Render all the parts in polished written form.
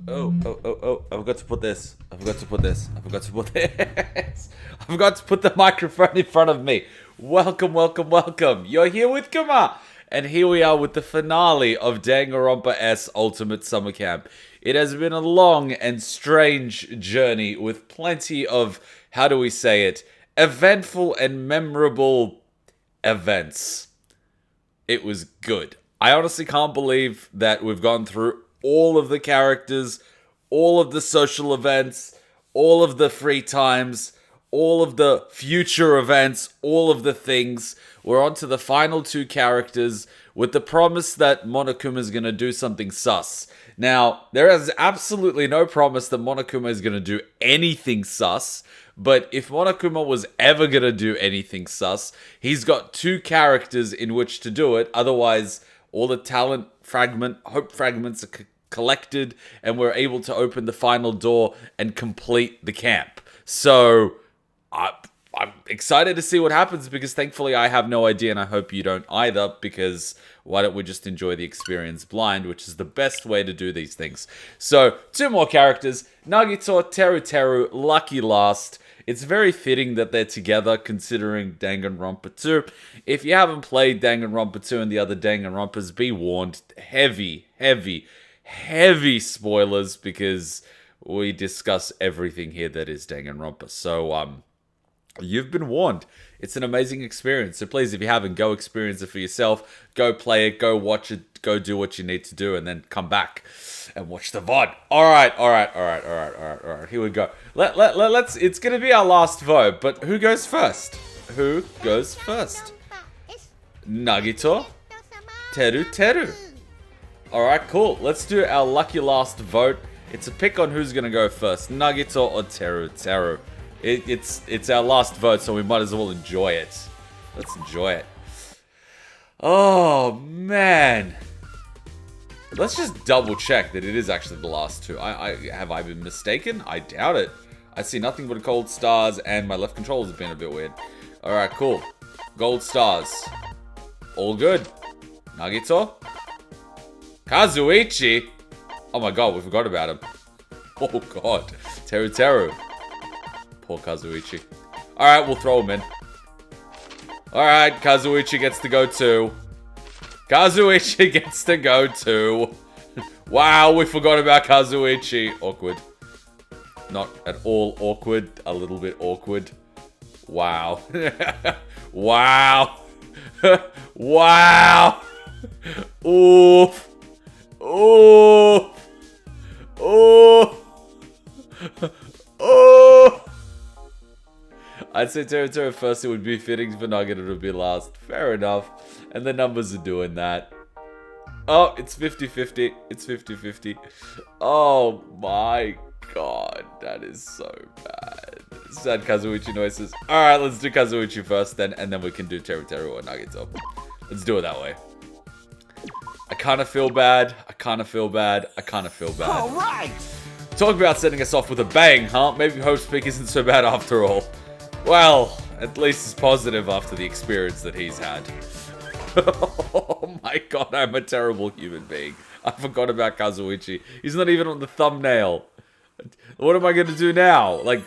I forgot to put this. I forgot to put this. I forgot to put this. I forgot to put the microphone in front of me. Welcome, welcome, welcome. You're here with Kama. And here we are with the finale of Danganronpa S Ultimate Summer Camp. It has been a long and strange journey with plenty of, how do we say it, eventful and memorable events. It was good. I honestly can't believe that we've gone through all of the characters, all of the social events, all of the free times, all of the future events, all of the things. We're on to the final two characters with the promise that Monokuma is going to do something sus. Now, there is absolutely no promise that Monokuma is going to do anything sus, but if Monokuma was ever going to do anything sus, he's got two characters in which to do it. Otherwise, all the talent hope fragments are collected, and we're able to open the final door and complete the camp. So, I'm excited to see what happens, because thankfully I have no idea, and I hope you don't either, because why don't we just enjoy the experience blind, which is the best way to do these things. So, two more characters, Nagito, Teruteru, lucky last. It's very fitting that they're together, considering Danganronpa 2. If you haven't played Danganronpa 2 and the other Danganronpas, be warned, heavy spoilers, because we discuss everything here that is Danganronpa. So, you've been warned. It's an amazing experience. So please, if you haven't, go experience it for yourself. Go play it, go watch it, go do what you need to do, and then come back and watch the VOD. All right. Here we go. Let's. It's gonna be our last vote, but who goes first? Who goes first? Nagito, Teruteru. All right, cool. Let's do our lucky last vote. It's a pick on who's gonna go first, Nagito or Teruteru. It's our last vote, so we might as well enjoy it. Let's enjoy it. Oh, man. Let's just double check that it is actually the last two. Have I been mistaken? I doubt it. I see nothing but gold stars, and my left control has been a bit weird. Alright, cool. Gold stars. All good. Nagito. Kazuichi. Oh my god, we forgot about him. Oh god. Teruteru. Poor Kazuichi. Alright, we'll throw him in. Alright, Kazuichi gets to go too. Kazuichi gets to go too. Wow, we forgot about Kazuichi. Awkward. Not at all awkward. A little bit awkward. Wow. Wow. Wow. Oof. Oof. Oof. Oh! I'd say Teruteru first, it would be fitting for Nagito to be last. Fair enough. And the numbers are doing that. Oh, it's 50-50. It's 50-50. Oh my god. That is so bad. Sad Kazuichi noises. Alright, let's do Kazuichi first then, and then we can do Teruteru or Nagito. Let's do it that way. I kind of feel bad. I kind of feel bad. I kind of feel bad. Alright! Talk about setting us off with a bang, huh? Maybe Hope's pick isn't so bad after all. Well, at least it's positive after the experience that he's had. Oh my god, I'm a terrible human being. I forgot about Kazuichi. He's not even on the thumbnail. What am I going to do now? Like,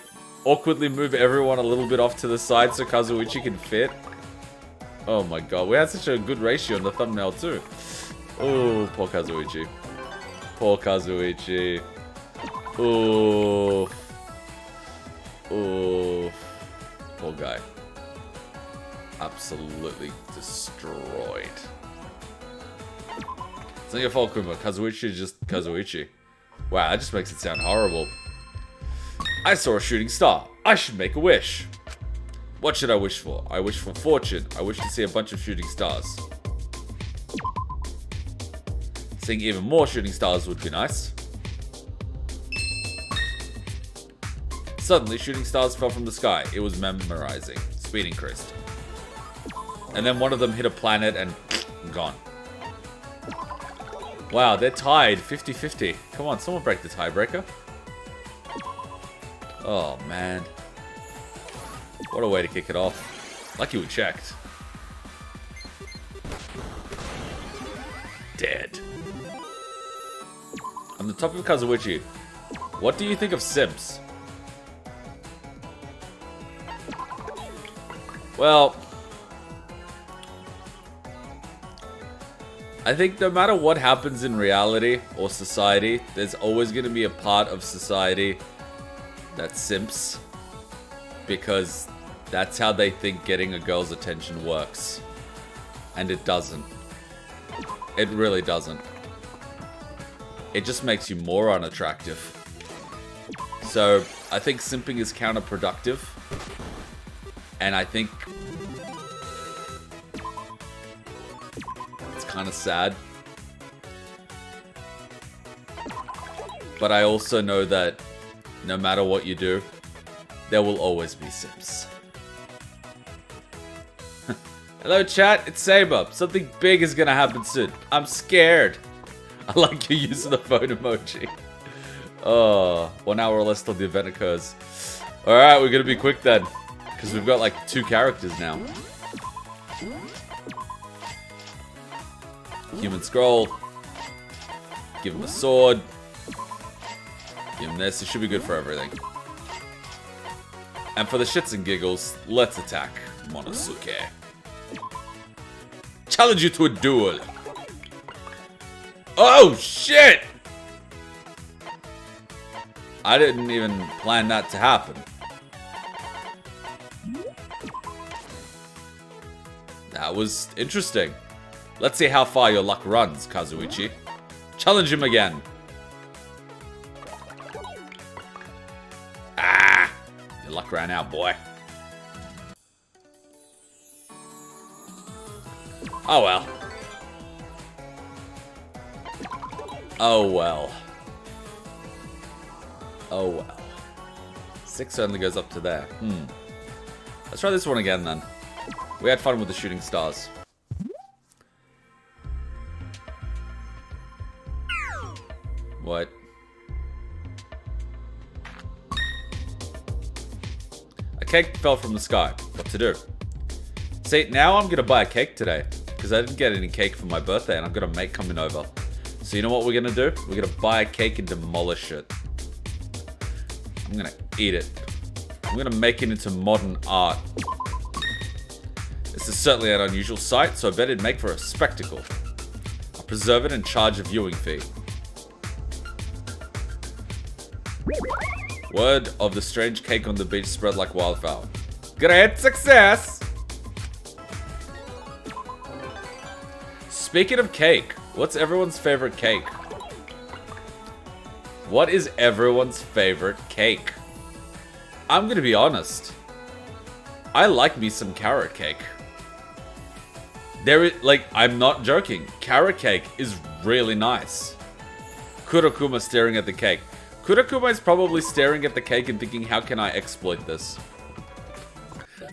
awkwardly move everyone a little bit off to the side so Kazuichi can fit? Oh my god, we had such a good ratio on the thumbnail too. Oh, poor Kazuichi. Poor Kazuichi. Ooh. Ooh. Poor guy. Absolutely destroyed. It's not your fault, Kuma. Kazuichi is just Kazuichi. Wow, that just makes it sound horrible. I saw a shooting star. I should make a wish. What should I wish for? I wish for fortune. I wish to see a bunch of shooting stars. Seeing even more shooting stars would be nice. Suddenly, shooting stars fell from the sky. It was memorizing. Speed increased. And then one of them hit a planet and gone. Wow, they're tied. 50-50. Come on, someone break the tiebreaker. Oh, man. What a way to kick it off. Lucky we checked. Dead. On the topic of Kazuichi, what do you think of simps? Well, I think no matter what happens in reality or society, there's always going to be a part of society that simps. Because that's how they think getting a girl's attention works. And it doesn't. It really doesn't. It just makes you more unattractive. So, I think simping is counterproductive. And I think it's kind of sad. But I also know that no matter what you do, there will always be simps. Hello chat, it's Saber. Something big is gonna happen soon. I'm scared. I like you using the phone emoji. Oh, 1 hour or less till the event occurs. Alright, we're gonna be quick then. Because we've got like 2 characters now. Human scroll. Give him a sword. Give him this. It should be good for everything. And for the shits and giggles, let's attack Monosuke. Challenge you to a duel. Oh, shit! I didn't even plan that to happen. That was interesting. Let's see how far your luck runs, Kazuichi. Challenge him again. Ah! Your luck ran out, boy. Oh well. Oh well. Oh well. 6 only goes up to there. Let's try this one again then. We had fun with the shooting stars. What? A cake fell from the sky. What to do? See, now I'm gonna buy a cake today. Because I didn't get any cake for my birthday and I've got a mate coming over. So you know what we're gonna do? We're gonna buy a cake and demolish it. I'm gonna eat it. I'm gonna make it into modern art. This is certainly an unusual sight, so I bet it'd make for a spectacle. I'll preserve it and charge a viewing fee. Word of the strange cake on the beach spread like wildfire. Great success! Speaking of cake, what's everyone's favorite cake? What is everyone's favorite cake? I'm gonna be honest. I like me some carrot cake. I'm not joking. Carrot cake is really nice. Kurokuma staring at the cake. Kurokuma is probably staring at the cake and thinking, how can I exploit this?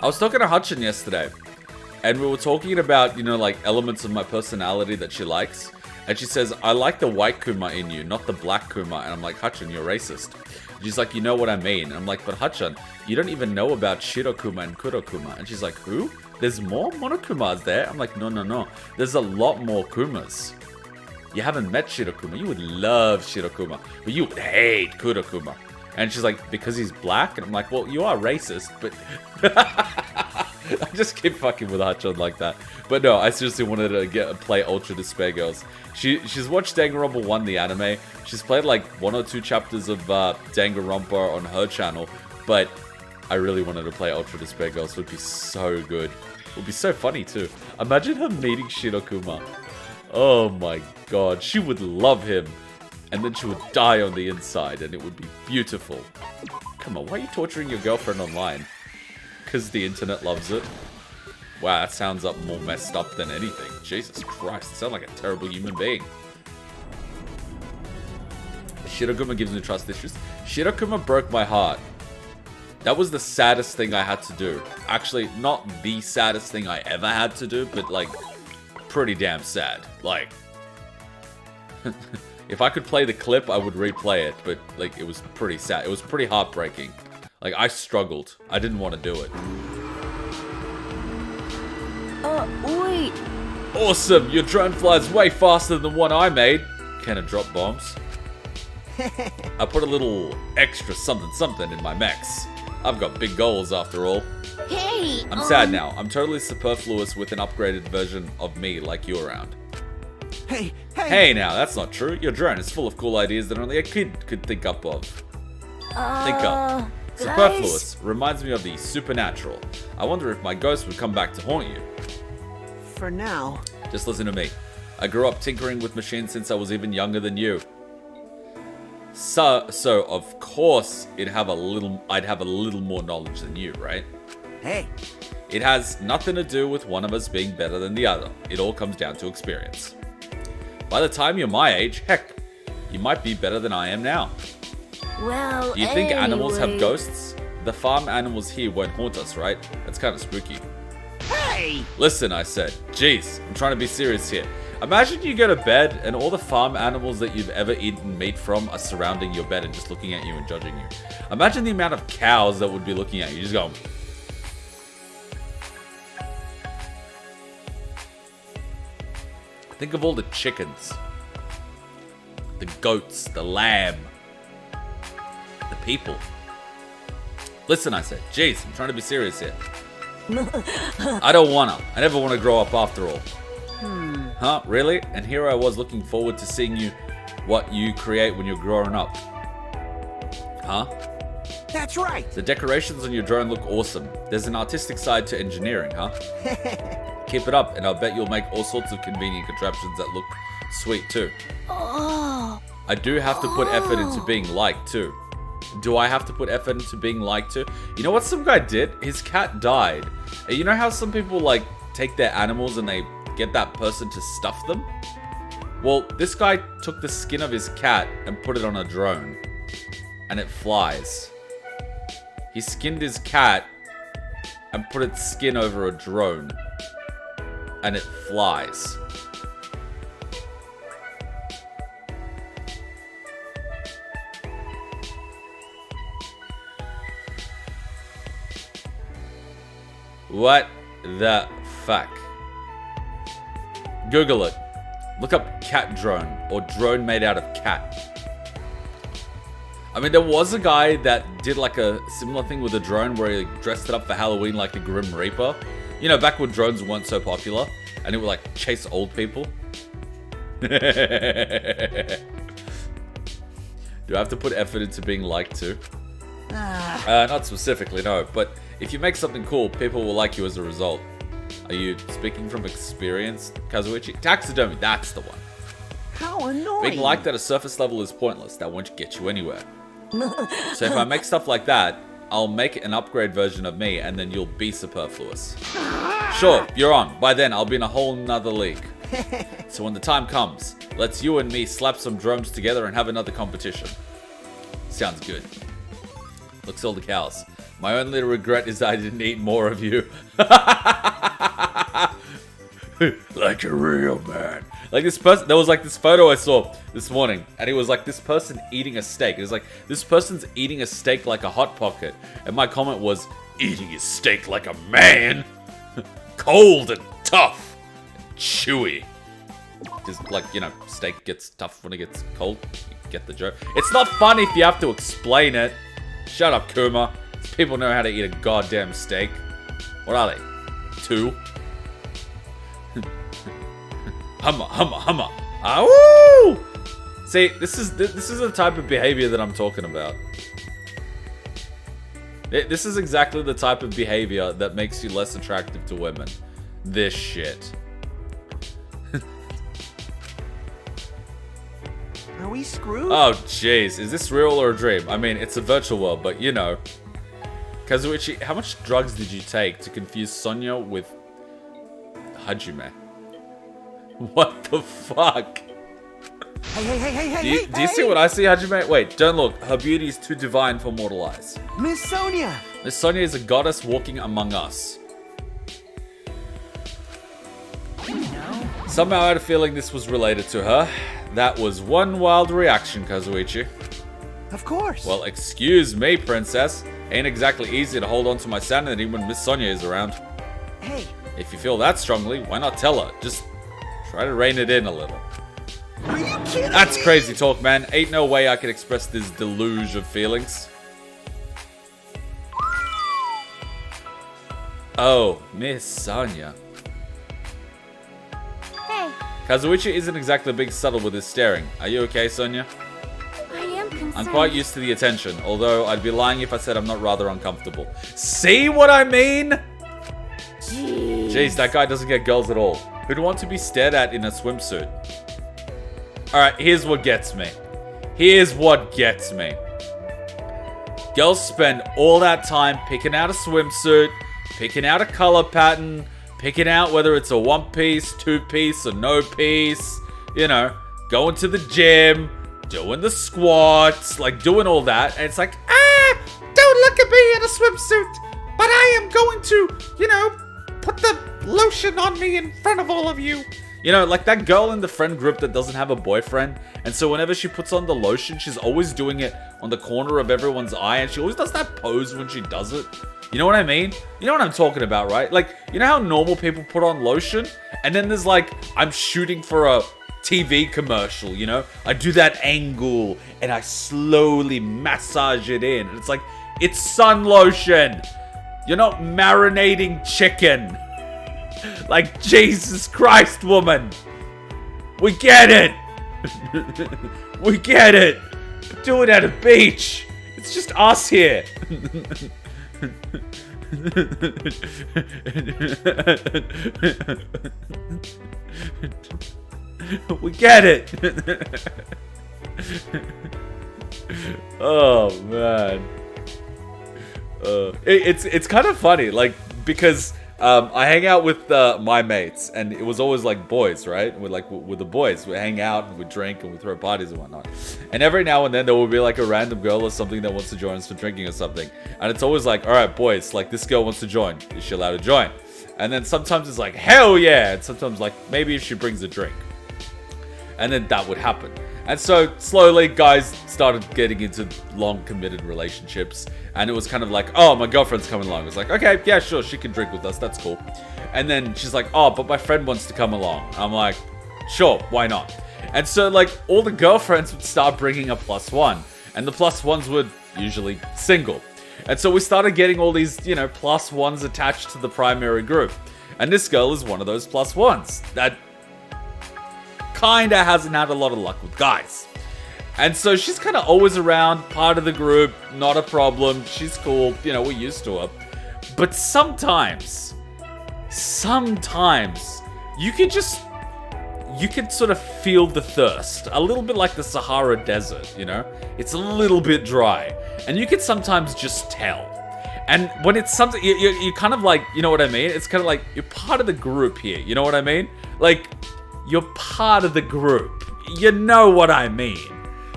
I was talking to Hutchin yesterday. And we were talking about, you know, like, elements of my personality that she likes. And she says, I like the white Kuma in you, not the black Kuma. And I'm like, Hutchin, you're racist. She's like, you know what I mean. And I'm like, but Hutchin, you don't even know about Shirokuma and Kurokuma. And she's like, who? There's more Monokumas there? I'm like, no. There's a lot more Kumas. You haven't met Shirokuma. You would love Shirokuma. But you would hate Kurokuma. And she's like, because he's black? And I'm like, well, you are racist, but... I just keep fucking with Hachon like that. But no, I seriously wanted to play Ultra Despair Girls. She's watched Danganronpa 1, the anime. She's played like 1 or 2 chapters of Danganronpa on her channel. But I really wanted to play Ultra Despair Girls. It would be so good. It would be so funny too. Imagine her meeting Shirokuma. Oh my god. She would love him. And then she would die on the inside. And it would be beautiful. Come on, why are you torturing your girlfriend online? Because the internet loves it. Wow, that sounds up more messed up than anything. Jesus Christ, you sound like a terrible human being. Shirokuma gives me trust issues. Shirokuma broke my heart. That was the saddest thing I had to do. Actually, not the saddest thing I ever had to do, but like, pretty damn sad. Like, if I could play the clip, I would replay it, but like, it was pretty sad. It was pretty heartbreaking. Like, I struggled. I didn't want to do it. Wait. Awesome! Your drone flies way faster than the one I made. Can it drop bombs? I put a little extra something in my mechs. I've got big goals after all. Hey! I'm sad now. I'm totally superfluous with an upgraded version of me like you around. Hey! Hey now, that's not true. Your drone is full of cool ideas that only a kid could think up of. Think up. Superfluous reminds me of the supernatural. I wonder if my ghost would come back to haunt you. For now. Just listen to me. I grew up tinkering with machines since I was even younger than you. So of course I'd have a little more knowledge than you, right? Hey! It has nothing to do with one of us being better than the other. It all comes down to experience. By the time you're my age, heck, you might be better than I am now. Well, Do you think animals have ghosts? The farm animals here won't haunt us, right? That's kind of spooky. Hey! Listen, I said. Jeez, I'm trying to be serious here. Imagine you go to bed and all the farm animals that you've ever eaten meat from are surrounding your bed and just looking at you and judging you. Imagine the amount of cows that would be looking at you, just going... Think of all the chickens. The goats, the lamb. The people. Listen, I said. Jeez, I'm trying to be serious here. I don't wanna. I never want to grow up after all. Huh? Really? And here I was looking forward to seeing what you create when you're growing up. Huh? That's right! The decorations on your drone look awesome. There's an artistic side to engineering, huh? Keep it up, and I'll bet you'll make all sorts of convenient contraptions that look sweet too. Oh. I do have to put effort into being liked too. Do I have to put effort into being liked too? You know what some guy did? His cat died. And you know how some people like take their animals and they get that person to stuff them? Well, this guy took the skin of his cat and put it on a drone. And it flies. He skinned his cat and put its skin over a drone. And it flies. What the fuck? Google it. Look up cat drone or drone made out of cat. I mean, there was a guy that did like a similar thing with a drone where he dressed it up for Halloween like the Grim Reaper. You know, back when drones weren't so popular and it would like chase old people. Do I have to put effort into being liked too? Not specifically, no. But if you make something cool, people will like you as a result. Are you speaking from experience, Kazuichi? Taxidermy, that's the one. How annoying! Being liked at a surface level is pointless. That won't get you anywhere. So if I make stuff like that, I'll make an upgrade version of me and then you'll be superfluous. Sure, you're on. By then, I'll be in a whole nother league. So when the time comes, let's you and me slap some drums together and have another competition. Sounds good. Looks all the cows. My only regret is I didn't eat more of you. Like a real man. Like this person, there was like this photo I saw this morning, and it was like this person eating a steak. It was like, this person's eating a steak like a Hot Pocket. And my comment was, eating his steak like a man. Cold and tough. And chewy. Just like, you know, steak gets tough when it gets cold. You get the joke. It's not fun if you have to explain it. Shut up, Kuma. People know how to eat a goddamn steak. What are they? 2? Humma. Ow! See, this is the type of behavior that I'm talking about. This is exactly the type of behavior that makes you less attractive to women. This shit. Are we screwed? Oh, jeez. Is this real or a dream? I mean, it's a virtual world, but you know. Kazuichi, how much drugs did you take to confuse Sonya with Hajime? What the fuck? Hey, Do you see what I see, Hajime? Wait, don't look. Her beauty is too divine for mortal eyes. Miss Sonya! Miss Sonya is a goddess walking among us. Somehow I had a feeling this was related to her. That was one wild reaction, Kazuichi. Of course. Well, excuse me, princess. Ain't exactly easy to hold on to my sanity when Miss Sonya is around. Hey. If you feel that strongly, why not tell her? Just try to rein it in a little. Are you kidding That's me? crazy talk, man. Ain't no way I can express this deluge of feelings. Oh, Miss Sonia. Hey, Kazuichi isn't exactly big subtle with his staring. Are you okay, Sonia? I am concerned. I'm quite used to the attention, although I'd be lying if I said I'm not rather uncomfortable. See what I mean? Jeez, that guy doesn't get girls at all. Who'd want to be stared at in a swimsuit? Alright, here's what gets me. Here's what gets me. Girls spend all that time picking out a swimsuit, picking out a color pattern, picking out whether it's a one piece, two piece, or no piece. You know, going to the gym, doing the squats, like doing all that. And it's like, don't look at me in a swimsuit, but I am going to, you know, put the lotion on me in front of all of you. You know, like that girl in the friend group that doesn't have a boyfriend. And so whenever she puts on the lotion, she's always doing it on the corner of everyone's eye. And she always does that pose when she does it. You know what I mean? You know what I'm talking about, right? Like, you know how normal people put on lotion? And then there's like, I'm shooting for a TV commercial, you know? I do that angle and I slowly massage it in. And it's like, it's sun lotion. You're not marinating chicken. Like, Jesus Christ, woman. We get it. We get it. Do it at a beach. It's just us here. We get it. Oh, man. It's kind of funny, like, because I hang out with my mates, and it was always like boys, right? With the boys, we hang out and we drink and we throw parties and whatnot. And every now and then there will be like a random girl or something that wants to join us for drinking or something. And it's always like, all right, boys, like this girl wants to join. Is she allowed to join? And then sometimes it's like, hell yeah. And sometimes like, maybe if she brings a drink. And then that would happen. And so slowly guys started getting into long committed relationships. And it was kind of like, oh, my girlfriend's coming along. It was like, okay, yeah, sure, she can drink with us. That's cool. And then she's like, oh, but my friend wants to come along. I'm like, sure, why not? And so like all the girlfriends would start bringing a +1. And the +1s were usually single. And so we started getting all these, you know, +1s attached to the primary group. And this girl is one of those +1s that kinda hasn't had a lot of luck with guys. And so she's kind of always around, part of the group, not a problem. She's cool, you know, we're used to her. But sometimes, you can sort of feel the thirst. A little bit like the Sahara Desert, you know? It's a little bit dry. And you can sometimes just tell. And when it's something, you kind of like, you know what I mean? It's kind of like, you're part of the group here, you know what I mean? Like, you're part of the group. You know what I mean?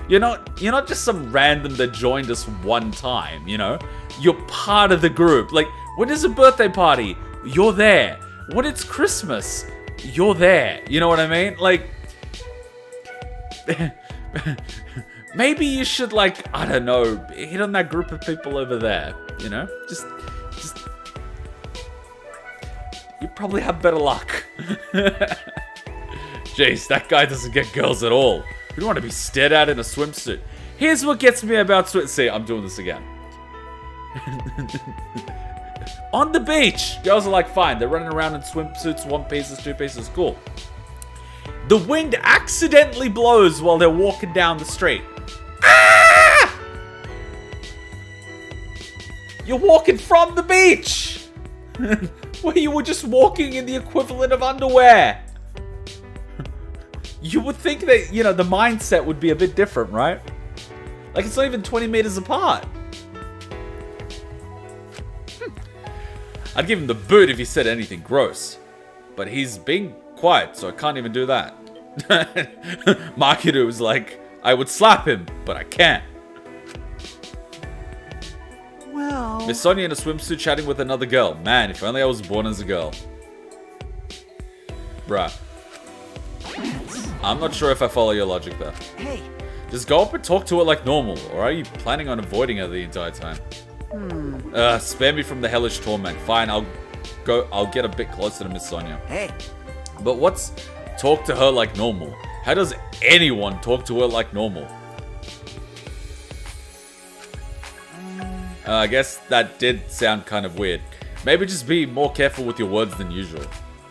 You're not just some random that joined us one time, you know? You're part of the group. Like, when there's a birthday party, you're there. When it's Christmas, you're there. You know what I mean? Like, maybe you should, like, I don't know, hit on that group of people over there, you know? Just you probably have better luck. Jeez, that guy doesn't get girls at all. We don't want to be stared at in a swimsuit. Here's what gets me about swim. See, I'm doing this again. On the beach, girls are like, fine. They're running around in swimsuits, one pieces, two pieces, cool. The wind accidentally blows while they're walking down the street. Ah! You're walking from the beach! Where you were just walking in the equivalent of underwear. You would think that, you know, the mindset would be a bit different, right? Like, it's not even 20 meters apart. I'd give him the boot if he said anything gross. But he's being quiet, so I can't even do that. Maki was like, I would slap him, but I can't. Well... Miss Sonia in a swimsuit chatting with another girl. Man, if only I was born as a girl. Bruh. I'm not sure if I follow your logic there. Hey. Just go up and talk to her like normal, or are you planning on avoiding her the entire time? Spare me from the hellish torment. Fine, I'll get a bit closer to Miss Sonia. Hey. But what's talk to her like normal? How does anyone talk to her like normal? I guess that did sound kind of weird. Maybe just be more careful with your words than usual.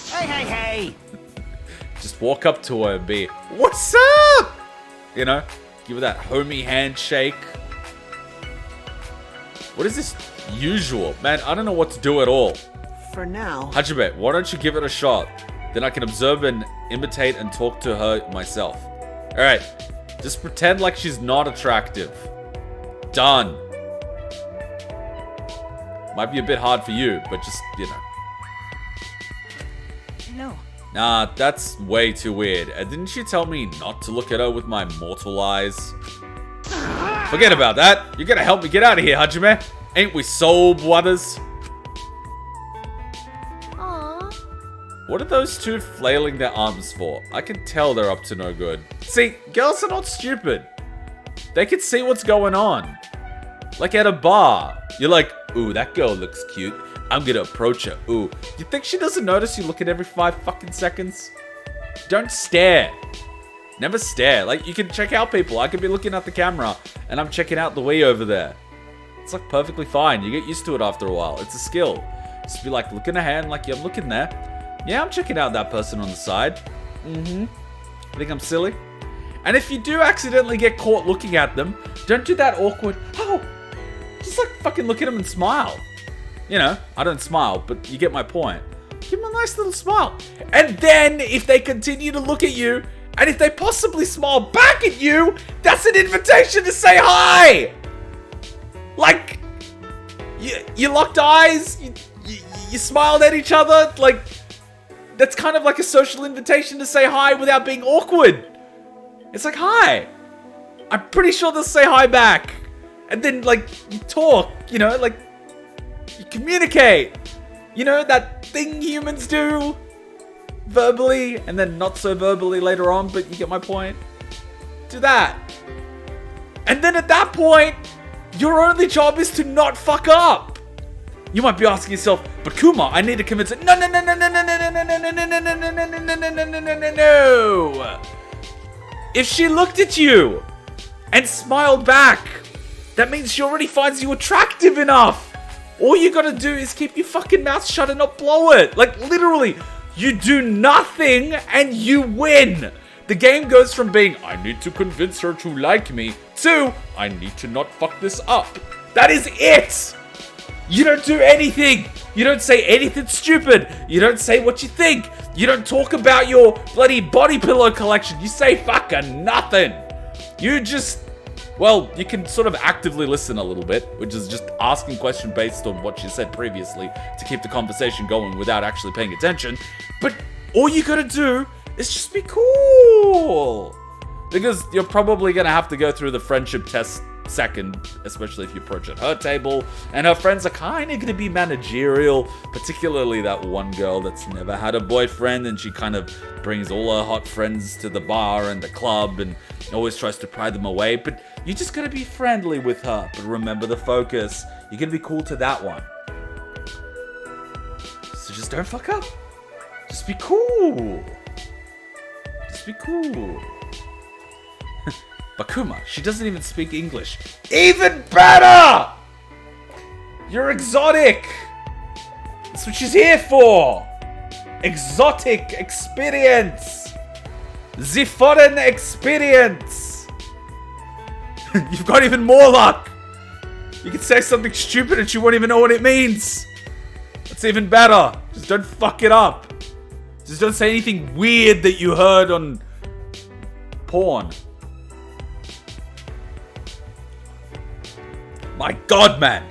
Hey, hey, hey! Just walk up to her and be, what's up? You know, give her that homie handshake. What is this usual? Man, I don't know what to do at all. For now. Hajime, why don't you give it a shot? Then I can observe and imitate and talk to her myself. Alright, just pretend like she's not attractive. Done. Might be a bit hard for you, but just, you know. No. Nah, that's way too weird. And didn't you tell me not to look at her with my mortal eyes? Forget about that. You're gonna help me get out of here, Hajime. Ain't we soul brothers? Aww. What are those two flailing their arms for? I can tell they're up to no good. See, girls are not stupid. They can see what's going on. Like at a bar. You're like, ooh, that girl looks cute. I'm gonna approach her. Ooh. You think she doesn't notice you looking every 5 fucking seconds? Don't stare. Never stare. Like, you can check out people. I could be looking at the camera and I'm checking out the Wii over there. It's like perfectly fine. You get used to it after a while. It's a skill. Just be like, looking ahead, like, yeah, I'm looking there. Yeah, I'm checking out that person on the side. You think I'm silly? And if you do accidentally get caught looking at them, don't do that awkward, oh, just like fucking look at them and smile. You know, I don't smile, but you get my point. Give them a nice little smile. And then, if they continue to look at you, and if they possibly smile back at you, that's an invitation to say hi! Like, you locked eyes, you smiled at each other, like, that's kind of like a social invitation to say hi without being awkward. It's like, hi. I'm pretty sure they'll say hi back. And then, like, you talk, you know, like, you communicate. You know, that thing humans do verbally and then not so verbally later on, but you get my point. Do that. And then at that point, your only job is to not fuck up. You might be asking yourself, but Kuma, I need to convince it. No. If she looked at you and smiled back, that means she already finds you attractive enough. All you gotta do is keep your fucking mouth shut and not blow it. Like, literally, you do nothing and you win. The game goes from being, I need to convince her to like me, to, I need to not fuck this up. That is it. You don't do anything. You don't say anything stupid. You don't say what you think. You don't talk about your bloody body pillow collection. You say fucking nothing. You just, well, you can sort of actively listen a little bit, which is just asking questions based on what she said previously to keep the conversation going without actually paying attention. But all you gotta do is just be cool. Because you're probably gonna have to go through the friendship test second, especially if you approach at her table, and her friends are kind of going to be managerial, particularly that one girl that's never had a boyfriend, and she kind of brings all her hot friends to the bar and the club and always tries to pry them away. But you just got to be friendly with her, but remember the focus. You're going to be cool to that one, so just don't fuck up. Just be cool. Just be cool. Bakuma, she doesn't even speak English. Even better! You're exotic! That's what she's here for! Exotic experience! The foreign experience! You've got even more luck! You can say something stupid and she won't even know what it means! That's even better! Just don't fuck it up! Just don't say anything weird that you heard on porn. My god, man!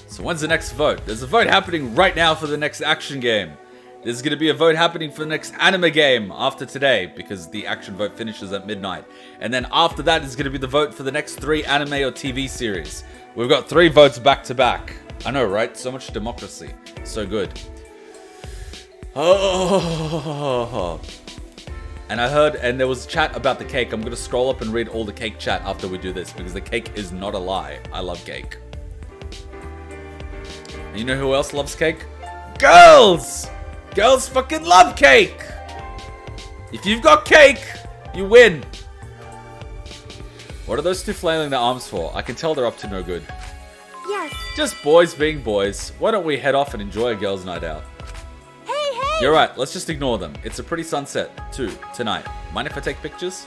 So when's the next vote? There's a vote happening right now for the next action game. There's going to be a vote happening for the next anime game after today, because the action vote finishes at midnight. And then after that is going to be the vote for the next 3 anime or TV series. We've got 3 votes back to back. I know, right? So much democracy. So good. Oh... And I heard, and there was chat about the cake. I'm going to scroll up and read all the cake chat after we do this, because the cake is not a lie. I love cake. And you know who else loves cake? Girls! Girls fucking love cake! If you've got cake, you win. What are those two flailing their arms for? I can tell they're up to no good. Yes. Just boys being boys. Why don't we head off and enjoy a girls' night out? Hey, hey! You're right, let's just ignore them. It's a pretty sunset, too, tonight. Mind if I take pictures?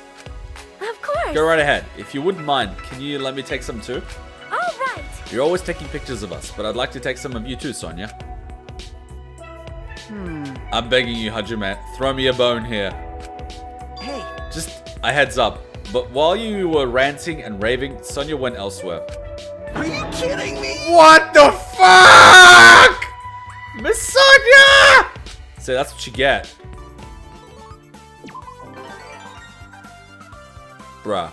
Of course. Go right ahead. If you wouldn't mind, can you let me take some too? All right. You're always taking pictures of us, but I'd like to take some of you too, Sonia. I'm begging you, Hajime. Throw me a bone here. Hey, Just a heads up. But while you were ranting and raving, Sonia went elsewhere. are you kidding me? What the fuck? Miss Sonia! So that's what you get. Bruh.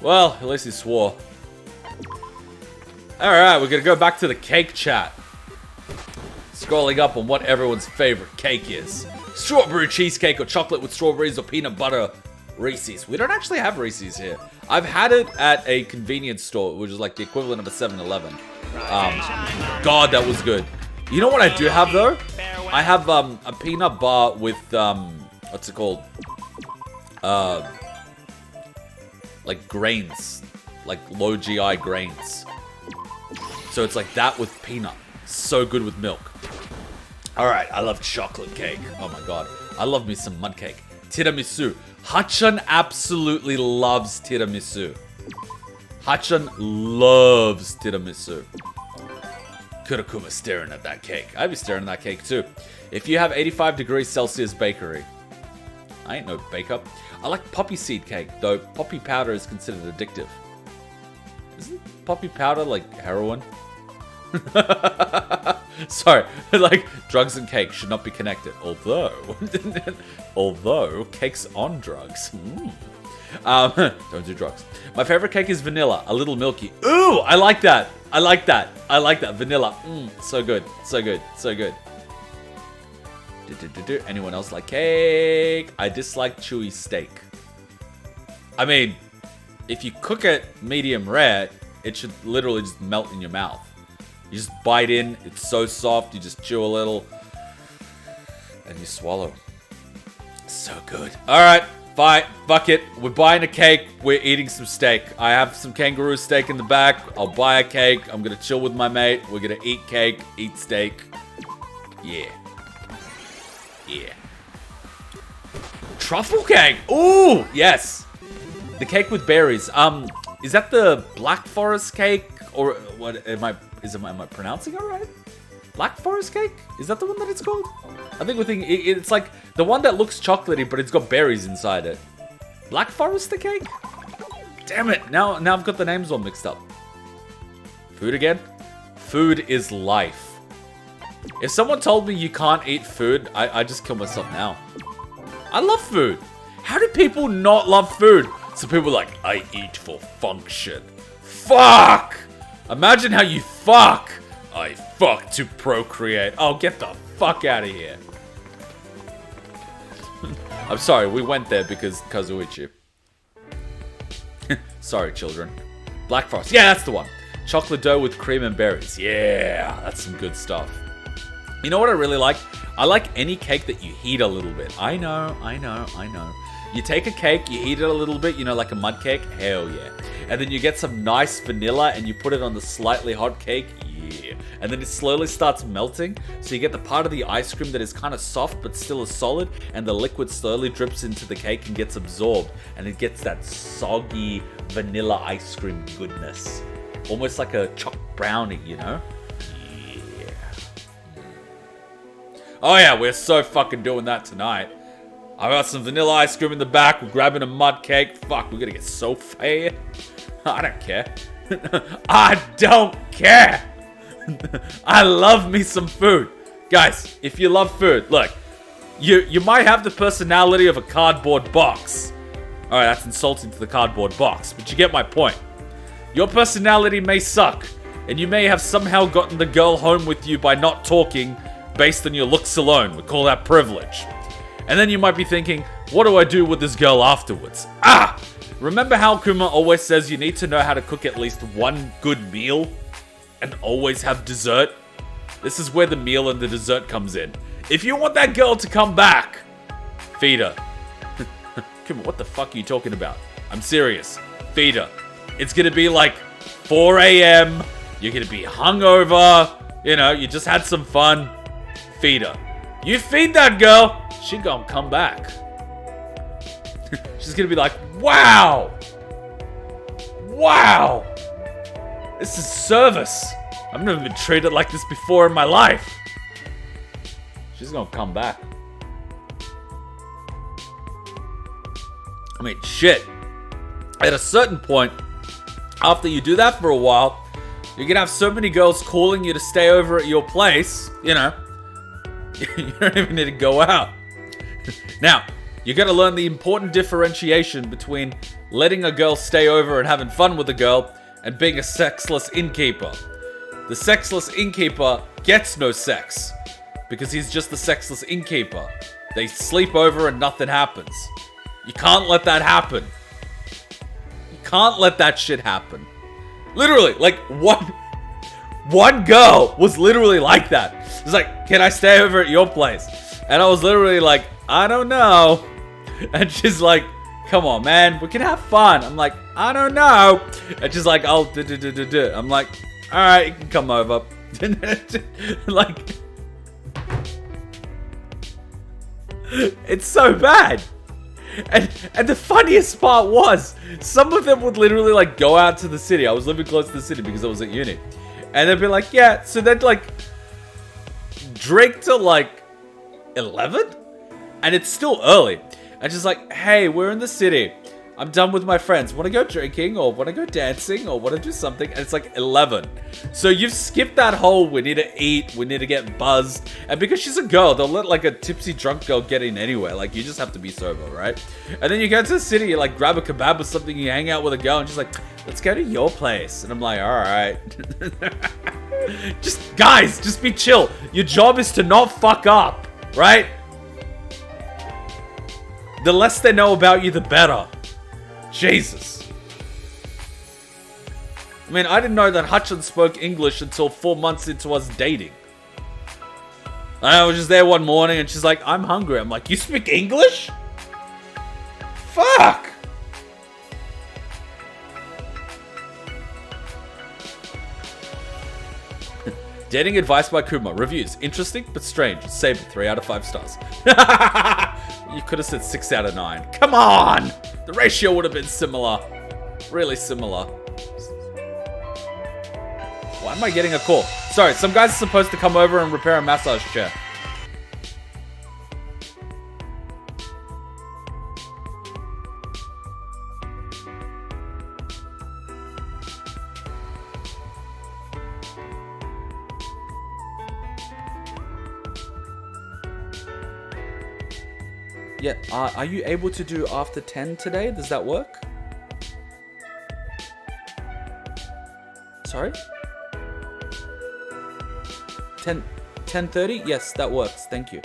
Well, at least he swore. Alright, we're gonna go back to the cake chat. Scrolling up on what everyone's favorite cake is. Strawberry cheesecake or chocolate with strawberries or peanut butter. Reese's. We don't actually have Reese's here. I've had it at a convenience store, which is like the equivalent of a 7-Eleven. God, that was good. You know what I do have though? I have a peanut bar with what's it called? Like grains, like low GI grains. So it's like that with peanut. So good with milk. All right, I love chocolate cake. Oh my god, I love me some mud cake. Tiramisu. Hachan absolutely loves tiramisu. Hachan loves tiramisu. Kurokuma staring at that cake. I'd be staring at that cake too. If you have 85 degrees Celsius bakery. I ain't no baker. I like poppy seed cake, though poppy powder is considered addictive. Isn't poppy powder like heroin? Sorry, like drugs and cake should not be connected. Although cakes on drugs. Don't do drugs. My favorite cake is vanilla, a little milky. Ooh, I like that. I like that. I like that. Vanilla. So good. So good. So good. Anyone else like cake? I dislike chewy steak. I mean, if you cook it medium rare, it should literally just melt in your mouth. You just bite in, it's so soft, you just chew a little, and you swallow. So good. Alright, fine, fuck it. We're buying a cake, we're eating some steak. I have some kangaroo steak in the back, I'll buy a cake, I'm gonna chill with my mate, we're gonna eat cake, eat steak. Yeah. Yeah. Truffle cake! Ooh, yes! The cake with berries. Is that the Black Forest cake? Or what am I pronouncing it right? Black Forest cake? Is that the one that it's called? I think we're thinking it's like the one that looks chocolatey, but it's got berries inside it. Black Forest the cake? Damn it! Now I've got the names all mixed up. Food again? Food is life. If someone told me you can't eat food, I just kill myself now. I love food. How do people not love food? So people are like, I eat for function. Fuck! Imagine how you fuck. I fuck to procreate. Oh, get the fuck out of here. I'm sorry, we went there because Kazuichi. Sorry, children. Black Forest. Yeah, that's the one. Chocolate dough with cream and berries. Yeah, that's some good stuff. You know what I really like? I like any cake that you heat a little bit. I know. You take a cake, you heat it a little bit, you know, like a mud cake. Hell yeah. And then you get some nice vanilla and you put it on the slightly hot cake. Yeah. And then it slowly starts melting. So you get the part of the ice cream that is kind of soft but still is solid. And the liquid slowly drips into the cake and gets absorbed. And it gets that soggy vanilla ice cream goodness. Almost like a choc brownie, you know? Yeah. Oh yeah, we're so fucking doing that tonight. I got some vanilla ice cream in the back. We're grabbing a mud cake. Fuck, we're gonna get so fair. I don't care. I don't care. I love me some food. Guys, if you love food, look. You might have the personality of a cardboard box. Alright, that's insulting to the cardboard box, but you get my point. Your personality may suck, and you may have somehow gotten the girl home with you by not talking based on your looks alone. We call that privilege. And then you might be thinking, what do I do with this girl afterwards? Ah! Remember how Kuma always says you need to know how to cook at least one good meal? And always have dessert? This is where the meal and the dessert comes in. If you want that girl to come back, feed her. Come on, what the fuck are you talking about? I'm serious. Feed her. It's gonna be like 4 a.m. You're gonna be hungover. You know, you just had some fun. Feed her. You feed that girl, she gonna come back. She's gonna be like, wow! Wow! This is service. I've never been treated like this before in my life. She's gonna come back. I mean, shit. At a certain point, after you do that for a while, you're gonna have so many girls calling you to stay over at your place, you know, you don't even need to go out. Now, you gotta learn the important differentiation between letting a girl stay over and having fun with a girl and being a sexless innkeeper. The sexless innkeeper gets no sex because he's just the sexless innkeeper. They sleep over and nothing happens. You can't let that happen. You can't let that shit happen. Literally, like one girl was literally like that. It's like, can I stay over at your place? And I was literally like, I don't know. And she's like, come on, man, we can have fun. I'm like, I don't know. And she's like, oh, I'm like, all right, you can come over. Like, it's so bad. And the funniest part was, some of them would literally like go out to the city. I was living close to the city because I was at uni. And they'd be like, yeah, so they'd like drink till like 11? And it's still early. And she's like, hey, we're in the city. I'm done with my friends. Want to go drinking or want to go dancing or want to do something? And it's like 11. So you've skipped that whole, we need to eat, we need to get buzzed. And because she's a girl, they'll let like a tipsy drunk girl get in anywhere. Like, you just have to be sober, right? And then you go to the city, you like grab a kebab or something, you hang out with a girl and she's like, let's go to your place. And I'm like, all right. Just, guys, just be chill. Your job is to not fuck up, right? The less they know about you, the better. Jesus. I mean, I didn't know that Hutchin spoke English until 4 months into us dating. I was just there one morning and she's like, I'm hungry. I'm like, you speak English? Fuck. Dating advice by Kuma. Reviews. Interesting, but strange. Save it. 3 out of 5 stars. You could have said 6 out of 9. Come on! The ratio would have been similar. Really similar. Why am I getting a call? Sorry, some guys are supposed to come over and repair a massage chair. Yeah, are you able to do after 10 today? Does that work? Sorry? 10:30? Yes, that works. Thank you.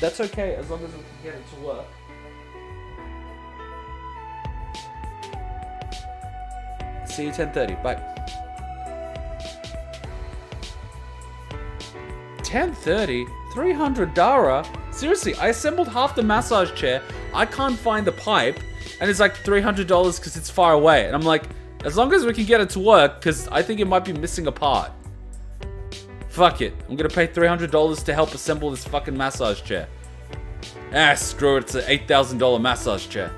That's okay as long as we can get it to work. See you 10:30. Bye. 10:30? 300 Dara? Seriously, I assembled half the massage chair. I can't find the pipe. And it's like $300 because it's far away. And I'm like, as long as we can get it to work, because I think it might be missing a part. Fuck it. I'm going to pay $300 to help assemble this fucking massage chair. Ah, screw it. It's an $8,000 massage chair.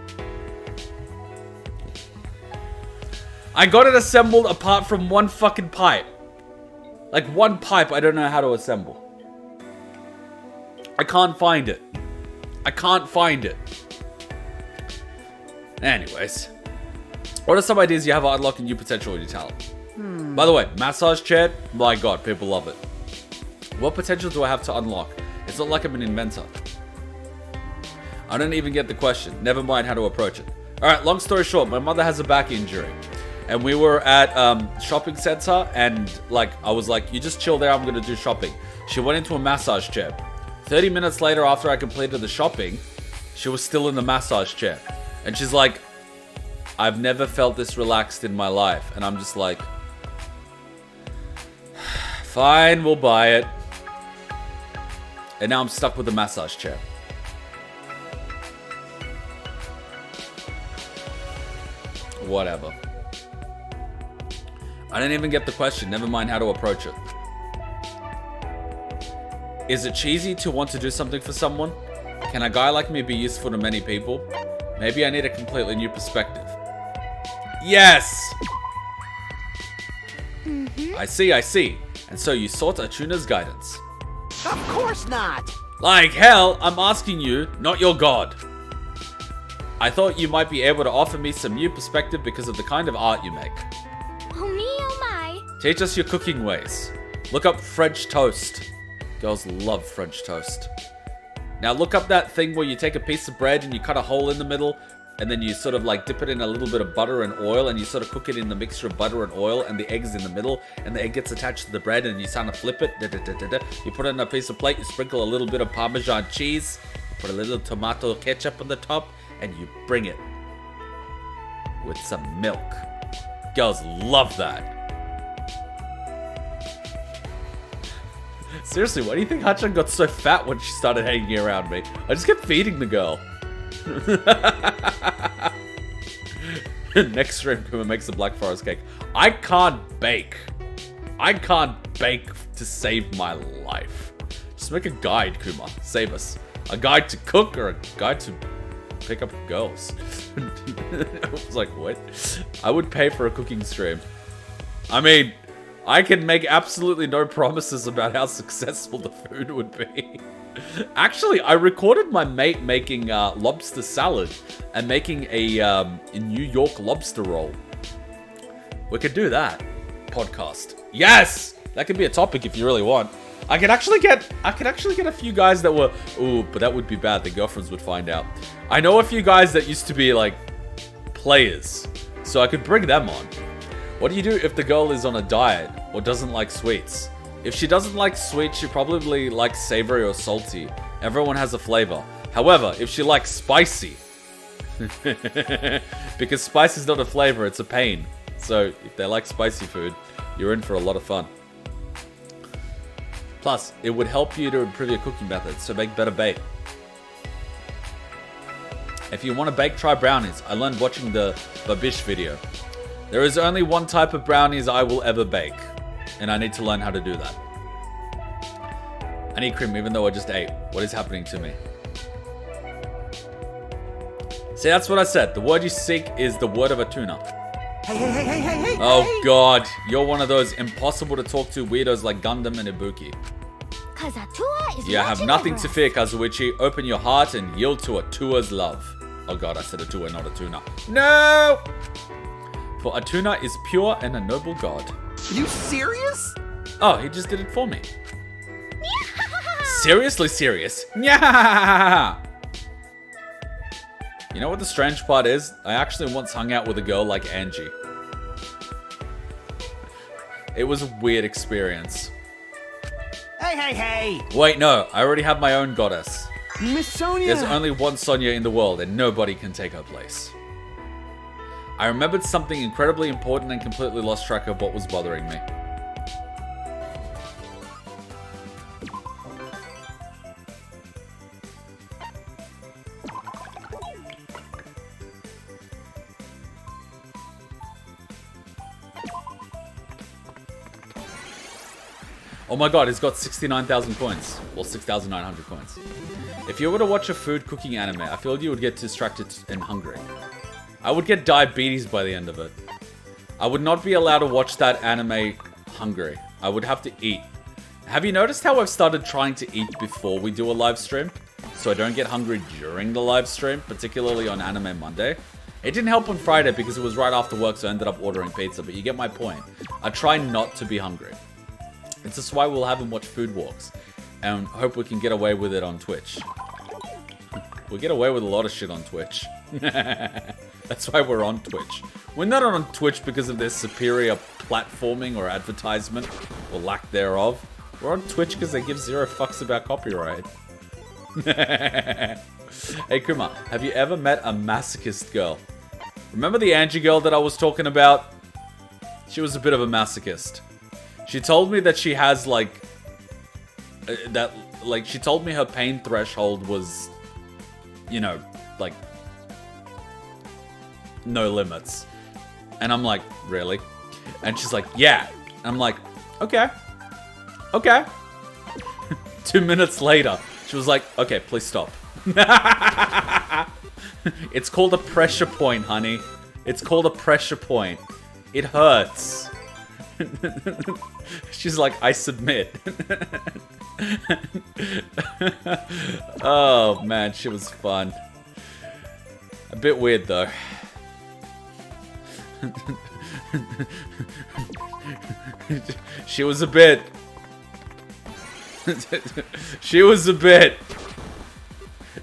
I got it assembled apart from one fucking pipe. Like one pipe I don't know how to assemble. I can't find it. I can't find it. Anyways. What are some ideas you have for unlocking new potential in your talent? By the way, massage chair, my god, people love it. What potential do I have to unlock? It's not like I'm an inventor. I don't even get the question. Never mind how to approach it. Alright, long story short, my mother has a back injury. And we were at shopping center and like I was like, you just chill there, I'm gonna do shopping. She went into a massage chair. 30 minutes later after I completed the shopping, she was still in the massage chair. And she's like, I've never felt this relaxed in my life. And I'm just like, fine, we'll buy it. And now I'm stuck with the massage chair. Whatever. I didn't even get the question, never mind how to approach it. Is it cheesy to want to do something for someone? Can a guy like me be useful to many people? Maybe I need a completely new perspective. Yes! I see. And so you sought Achuna's guidance. Of course not. Like hell, I'm asking you, not your god. I thought you might be able to offer me some new perspective because of the kind of art you make. Oh me, oh my. Teach us your cooking ways. Look up French toast. Girls love French toast. Now look up that thing where you take a piece of bread and you cut a hole in the middle, and then you sort of like dip it in a little bit of butter and oil, and you sort of cook it in the mixture of butter and oil, and the egg's in the middle, and the egg gets attached to the bread, and you kind of flip it. You put it on a piece of plate, you sprinkle a little bit of Parmesan cheese, put a little tomato ketchup on the top, and you bring it with some milk. Girls love that. Seriously, why do you think Hachan got so fat when she started hanging around me? I just kept feeding the girl. Next stream, Kuma makes a Black Forest cake. I can't bake. I can't bake to save my life. Just make a guide, Kuma. Save us. A guide to cook or a guide to pick up girls. I was like, what? I would pay for a cooking stream. I mean, I can make absolutely no promises about how successful the food would be. Actually, I recorded my mate making lobster salad and making a New York lobster roll. We could do that. Podcast. Yes! That could be a topic if you really want. I could actually get a few guys that were... Ooh, but that would be bad. The girlfriends would find out. I know a few guys that used to be, like, players. So I could bring them on. What do you do if the girl is on a diet or doesn't like sweets? If she doesn't like sweets, she probably likes savory or salty. Everyone has a flavor. However, if she likes spicy, because spice is not a flavor, it's a pain. So if they like spicy food, you're in for a lot of fun. Plus, it would help you to improve your cooking methods, so make better bake. If you want to bake, try brownies. I learned watching the Babish video. There is only one type of brownies I will ever bake, and I need to learn how to do that. I need cream even though I just ate. What is happening to me? See, that's what I said. The word you seek is the word of a tuna. Hey. Oh god, you're one of those impossible to talk to weirdos like Gundam and Ibuki. Cause a Tua is You have watching nothing over to us. fear, Kazuichi. Open your heart and yield to a Tua's love. Oh god, I said a Tua, not a tuna. No! For a tuna is pure and a noble god. You serious? Oh, he just did it for me. Seriously serious. Nya! You know what the strange part is? I actually once hung out with a girl like Angie. It was a weird experience. Hey. Wait, no. I already have my own goddess. Miss Sonia. There's only one Sonia in the world and nobody can take her place. I remembered something incredibly important and completely lost track of what was bothering me. Oh my god, he's got 69,000 coins. Well, 6,900 coins. If you were to watch a food cooking anime, I feel you would get distracted and hungry. I would get diabetes by the end of it. I would not be allowed to watch that anime hungry. I would have to eat. Have you noticed how I've started trying to eat before we do a live stream? So I don't get hungry during the live stream, particularly on Anime Monday. It didn't help on Friday because it was right after work, so I ended up ordering pizza, but you get my point. I try not to be hungry. It's just why we'll have him watch food walks, and hope we can get away with it on Twitch. We get away with a lot of shit on Twitch. That's why we're on Twitch. We're not on Twitch because of their superior platforming or advertisement, or lack thereof. We're on Twitch because they give zero fucks about copyright. Hey Kuma, have you ever met a masochist girl? Remember the Angie girl that I was talking about? She was a bit of a masochist. She told me that she has, like... she told me her pain threshold was... You know, like... no limits. And I'm like, really? And she's like, yeah. And I'm like, okay. Okay. 2 minutes later, she was like, okay, please stop. It's called a pressure point, honey. It's called a pressure point. It hurts. She's like, I submit. Oh, man, she was fun. A bit weird, though. She was a bit... She was a bit...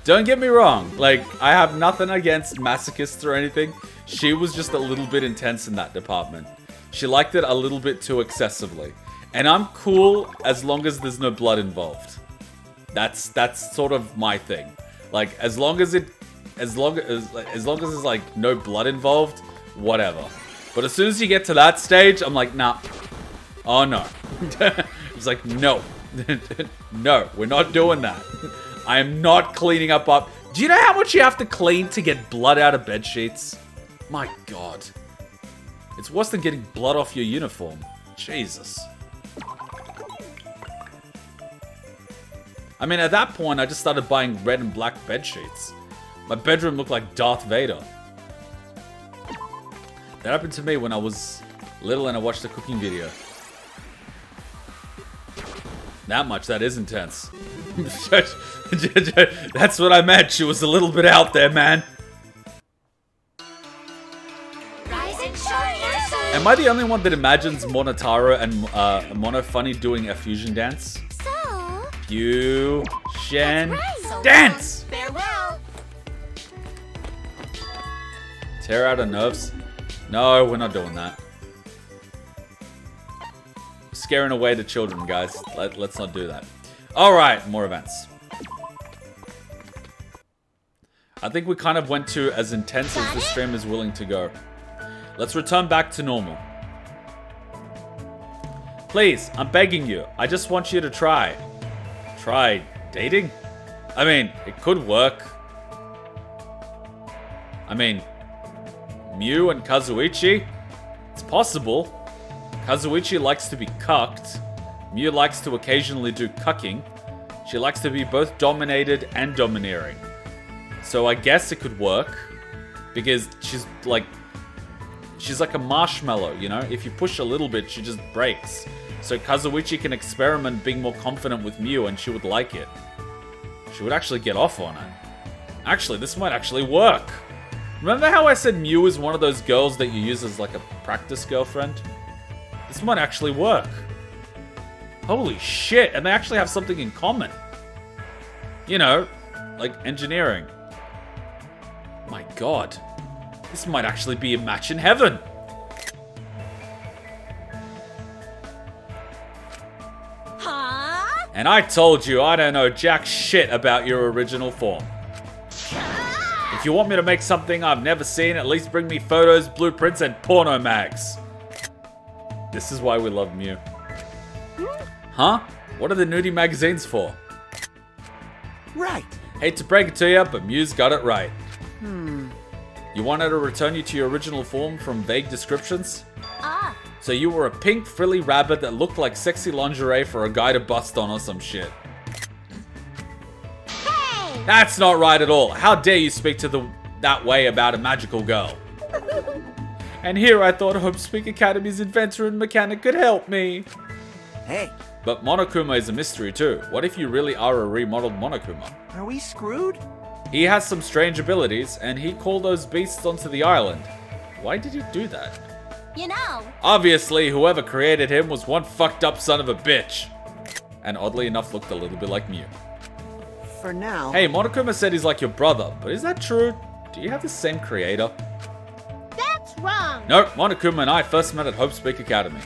Don't get me wrong, like, I have nothing against masochists or anything. She was just a little bit intense in that department. She liked it a little bit too excessively. And I'm cool as long as there's no blood involved. That's sort of my thing. Like, as long as there's like no blood involved, whatever. But as soon as you get to that stage, I'm like, nah. Oh no. It's like, no. No, we're not doing that. I am not cleaning up. Do you know how much you have to clean to get blood out of bed sheets? My God. It's worse than getting blood off your uniform. Jesus. I mean, at that point, I just started buying red and black bed sheets. My bedroom looked like Darth Vader. That happened to me when I was little and I watched a cooking video. That much, that is intense. That's what I meant. She was a little bit out there, man. Am I the only one that imagines Monotaro and Monofunny doing a fusion dance? Fusion dance! Farewell. Tear out her nerves? No, we're not doing that. Scaring away the children, guys. Let's not do that. Alright, more events. I think we kind of went to as intense as the stream is willing to go. Let's return back to normal. Please, I'm begging you. I just want you to try. Try dating? I mean, it could work. I mean, Mew and Kazuichi? It's possible. Kazuichi likes to be cucked. Mew likes to occasionally do cucking. She likes to be both dominated and domineering. So I guess it could work. Because she's like a marshmallow, you know? If you push a little bit, she just breaks. So Kazuichi can experiment being more confident with Mew and she would like it. She would actually get off on it. Actually, this might actually work. Remember how I said Mew is one of those girls that you use as like a practice girlfriend? This might actually work. Holy shit, and they actually have something in common. You know, like engineering. My God. This might actually be a match in heaven. Huh? And I told you I don't know jack shit about your original form. If you want me to make something I've never seen, at least bring me photos, blueprints, and porno mags. This is why we love Mew. Huh? What are the nudie magazines for? Right. Hate to break it to you, but Mew's got it right. You want her to return you to your original form from vague descriptions? Ah. So you were a pink, frilly rabbit that looked like sexy lingerie for a guy to bust on or some shit. Hey! That's not right at all. How dare you speak to that way about a magical girl? And here I thought Hopespeak Academy's inventor and mechanic could help me. Hey, But Monokuma is a mystery too. What if you really are a remodeled Monokuma? are we screwed? He has some strange abilities, and he called those beasts onto the island. Why did he do that? You know. Obviously, whoever created him was one fucked up son of a bitch. And oddly enough, looked a little bit like Mew. For now. Hey, Monokuma said he's like your brother, but is that true? Do you have the same creator? That's wrong. Nope, Monokuma and I first met at Hopespeak Academy.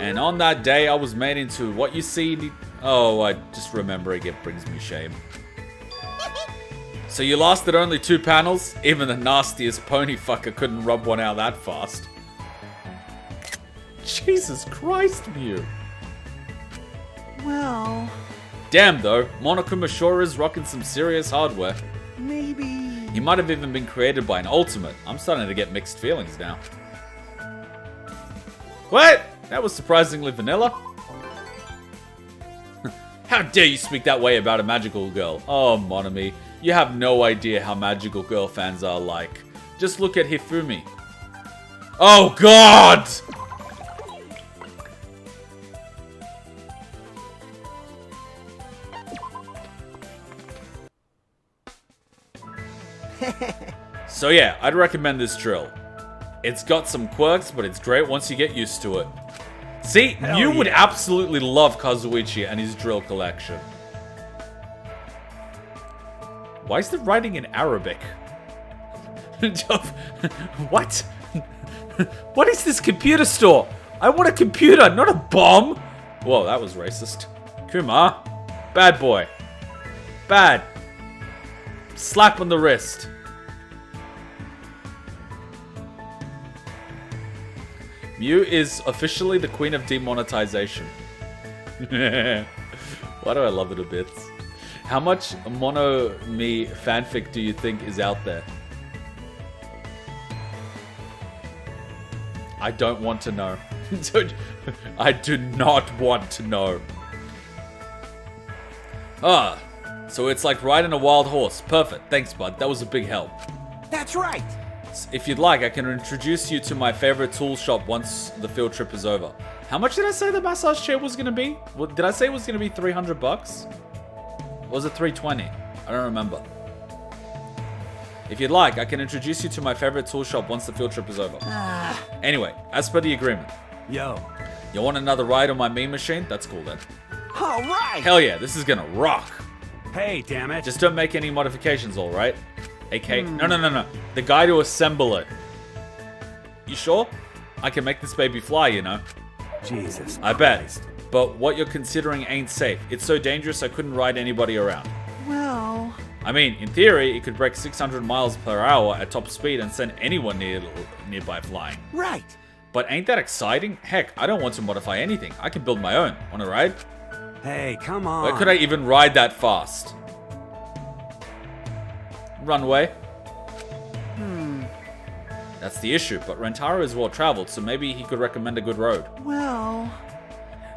And on that day, I was made into what you see... Oh, I just remembering it brings me shame. So you lasted only 2 panels? Even the nastiest pony fucker couldn't rub one out that fast. Jesus Christ, Mew. Well, Damn though, Monokuma sure is rocking some serious hardware. maybe... He might have even been created by an ultimate. I'm starting to get mixed feelings now. What? That was surprisingly vanilla. How dare you speak that way about a magical girl? Oh, Monami, you have no idea how magical girl fans are like. Just look at Hifumi. Oh, God! So yeah, I'd recommend this drill. It's got some quirks, but it's great once you get used to it. See, you would absolutely love Kazuichi and his drill collection. Why is the writing in Arabic? What? What is this computer store? I want a computer, not a bomb! Whoa, that was racist. Kuma, bad boy. Bad. Slap on the wrist. Mew is officially the queen of demonetization. Why do I love it a bit? How much Mono Me fanfic do you think is out there? I don't want to know. I do not want to know. Ah, so it's like riding a wild horse. Perfect. Thanks, bud. That was a big help. That's right! If you'd like, I can introduce you to my favorite tool shop once the field trip is over. How much did I say the massage chair was going to be? Did I say it was going to be 300 bucks? Or was it 320? I don't remember. If you'd like, I can introduce you to my favorite tool shop once the field trip is over. Anyway, as per the agreement. Yo. You want another ride on my meme machine? That's cool then. All right! Hell yeah, this is gonna rock. Hey, damn it. Just don't make any modifications, alright? AK. No. The guy to assemble it. You sure? I can make this baby fly, you know. Jesus I bet. But what you're considering ain't safe. It's so dangerous I couldn't ride anybody around. Well... I mean, in theory, it could break 600 miles per hour at top speed and send anyone nearby flying. Right! But ain't that exciting? Heck, I don't want to modify anything. I can build my own. Wanna ride? Hey, come on. Where could I even ride that fast? Runway. That's the issue, but Rantaro is well traveled, so maybe he could recommend a good road. Well...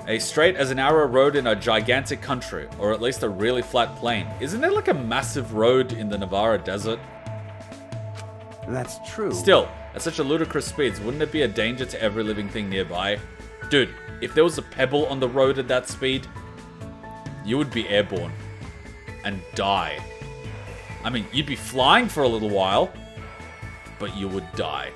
A straight as an arrow road in a gigantic country, or at least a really flat plain. Isn't there like a massive road in the Navarra desert? That's true. Still, at such a ludicrous speeds, wouldn't it be a danger to every living thing nearby? Dude, if there was a pebble on the road at that speed, you would be airborne and die. I mean, you'd be flying for a little while, but you would die.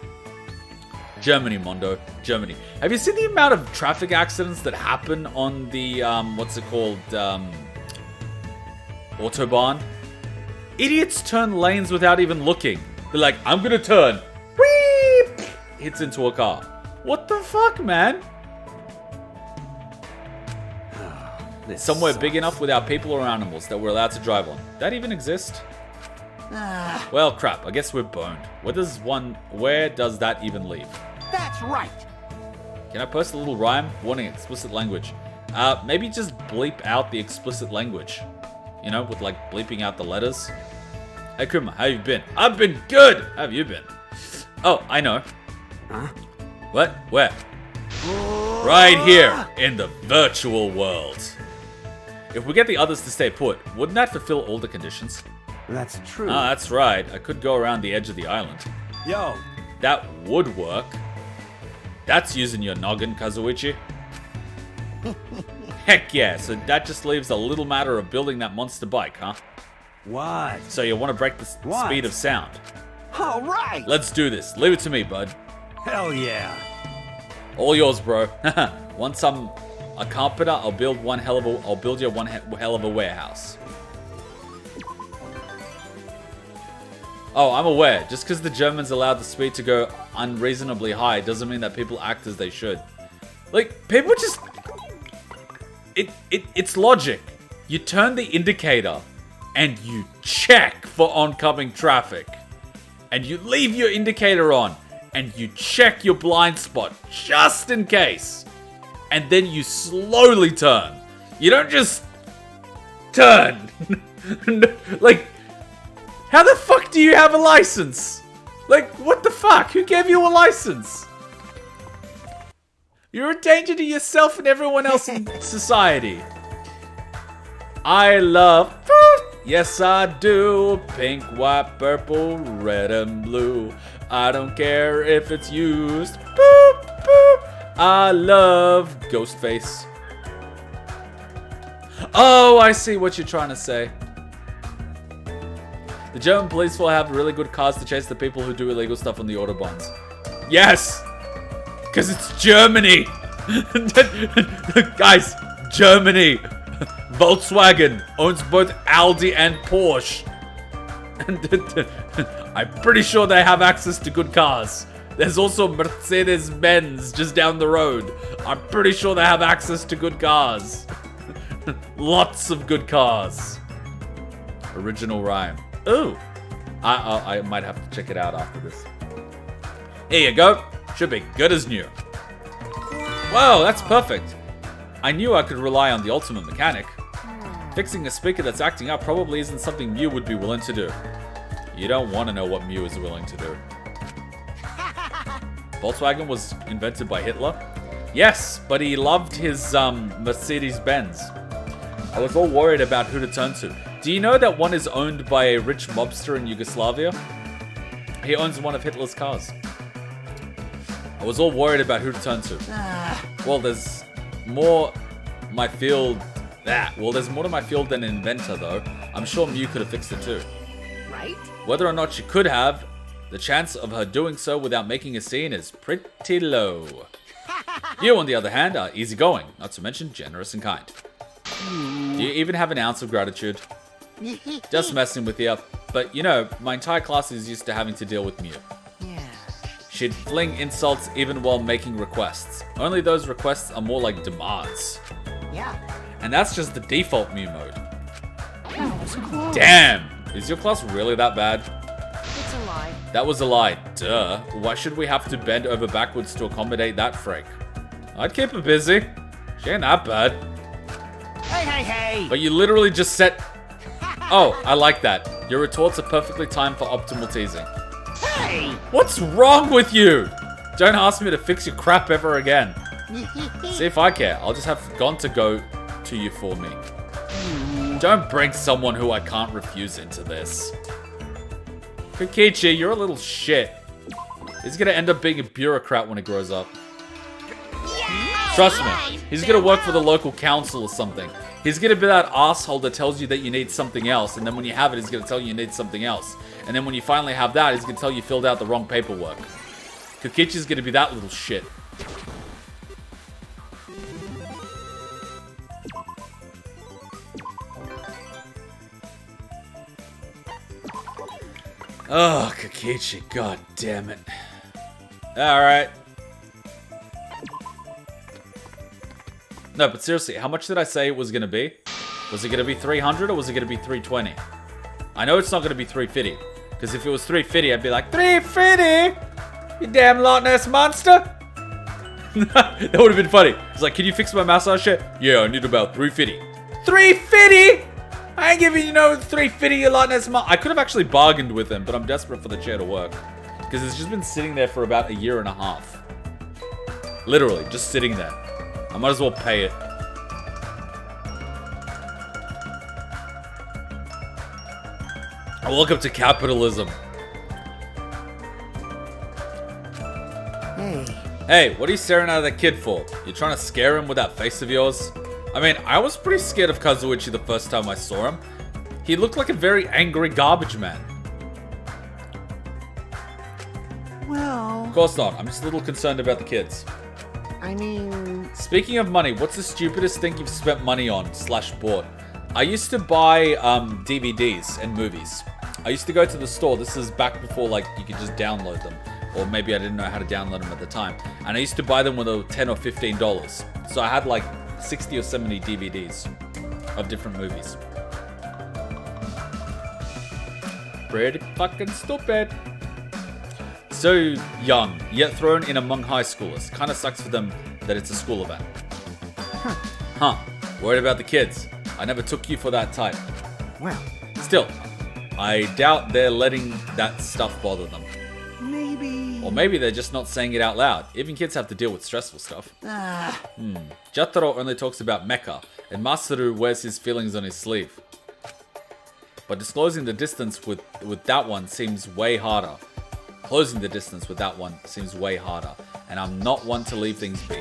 Germany, Mondo. Germany. Have you seen the amount of traffic accidents that happen on the, what's it called, Autobahn? Idiots turn lanes without even looking. They're like, I'm gonna turn. Whee! Hits into a car. What the fuck, man? Somewhere big enough without people or animals that we're allowed to drive on. That even exist? Well, crap. I guess we're boned. Where does that even leave? That's right! Can I post a little rhyme? Warning, explicit language. Maybe just bleep out the explicit language. You know, with like bleeping out the letters. Hey Kuma, how you been? I've been good! How have you been? Oh, I know. Huh? What? Where? Right here, in the virtual world. If we get the others to stay put, wouldn't that fulfill all the conditions? That's true. Ah, that's right. I could go around the edge of the island. Yo. That would work. That's using your noggin, Kazuichi. Heck yeah, so that just leaves a little matter of building that monster bike, huh? What? So you want to break the speed of sound. All right! Let's do this. Leave it to me, bud. Hell yeah. All yours, bro. Once I'm a carpenter, I'll build you one hell of a warehouse. Oh, I'm aware. Just because the Germans allowed the speed to go unreasonably high doesn't mean that people act as they should. Like, people just... It's logic. You turn the indicator, and you check for oncoming traffic. And you leave your indicator on, and you check your blind spot just in case. And then you slowly turn. You don't just turn. Like, how the fuck do you have a license? Like, what the fuck? Who gave you a license? You're a danger to yourself and everyone else in society. I love food. Yes, I do. Pink, white, purple, red, and blue. I don't care if it's used. Boop, boop. I love Ghostface. Oh, I see what you're trying to say. The German police will have really good cars to chase the people who do illegal stuff on the autobahns. Yes! Because it's Germany! Guys, Germany! Volkswagen owns both Audi and Porsche. I'm pretty sure they have access to good cars. There's also Mercedes-Benz just down the road. I'm pretty sure they have access to good cars. Lots of good cars. Original rhyme. Ooh. I might have to check it out after this. Here you go. Should be good as new. Whoa, that's perfect. I knew I could rely on the ultimate mechanic. Fixing a speaker that's acting up probably isn't something Mew would be willing to do. You don't want to know what Mew is willing to do. Volkswagen was invented by Hitler? Yes, but he loved his Mercedes-Benz. I was all worried about who to turn to. Do you know that one is owned by a rich mobster in Yugoslavia? He owns one of Hitler's cars. I was all worried about who to turn to. Well, there's more my field. Well, there's more to my field than an inventor, though. I'm sure Mew could have fixed it too. Right? Whether or not she could have, the chance of her doing so without making a scene is pretty low. You, on the other hand, are easygoing, not to mention generous and kind. Do you even have an ounce of gratitude? Just messing with you. But, you know, my entire class is used to having to deal with Mew. Yeah. She'd fling insults even while making requests. Only those requests are more like demands. Yeah. And that's just the default Mew mode. That was cool. Damn! Is your class really that bad? It's a lie. That was a lie. Duh. Why should we have to bend over backwards to accommodate that freak? I'd keep her busy. She ain't that bad. Hey! But you literally just set... Oh, I like that. Your retorts are perfectly timed for optimal teasing. Hey! What's wrong with you? Don't ask me to fix your crap ever again. See if I care. I'll just have Gon to go to you for me. Don't bring someone who I can't refuse into this. Kokichi, you're a little shit. He's gonna end up being a bureaucrat when he grows up. Trust me, he's gonna work for the local council or something. He's gonna be that asshole that tells you that you need something else, and then when you have it, he's gonna tell you need something else. And then when you finally have that, he's gonna tell you filled out the wrong paperwork. Kokichi's gonna be that little shit. Oh, Kokichi, god damn it. Alright. No, but seriously, how much did I say it was gonna be? Was it gonna be 300 or was it gonna be 320? I know it's not gonna be 350. Because if it was 350, I'd be like, 350? You damn Loch Ness monster! That would have been funny. It's like, can you fix my massage chair? Yeah, I need about 350. 350? I ain't giving you no 350, you Loch Ness monster. I could have actually bargained with him, but I'm desperate for the chair to work. Because it's just been sitting there for about a year and a half. Literally, just sitting there. I might as well pay it. Welcome to capitalism. Hey, what are you staring at that kid for? You trying to scare him with that face of yours? I mean, I was pretty scared of Kazuichi the first time I saw him. He looked like a very angry garbage man. Well... Of course not. I'm just a little concerned about the kids. I mean... Speaking of money, what's the stupidest thing you've spent money on / bought? I used to buy DVDs and movies. I used to go to the store. This is back before like you could just download them. Or maybe I didn't know how to download them at the time. And I used to buy them when they were $10 or $15. So I had like 60 or 70 DVDs of different movies. pretty fucking stupid. So young, yet thrown in among high schoolers. Kinda sucks for them that it's a school event. Huh. Worried about the kids. I never took you for that type. Well, Still, I doubt they're letting that stuff bother them. maybe... Or maybe they're just not saying it out loud. Even kids have to deal with stressful stuff. Jotaro only talks about mecha, and Masaru wears his feelings on his sleeve. But disclosing the distance with that one seems way harder. Closing the distance with that one seems way harder, and I'm not one to leave things be.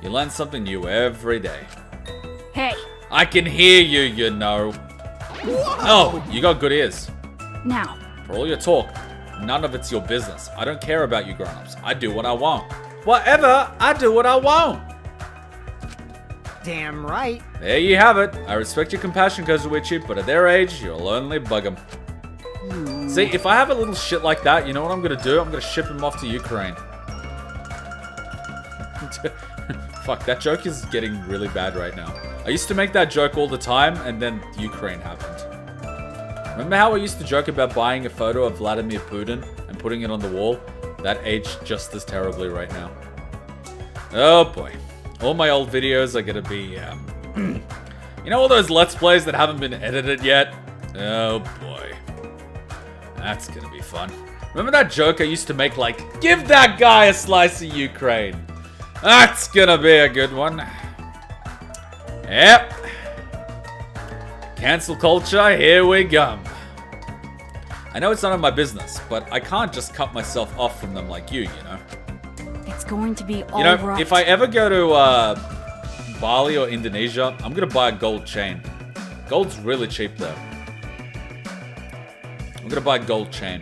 You learn something new every day. Hey, I can hear you, you know. Oh, you got good ears. now. For all your talk, none of it's your business. I don't care about you grown-ups. I do what I want. Whatever, I do what I want. Damn right. There you have it. I respect your compassion, Kazuichi, but at their age, you're a lonely bug'em. See, if I have a little shit like that, you know what I'm gonna do? I'm gonna ship him off to Ukraine. Fuck, that joke is getting really bad right now. I used to make that joke all the time, and then Ukraine happened. Remember how I used to joke about buying a photo of Vladimir Putin and putting it on the wall? That aged just as terribly right now. Oh boy. All my old videos are gonna be, you know all those Let's Plays that haven't been edited yet? Oh boy. That's gonna be fun. Remember that joke I used to make like, give that guy a slice of Ukraine? That's gonna be a good one. Yep. Cancel culture, here we come. I know it's none of my business, but I can't just cut myself off from them like you know. It's going to be all You know, right. if I ever go to Bali or Indonesia, I'm gonna buy a gold chain. Gold's really cheap though. I'm gonna buy a gold chain.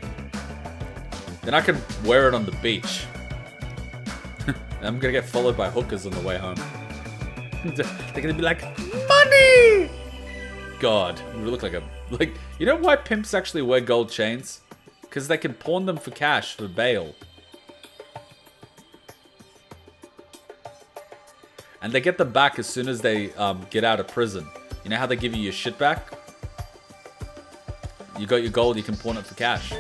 Then I can wear it on the beach. I'm gonna get followed by hookers on the way home. They're gonna be like, money! God, we look like you know why pimps actually wear gold chains? Because they can pawn them for cash for bail. And they get them back as soon as they get out of prison. You know how they give you your shit back? You got your gold, you can pawn it for cash.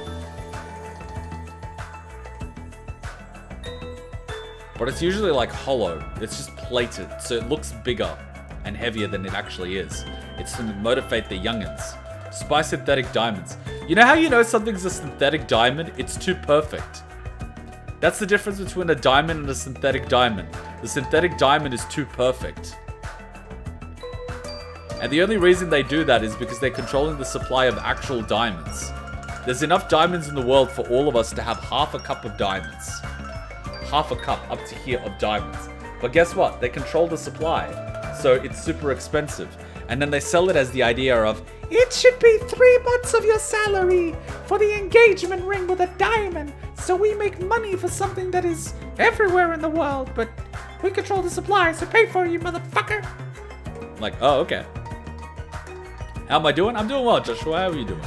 But it's usually like hollow. It's just plated, so it looks bigger and heavier than it actually is. It's to motivate the youngins. Just buy synthetic diamonds. You know how you know something's a synthetic diamond? It's too perfect. That's the difference between a diamond and a synthetic diamond. The synthetic diamond is too perfect. And the only reason they do that is because they're controlling the supply of actual diamonds. There's enough diamonds in the world for all of us to have half a cup of diamonds. Half a cup up to here of diamonds. But guess what? They control the supply. So it's super expensive. And then they sell it as the idea of, it should be 3 months of your salary for the engagement ring with a diamond. So we make money for something that is everywhere in the world, but we control the supply, so pay for it, you motherfucker. I'm like, oh, okay. How am I doing? I'm doing well, Joshua. How are you doing?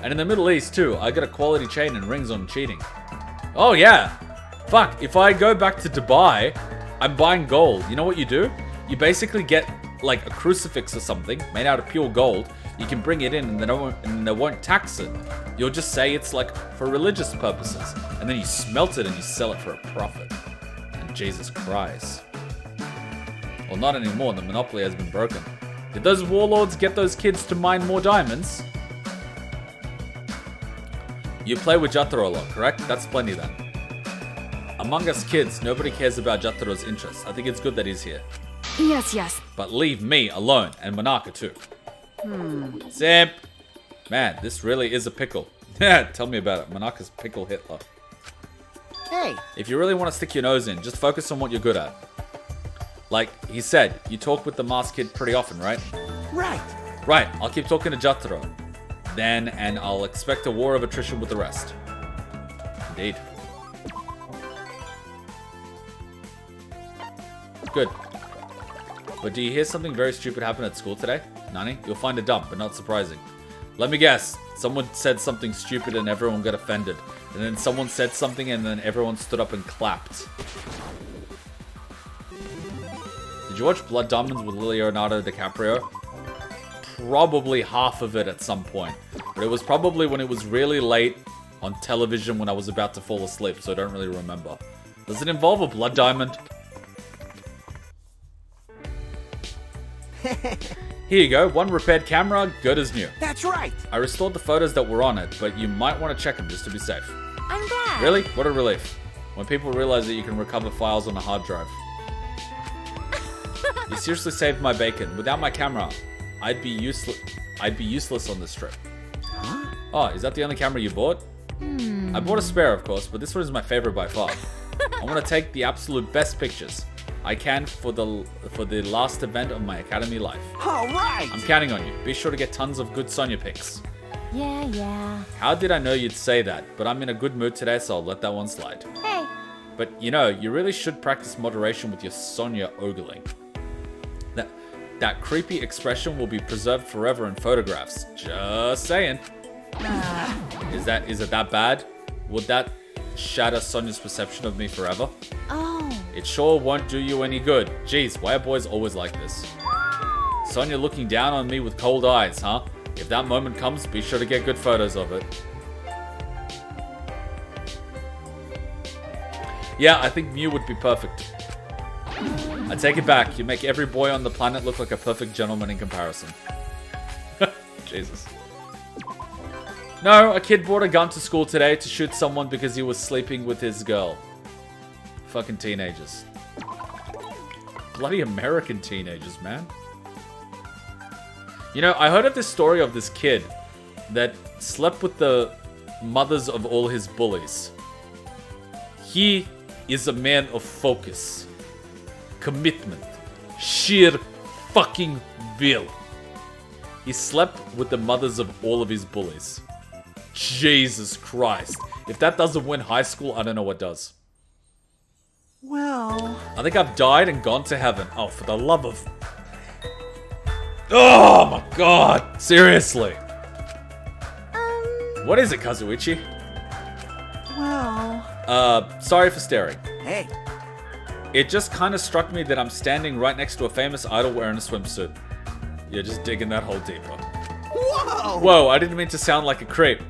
And in the Middle East, too, I got a quality chain and rings on cheating. Oh, yeah. Fuck, if I go back to Dubai, I'm buying gold. You know what you do? You basically get like a crucifix or something made out of pure gold. You can bring it in and they won't tax it. You'll just say it's like for religious purposes. And then you smelt it and you sell it for a profit. And Jesus Christ. Well, not anymore. The monopoly has been broken. Did those warlords get those kids to mine more diamonds? You play with Jotaro a lot, correct? That's plenty then. Among us kids, nobody cares about Jataro's interests. I think it's good that he's here. Yes, yes. But leave me alone, and Monaka too. Simp! Man, this really is a pickle. Tell me about it. Monaka's pickle Hitler. Hey, If you really want to stick your nose in, just focus on what you're good at. Like he said, you talk with the masked kid pretty often, right? right. Right, I'll keep talking to Jotaro. Then, and I'll expect a war of attrition with the rest. Indeed. Good. But do you hear something very stupid happen at school today? Nani? You'll find it dumb, but not surprising. Let me guess. Someone said something stupid and everyone got offended. And then someone said something and then everyone stood up and clapped. Did you watch Blood Diamonds with Leonardo DiCaprio? Probably half of it at some point. But it was probably when it was really late on television when I was about to fall asleep, so I don't really remember. Does it involve a blood diamond? Here you go, one repaired camera, good as new. That's right. I restored the photos that were on it, but you might want to check them just to be safe. I'm glad. Really? What a relief. When people realize that you can recover files on a hard drive. You seriously saved my bacon. Without my camera, I'd be useless on this trip. Huh? Oh, is that the only camera you bought? I bought a spare, of course, but this one is my favorite by far. I want to take the absolute best pictures I can for the last event of my academy life. All right. I'm counting on you. Be sure to get tons of good Sonya pics. Yeah. How did I know you'd say that? But I'm in a good mood today, so I'll let that one slide. Hey. But you know, you really should practice moderation with your Sonya ogling. That creepy expression will be preserved forever in photographs. Just saying. Is it that bad? Would that shatter Sonya's perception of me forever? Oh. It sure won't do you any good. Jeez, why are boys always like this? Sonya looking down on me with cold eyes, huh? If that moment comes, be sure to get good photos of it. Yeah, I think Mew would be perfect. I take it back. You make every boy on the planet look like a perfect gentleman in comparison. Jesus. No, a kid brought a gun to school today to shoot someone because he was sleeping with his girl. Fucking teenagers. Bloody American teenagers, man. You know, I heard of this story of this kid that slept with the mothers of all his bullies. He is a man of focus, commitment, sheer fucking will. He slept with the mothers of all of his bullies. Jesus Christ. If that doesn't win high school, I don't know what does. Well, I think I've died and gone to heaven. Oh, for the love of... Oh my god. Seriously. What is it, Kazuichi? well. Sorry for staring. Hey. It just kind of struck me that I'm standing right next to a famous idol wearing a swimsuit. You're just digging that hole deeper. Whoa. Whoa, I didn't mean to sound like a creep.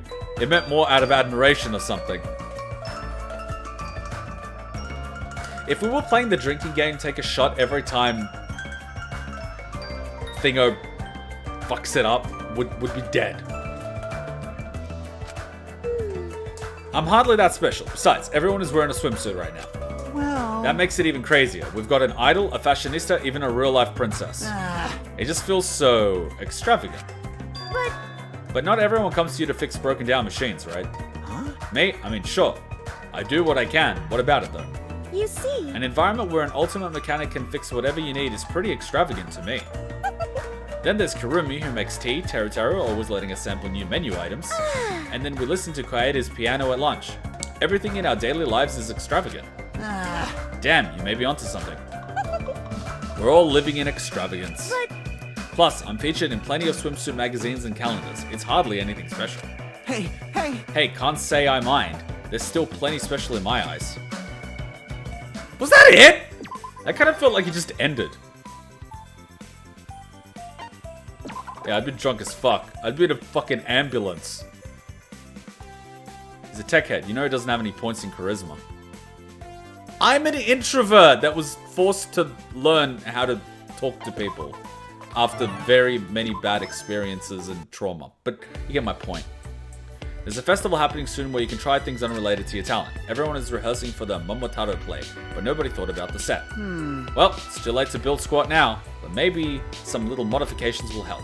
It meant more out of admiration or something. If we were playing the drinking game, take a shot every time Thingo fucks it up, would be dead. I'm hardly that special. Besides, everyone is wearing a swimsuit right now. Well. That makes it even crazier. We've got an idol, a fashionista, even a real-life princess. It just feels so extravagant. But not everyone comes to you to fix broken-down machines, right? Huh? Me? I mean, sure. I do what I can. What about it, though? You see. An environment where an ultimate mechanic can fix whatever you need is pretty extravagant to me. Then there's Kirumi, who makes tea, Teruteru, always letting us sample new menu items. And then we listen to Kaede's piano at lunch. Everything in our daily lives is extravagant. Damn, you may be onto something. We're all living in extravagance. Plus, I'm featured in plenty of swimsuit magazines and calendars. It's hardly anything special. Hey. Hey, can't say I mind. There's still plenty special in my eyes. Was that it? That kind of felt like it just ended. Yeah, I'd been drunk as fuck. I'd be in a fucking ambulance. He's a tech head. You know he doesn't have any points in charisma. I'm an introvert that was forced to learn how to talk to people after very many bad experiences and trauma. But you get my point. There's a festival happening soon where you can try things unrelated to your talent. Everyone is rehearsing for the Momota play, but nobody thought about the set. Well, it's too late to build squat now, but maybe some little modifications will help.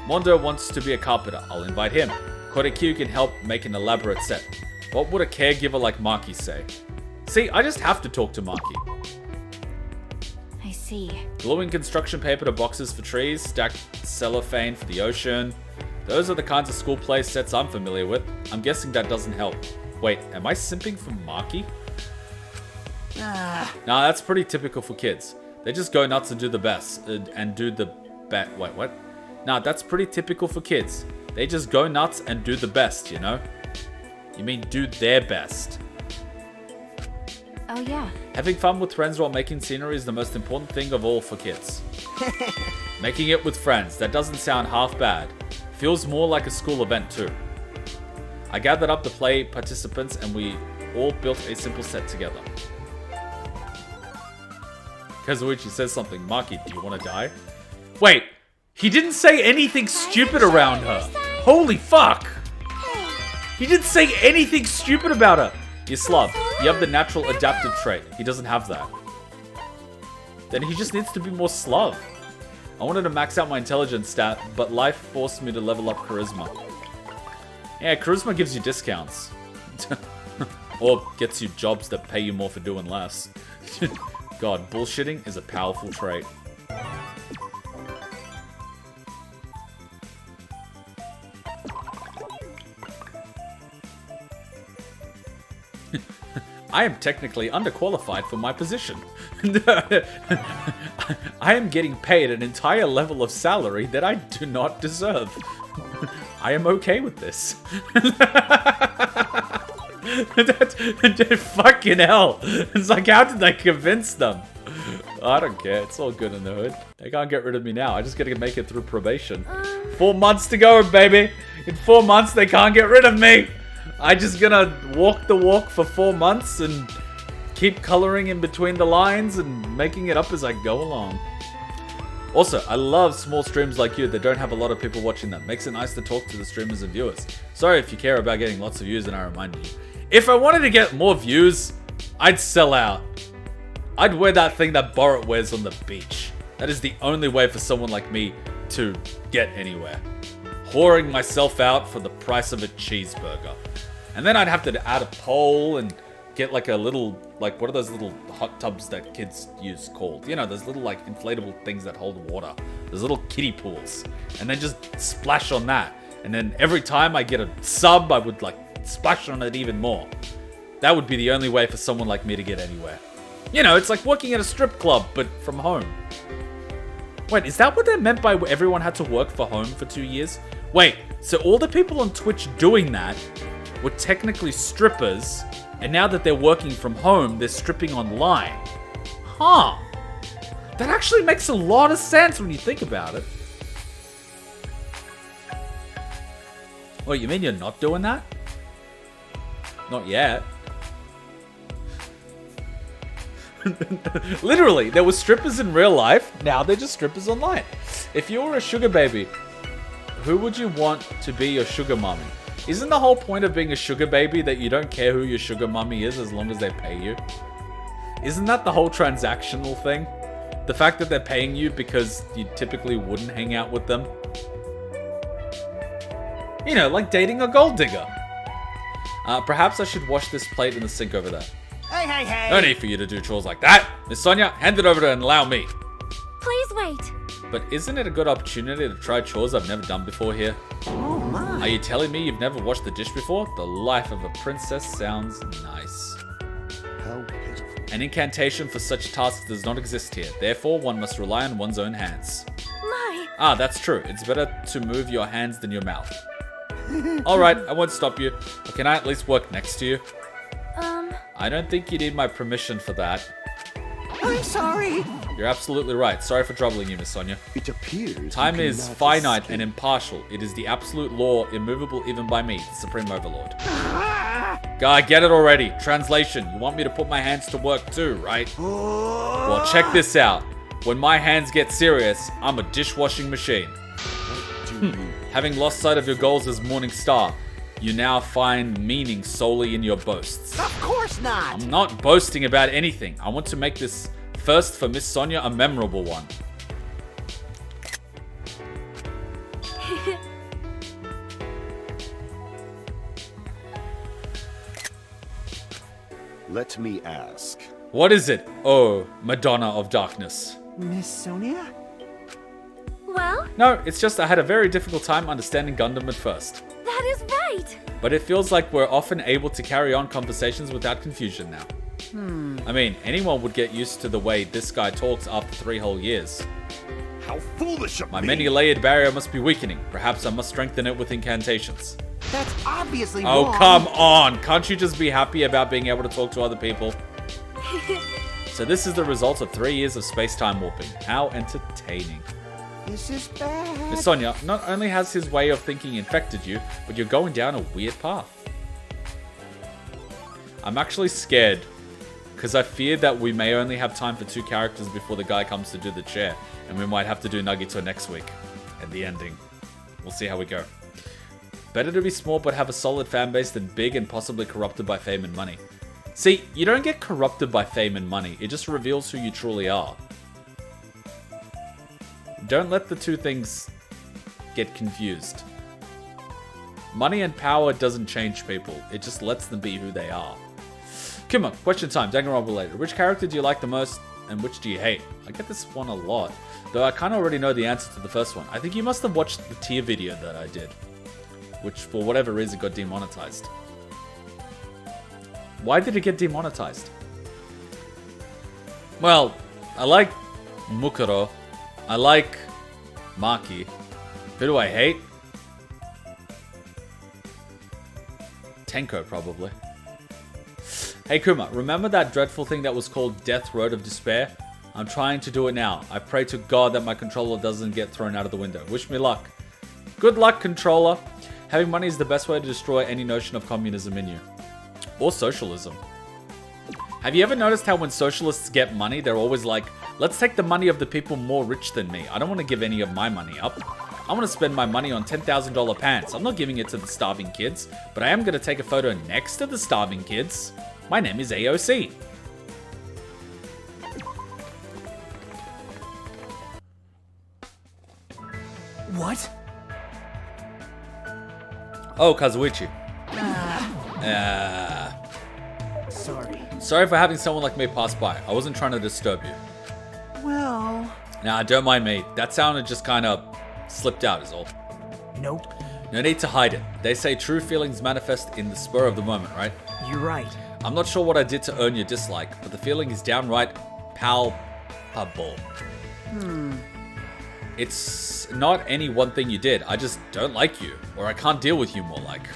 Mondo wants to be a carpenter. I'll invite him. Korekiyo can help make an elaborate set. What would a caregiver like Maki say? See, I just have to talk to Maki. I see. Gluing construction paper to boxes for trees, stacked cellophane for the ocean. Those are the kinds of school play sets I'm familiar with. I'm guessing that doesn't help. Wait, am I simping for Maki? Nah, that's pretty typical for kids. They just go nuts and do the best. Wait, what? Nah, that's pretty typical for kids. They just go nuts and do the best, you know? You mean do their best. Oh yeah. Having fun with friends while making scenery is the most important thing of all for kids. Making it with friends, that doesn't sound half bad. Feels more like a school event too. I gathered up the play participants and we all built a simple set together. Kazuichi says something. Maki, do you want to die? Wait, he didn't say anything stupid around her. Holy fuck! He didn't say anything stupid about her. You're slub. You have the natural adaptive trait. He doesn't have that. Then he just needs to be more slub. I wanted to max out my intelligence stat, but life forced me to level up charisma. Yeah, charisma gives you discounts. Or gets you jobs that pay you more for doing less. God, bullshitting is a powerful trait. I am technically underqualified for my position. I am getting paid an entire level of salary that I do not deserve. I am okay with this. Fucking hell. It's like, how did they convince them? I don't care. It's all good in the hood. They can't get rid of me now. I just gotta make it through probation. 4 months to go, baby. In 4 months, they can't get rid of me. I just gonna walk the walk for 4 months and keep coloring in between the lines and making it up as I go along. Also, I love small streams like you that don't have a lot of people watching them. Makes it nice to talk to the streamers and viewers. Sorry if you care about getting lots of views and I reminded you. If I wanted to get more views, I'd sell out. I'd wear that thing that Borat wears on the beach. That is the only way for someone like me to get anywhere. Whoring myself out for the price of a cheeseburger. And then I'd have to add a pole and get like a little, like, what are those little hot tubs that kids use called? You know, those little like inflatable things that hold water. Those little kiddie pools. And then just splash on that. And then every time I get a sub, I would like splash on it even more. That would be the only way for someone like me to get anywhere. You know, it's like working at a strip club, but from home. Wait, is that what they meant by everyone had to work for home for 2 years? Wait, so all the people on Twitch doing that were technically strippers, and now that they're working from home, they're stripping online. Huh. That actually makes a lot of sense when you think about it. Wait, you mean you're not doing that? Not yet. Literally, there were strippers in real life, now they're just strippers online. If you were a sugar baby, who would you want to be your sugar mommy? Isn't the whole point of being a sugar baby that you don't care who your sugar mommy is as long as they pay you? Isn't that the whole transactional thing? The fact that they're paying you because you typically wouldn't hang out with them? You know, like dating a gold digger. Perhaps I should wash this plate in the sink over there. Hey, hey, hey! No need for you to do chores like that. Miss Sonia, hand it over to her and allow me. Please wait. But isn't it a good opportunity to try chores I've never done before here? Oh my! Are you telling me you've never washed the dish before? The life of a princess sounds nice. How pitiful. An incantation for such tasks does not exist here. Therefore, one must rely on one's own hands. My. Ah, that's true. It's better to move your hands than your mouth. Alright, I won't stop you. But can I at least work next to you? I don't think you need my permission for that. I'm sorry! You're absolutely right. Sorry for troubling you, Miss Sonia. It appears Time you is cannot finite escape. and impartial. It is the absolute law, immovable even by me, the Supreme Overlord. Guy, get it already. Translation, you want me to put my hands to work too, right? Well, check this out. When my hands get serious, I'm a dishwashing machine. Having lost sight of your goals as Morning Star, you now find meaning solely in your boasts. Of course not! I'm not boasting about anything. I want to make this first for Miss Sonia a memorable one. Let me ask. What is it, oh Madonna of Darkness? Miss Sonia? Well, No, it's just I had a very difficult time understanding Gundam at first. that is right. But it feels like we're often able to carry on conversations without confusion now. I mean, anyone would get used to the way this guy talks after 3 whole years. How foolish of My me! many-layered barrier must be weakening. Perhaps I must strengthen it with incantations. That's obviously Oh, wrong! come on! Can't you just be happy about being able to talk to other people? So this is the result of 3 years of space-time warping. How entertaining. This is bad. Sonia, not only has his way of thinking infected you, but you're going down a weird path. I'm actually scared, because I fear that we may only have time for 2 characters before the guy comes to do the chair, and we might have to do Nagito next week, at the ending. We'll see how we go. Better to be small but have a solid fan base than big and possibly corrupted by fame and money. See, you don't get corrupted by fame and money, it just reveals who you truly are. Don't let the 2 things get confused. Money and power doesn't change people, it just lets them be who they are. Kuma, question time, Danganronpa related. Which character do you like the most and which do you hate? I get this one a lot, though I kind of already know the answer to the first one. I think you must have watched the tier video that I did, which for whatever reason got demonetized. Why did it get demonetized? Well, I like Mukuro. I like Maki. Who do I hate? Tenko, probably. Hey Kuma, remember that dreadful thing that was called Death Road of Despair? I'm trying to do it now. I pray to God that my controller doesn't get thrown out of the window. Wish me luck. Good luck, controller. Having money is the best way to destroy any notion of communism in you. Or socialism. Have you ever noticed how when socialists get money, they're always like, let's take the money of the people more rich than me. I don't want to give any of my money up. I want to spend my money on $10,000 pants. I'm not giving it to the starving kids, but I am going to take a photo next to the starving kids. My name is AOC. What? Oh, Kazuichi. Sorry. Sorry for having someone like me pass by. I wasn't trying to disturb you. Well... Nah, don't mind me. That sounded just kind of slipped out is all. Nope. No need to hide it. They say true feelings manifest in the spur of the moment, right? You're right. I'm not sure what I did to earn your dislike, but the feeling is downright palpable. It's not any one thing you did. I just don't like you, or I can't deal with you more like.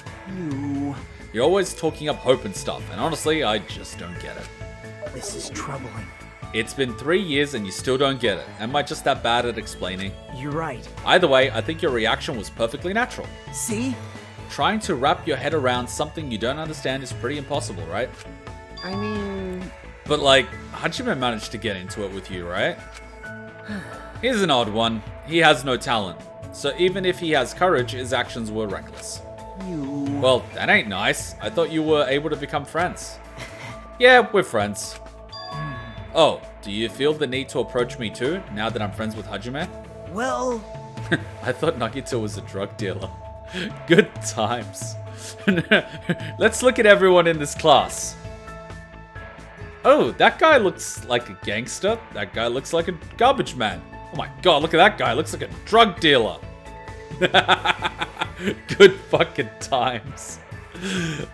You're always talking up hope and stuff, and honestly, I just don't get it. This is troubling. It's been 3 years and you still don't get it. Am I just that bad at explaining? You're right. Either way, I think your reaction was perfectly natural. See? Trying to wrap your head around something you don't understand is pretty impossible, right? I mean... But like, Hajime managed to get into it with you, right? He's an odd one. He has no talent. So even if he has courage, his actions were reckless. Well, that ain't nice. I thought you were able to become friends. Yeah, we're friends. Oh, do you feel the need to approach me too, now that I'm friends with Hajime? Well... I thought Nagito was a drug dealer. Good times. Let's look at everyone in this class. Oh, that guy looks like a gangster. That guy looks like a garbage man. Oh my god, look at that guy. Looks like a drug dealer. Good fucking times.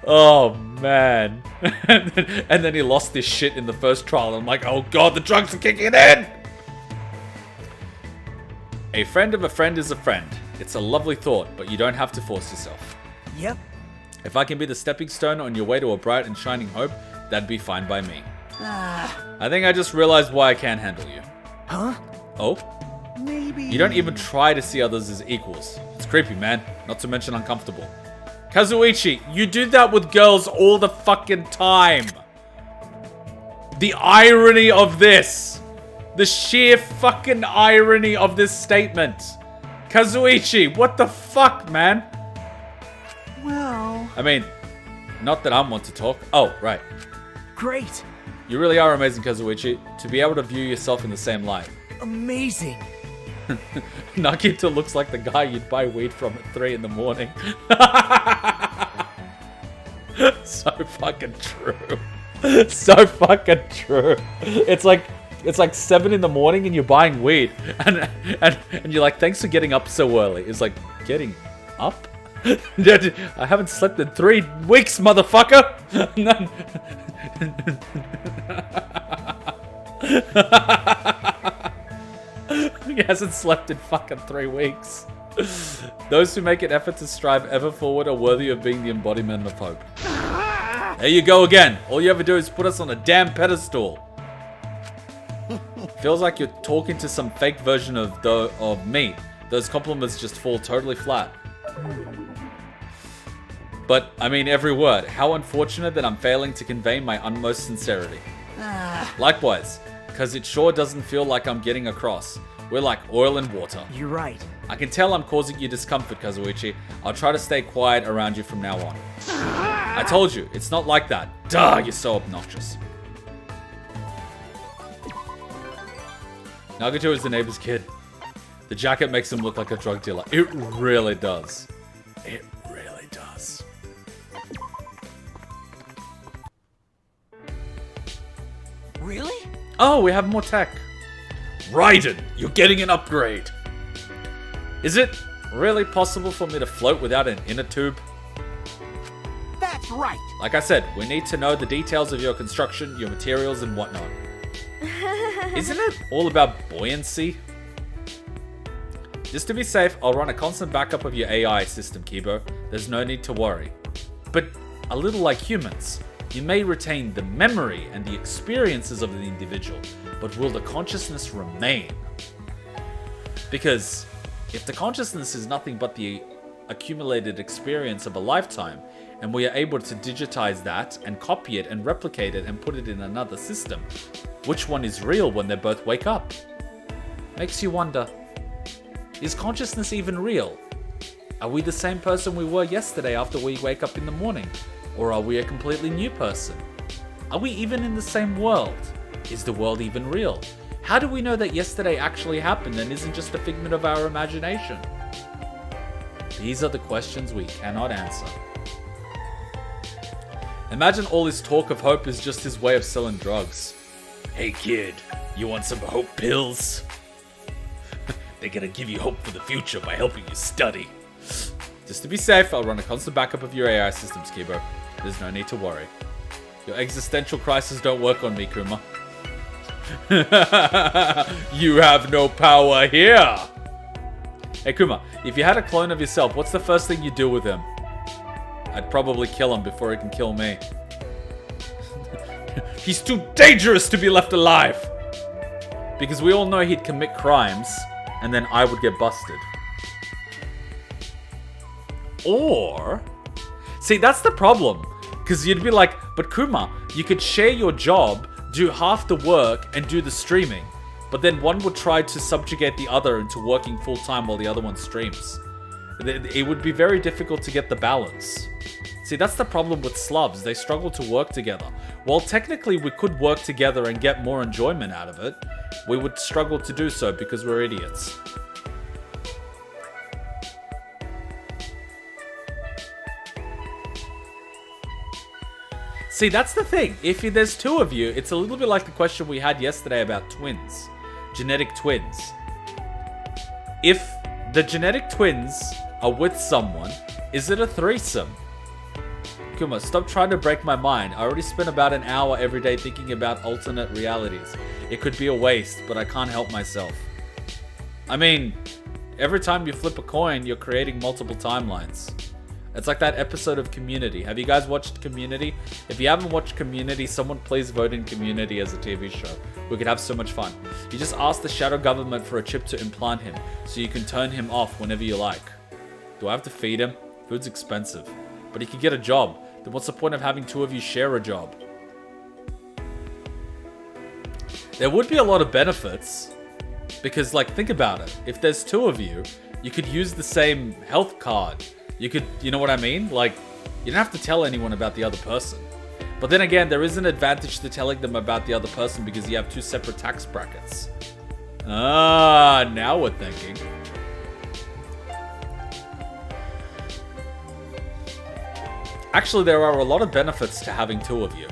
Oh man. And then he lost this shit in the first trial. And I'm like, oh god, the drugs are kicking in. A friend of a friend is a friend. It's a lovely thought, but you don't have to force yourself. Yep. If I can be the stepping stone on your way to a bright and shining hope, that'd be fine by me. I think I just realized why I can't handle you. Huh? Oh? Maybe... You don't even try to see others as equals. It's creepy, man. Not to mention uncomfortable. Kazuichi, you do that with girls all the fucking time. The irony of this. The sheer fucking irony of this statement. Kazuichi, what the fuck, man? Well... I mean, not that I'm one to talk. Oh, right. Great. You really are amazing, Kazuichi, to be able to view yourself in the same light. Amazing. Nagito looks like the guy you'd buy weed from at 3 in the morning. So fucking true. So fucking true. It's like 7 in the morning and you're buying weed. And you're like, thanks for getting up so early. It's like, getting up? I haven't slept in 3 weeks, motherfucker! He hasn't slept in fucking 3 weeks. Those who make an effort to strive ever forward are worthy of being the embodiment of hope. There you go again. All you ever do is put us on a damn pedestal. feels like you're talking to some fake version of me. Those compliments just fall totally flat. But, I mean every word. How unfortunate that I'm failing to convey my utmost sincerity. Likewise, because it sure doesn't feel like I'm getting across. We're like oil and water. You're right. I can tell I'm causing you discomfort, Kazuichi. I'll try to stay quiet around you from now on. I told you, it's not like that. Duh, you're so obnoxious. Nagato is the neighbor's kid. The jacket makes him look like a drug dealer. It really does. It really does. Really? Oh, we have more tech. Raiden, you're getting an upgrade. Is it really possible for me to float without an inner tube? That's right. Like I said, we need to know the details of your construction, your materials, and whatnot. Isn't it all about buoyancy? Just to be safe, I'll run a constant backup of your AI system, Kibo. There's no need to worry. But a little like humans, you may retain the memory and the experiences of the individual, but will the consciousness remain? Because if the consciousness is nothing but the accumulated experience of a lifetime, and we are able to digitize that and copy it and replicate it and put it in another system, which one is real when they both wake up? Makes you wonder, is consciousness even real? Are we the same person we were yesterday after we wake up in the morning? Or are we a completely new person? Are we even in the same world? Is the world even real? How do we know that yesterday actually happened and isn't just a figment of our imagination? These are the questions we cannot answer. Imagine all this talk of hope is just his way of selling drugs. Hey kid, you want some hope pills? They're gonna give you hope for the future by helping you study. Just to be safe, I'll run a constant backup of your AI systems, Kibo. There's no need to worry. Your existential crises don't work on me, Kuma. You have no power here! Hey Kuma, if you had a clone of yourself, what's the first thing you do with him? I'd probably kill him before he can kill me. He's too dangerous to be left alive! Because we all know he'd commit crimes, and then I would get busted. Or... See, that's the problem. Because you'd be like, but Kuma, you could share your job, do half the work, and do the streaming. But then one would try to subjugate the other into working full-time while the other one streams. It would be very difficult to get the balance. See, that's the problem with slubs. They struggle to work together. While technically we could work together and get more enjoyment out of it, we would struggle to do so because we're idiots. See, that's the thing. If there's two of you, it's a little bit like the question we had yesterday about twins. Genetic twins. If the genetic twins are with someone, is it a threesome? Kuma, stop trying to break my mind. I already spend about an hour every day thinking about alternate realities. It could be a waste, but I can't help myself. I mean, every time you flip a coin, you're creating multiple timelines. It's like that episode of Community. Have you guys watched Community? If you haven't watched Community, someone please vote in Community as a TV show. We could have so much fun. You just ask the shadow government for a chip to implant him, so you can turn him off whenever you like. Do I have to feed him? Food's expensive. But he could get a job. Then what's the point of having two of you share a job? There would be a lot of benefits. Because, like, think about it. If there's two of you, you could use the same health card. You could, you know what I mean? Like, you don't have to tell anyone about the other person. But then again, there is an advantage to telling them about the other person because you have two separate tax brackets. Ah, now we're thinking. Actually, there are a lot of benefits to having two of you.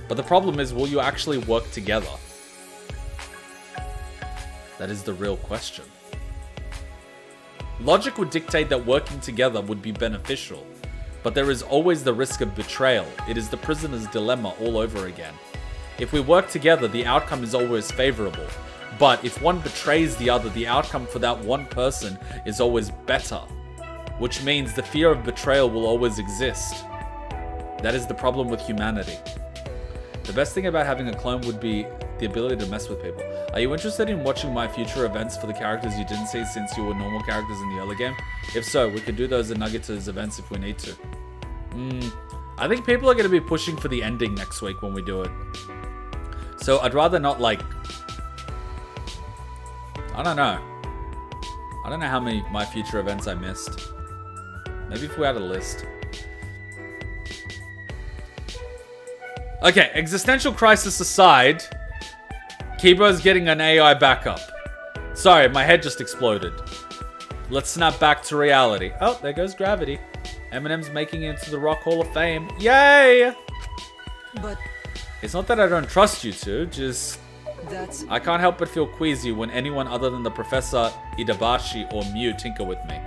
But the problem is, will you actually work together? That is the real question. Logic would dictate that working together would be beneficial, but there is always the risk of betrayal. It is the prisoner's dilemma all over again. If we work together, the outcome is always favorable, but if one betrays the other, the outcome for that one person is always better, which means the fear of betrayal will always exist. That is the problem with humanity. The best thing about having a clone would be the ability to mess with people. Are you interested in watching my future events for the characters you didn't see since you were normal characters in the early game? If so, we could do those in Nugget's events if we need to. I think people are going to be pushing for the ending next week when we do it. So I'd rather not, like... I don't know. I don't know how many my future events I missed. Maybe if we had a list. Okay, existential crisis aside, Kibo's getting an AI backup. Sorry, my head just exploded. Let's snap back to reality. Oh, there goes gravity. Eminem's making it into the Rock Hall of Fame. Yay! But It's not that I don't trust you two, just... that's... I can't help but feel queasy when anyone other than the Professor Idabashi or Mew tinker with me.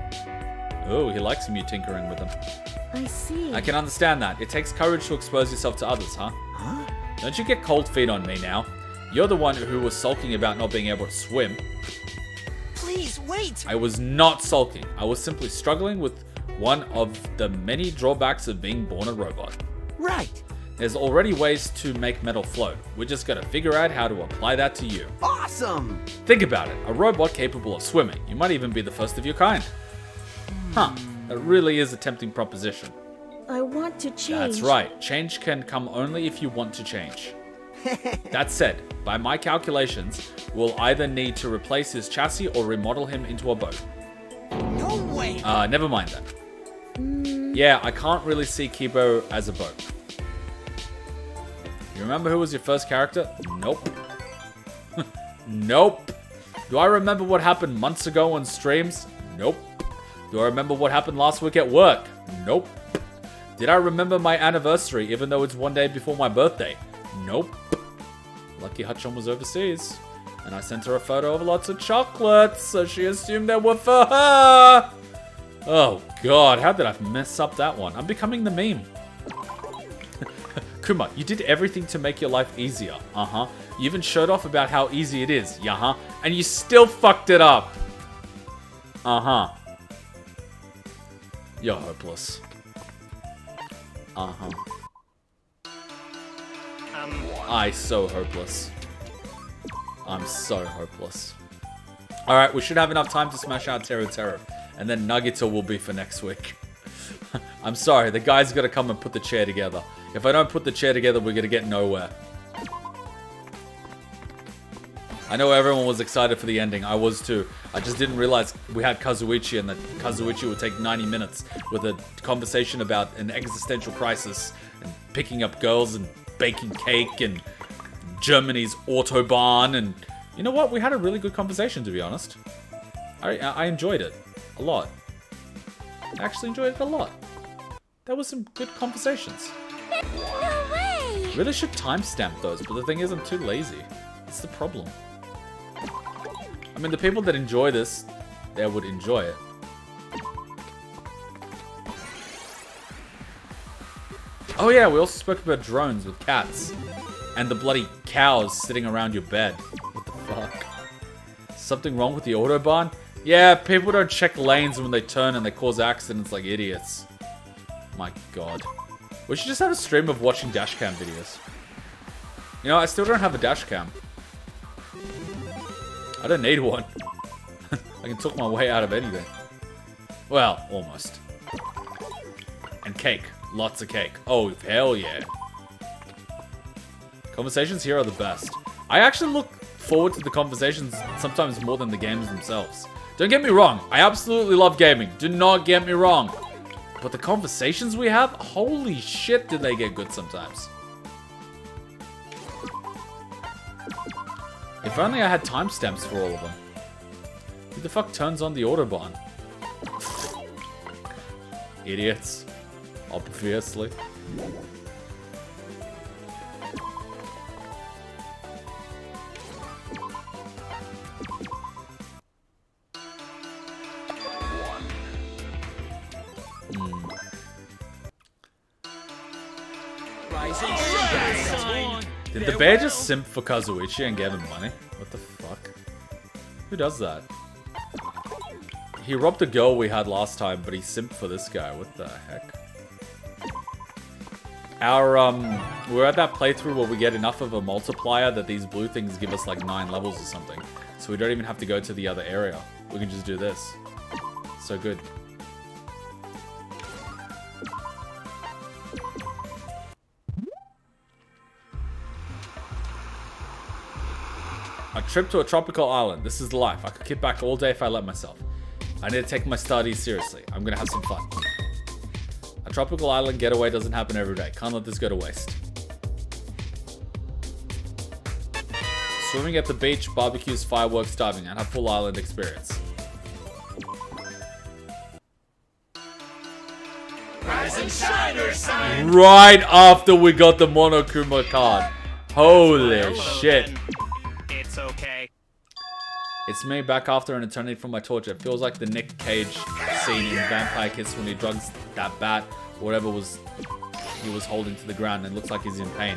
Oh, he likes Mew tinkering with him. I see. I can understand that. It takes courage to expose yourself to others, huh? Don't you get cold feet on me now. You're the one who was sulking about not being able to swim. Please, wait! I was not sulking. I was simply struggling with one of the many drawbacks of being born a robot. Right! There's already ways to make metal float. We just gotta figure out how to apply that to you. Awesome! Think about it. A robot capable of swimming. You might even be the first of your kind. Huh. That really is a tempting proposition. I want to change. That's right. Change can come only if you want to change. That said, by my calculations, we'll either need to replace his chassis or remodel him into a boat. No way! Never mind that. Yeah, I can't really see Kibo as a boat. You remember who was your first character? Nope. Nope. Do I remember what happened months ago on streams? Nope. Do I remember what happened last week at work? Nope. Did I remember my anniversary even though it's one day before my birthday? Nope. Lucky Hutchon was overseas. And I sent her a photo of lots of chocolates, so she assumed they were for her. Oh god, how did I mess up that one? I'm becoming the meme. Kuma, you did everything to make your life easier. Uh-huh. You even showed off about how easy it is. Yeah-huh. And you still fucked it up. Uh-huh. You're hopeless. Uh-huh. I so hopeless. I'm so hopeless. Alright, we should have enough time to smash out Teruteru. And then Nuggeto will be for next week. I'm sorry, the guy's gotta come and put the chair together. If I don't put the chair together, we're gonna get nowhere. I know everyone was excited for the ending. I was too. I just didn't realize we had Kazuichi and that Kazuichi would take 90 minutes with a conversation about an existential crisis and picking up girls and baking cake and Germany's Autobahn and... You know what? We had a really good conversation, to be honest. I enjoyed it. A lot. I actually enjoyed it a lot. There was some good conversations. No way! Really should timestamp those, but the thing is, I'm too lazy. That's the problem. I mean, the people that enjoy this, they would enjoy it. Oh yeah, we also spoke about drones with cats. And the bloody cows sitting around your bed. What the fuck? Something wrong with the Autobahn? Yeah, people don't check lanes when they turn and they cause accidents like idiots. My god. We should just have a stream of watching dashcam videos. You know, I still don't have a dashcam. I don't need one. I can talk my way out of anything. Well, almost. And cake. Lots of cake. Oh, hell yeah. Conversations here are the best. I actually look forward to the conversations sometimes more than the games themselves. Don't get me wrong. I absolutely love gaming. Do not get me wrong. But the conversations we have, holy shit, do they get good sometimes. If only I had timestamps for all of them. Who the fuck turns on the Autobahn? Idiots. Obviously. Did the bear just simp for Kazuichi and gave him money? What the fuck? Who does that? He robbed the girl we had last time, but he simped for this guy. What the heck? We're at that playthrough where we get enough of a multiplier that these blue things give us like 9 levels or something. So we don't even have to go to the other area. We can just do this. So good. A trip to a tropical island. This is the life. I could kick back all day if I let myself. I need to take my studies seriously. I'm gonna have some fun. A tropical island getaway doesn't happen every day. Can't let this go to waste. Swimming at the beach, barbecues, fireworks, diving, and have full island experience. Rise and shine, Ursa. Right after we got the Monokuma card. Holy shit. It's okay. It's me back after an eternity from my torture. It feels like the Nick Cage scene in Vampire Kiss when he drugs that bat, or whatever he was holding to the ground, and looks like he's in pain.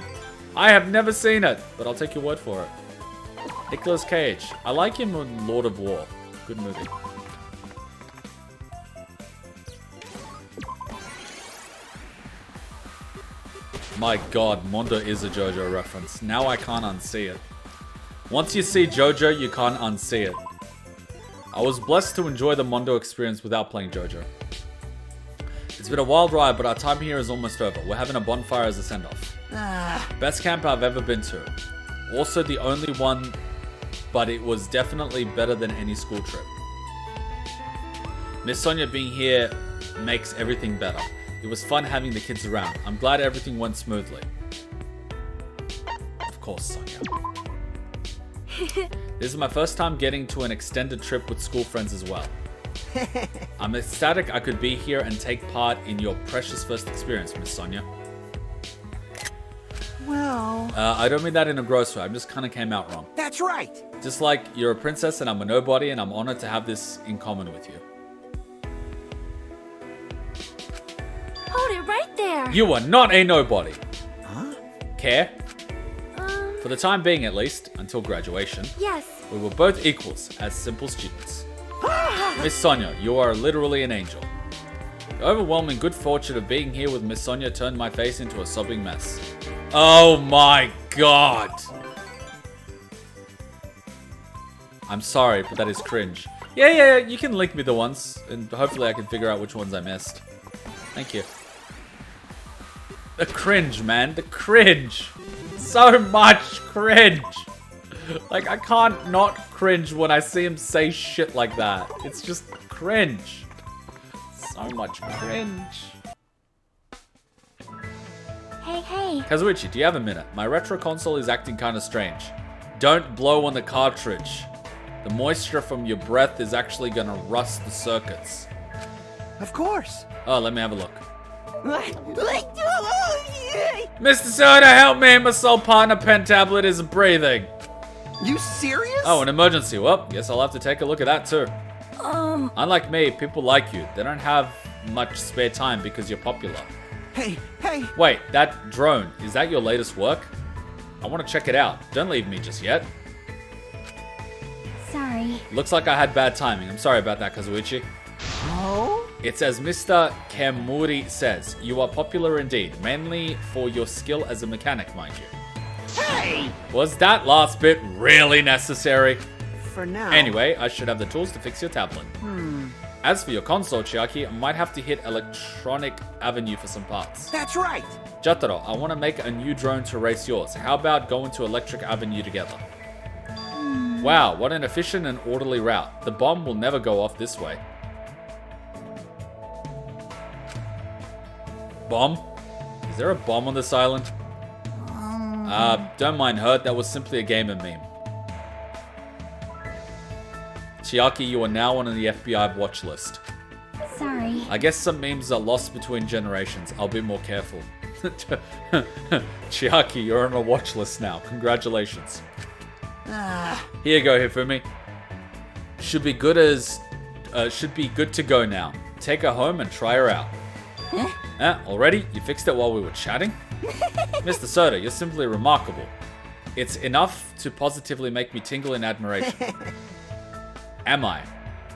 I have never seen it, but I'll take your word for it. Nicolas Cage. I like him in Lord of War. Good movie. My god, Mondo is a JoJo reference. Now I can't unsee it. Once you see JoJo, you can't unsee it. I was blessed to enjoy the Mondo experience without playing JoJo. It's been a wild ride, but our time here is almost over. We're having a bonfire as a send-off. Best camp I've ever been to. Also the only one, but it was definitely better than any school trip. Miss Sonia being here makes everything better. It was fun having the kids around. I'm glad everything went smoothly. Of course, Sonia. This is my first time getting to an extended trip with school friends as well. I'm ecstatic I could be here and take part in your precious first experience, Miss Sonia. Well... I don't mean that in a gross way. I just kind of came out wrong. That's right. Just like you're a princess and I'm a nobody, and I'm honored to have this in common with you. Hold it right there. You are not a nobody. Huh? Care? For the time being, at least, until graduation, Yes. we were both equals as simple students. Miss Sonia, you are literally an angel. The overwhelming good fortune of being here with Miss Sonia turned my face into a sobbing mess. Oh my god! I'm sorry, but that is cringe. Yeah, you can link me the ones, and hopefully I can figure out which ones I missed. Thank you. The cringe, man. The cringe. So much cringe. Like, I can't not cringe when I see him say shit like that. It's just cringe. So much cringe. Hey. Kazuichi, do you have a minute? My retro console is acting kind of strange. Don't blow on the cartridge. The moisture from your breath is actually gonna rust the circuits. Of course. Oh, let me have a look. Mr. Soda, help me! My soul partner pen tablet isn't breathing. You serious? Oh, an emergency. Well, guess I'll have to take a look at that too. Unlike me, people like you. They don't have much spare time because you're popular. Hey. Wait, that drone, is that your latest work? I want to check it out. Don't leave me just yet. Sorry. Looks like I had bad timing. I'm sorry about that, Kazuichi. Oh? It's as Mr. Kamuri says, you are popular indeed, mainly for your skill as a mechanic, mind you. Hey! Was that last bit really necessary? For now. Anyway, I should have the tools to fix your tablet. As for your console, Chiaki, I might have to hit Electronic Avenue for some parts. That's right. Jotaro, I want to make a new drone to race yours. How about going to Electric Avenue together? Wow, what an efficient and orderly route. The bomb will never go off this way. Bomb? Is there a bomb on this island? Don't mind her, that was simply a gamer meme. Chiaki, you are now on the FBI watch list. Sorry. I guess some memes are lost between generations. I'll be more careful. Chiaki, you're on a watch list now. Congratulations. Here you go, Hifumi. Should be good to go now. Take her home and try her out. Already? You fixed it while we were chatting? Mr. Soda, you're simply remarkable. It's enough to positively make me tingle in admiration. Am I?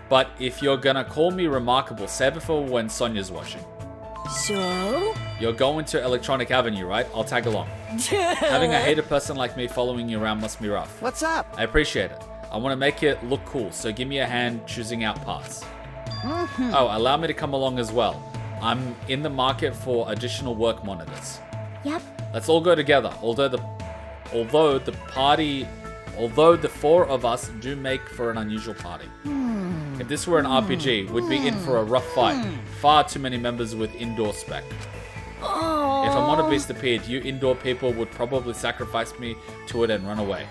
But if you're gonna call me remarkable, save it for when Sonia's watching. So? You're going to Electronic Avenue, right? I'll tag along. Having a hated person like me following you around must be rough. What's up? I appreciate it. I want to make it look cool, so give me a hand choosing out parts. Oh, allow me to come along as well. I'm in the market for additional work monitors. Yep. Let's all go together. Although the four of us do make for an unusual party. If this were an RPG, we'd be in for a rough fight. Far too many members with indoor spec. Oh. If a mono beast appeared, you indoor people would probably sacrifice me to it and run away.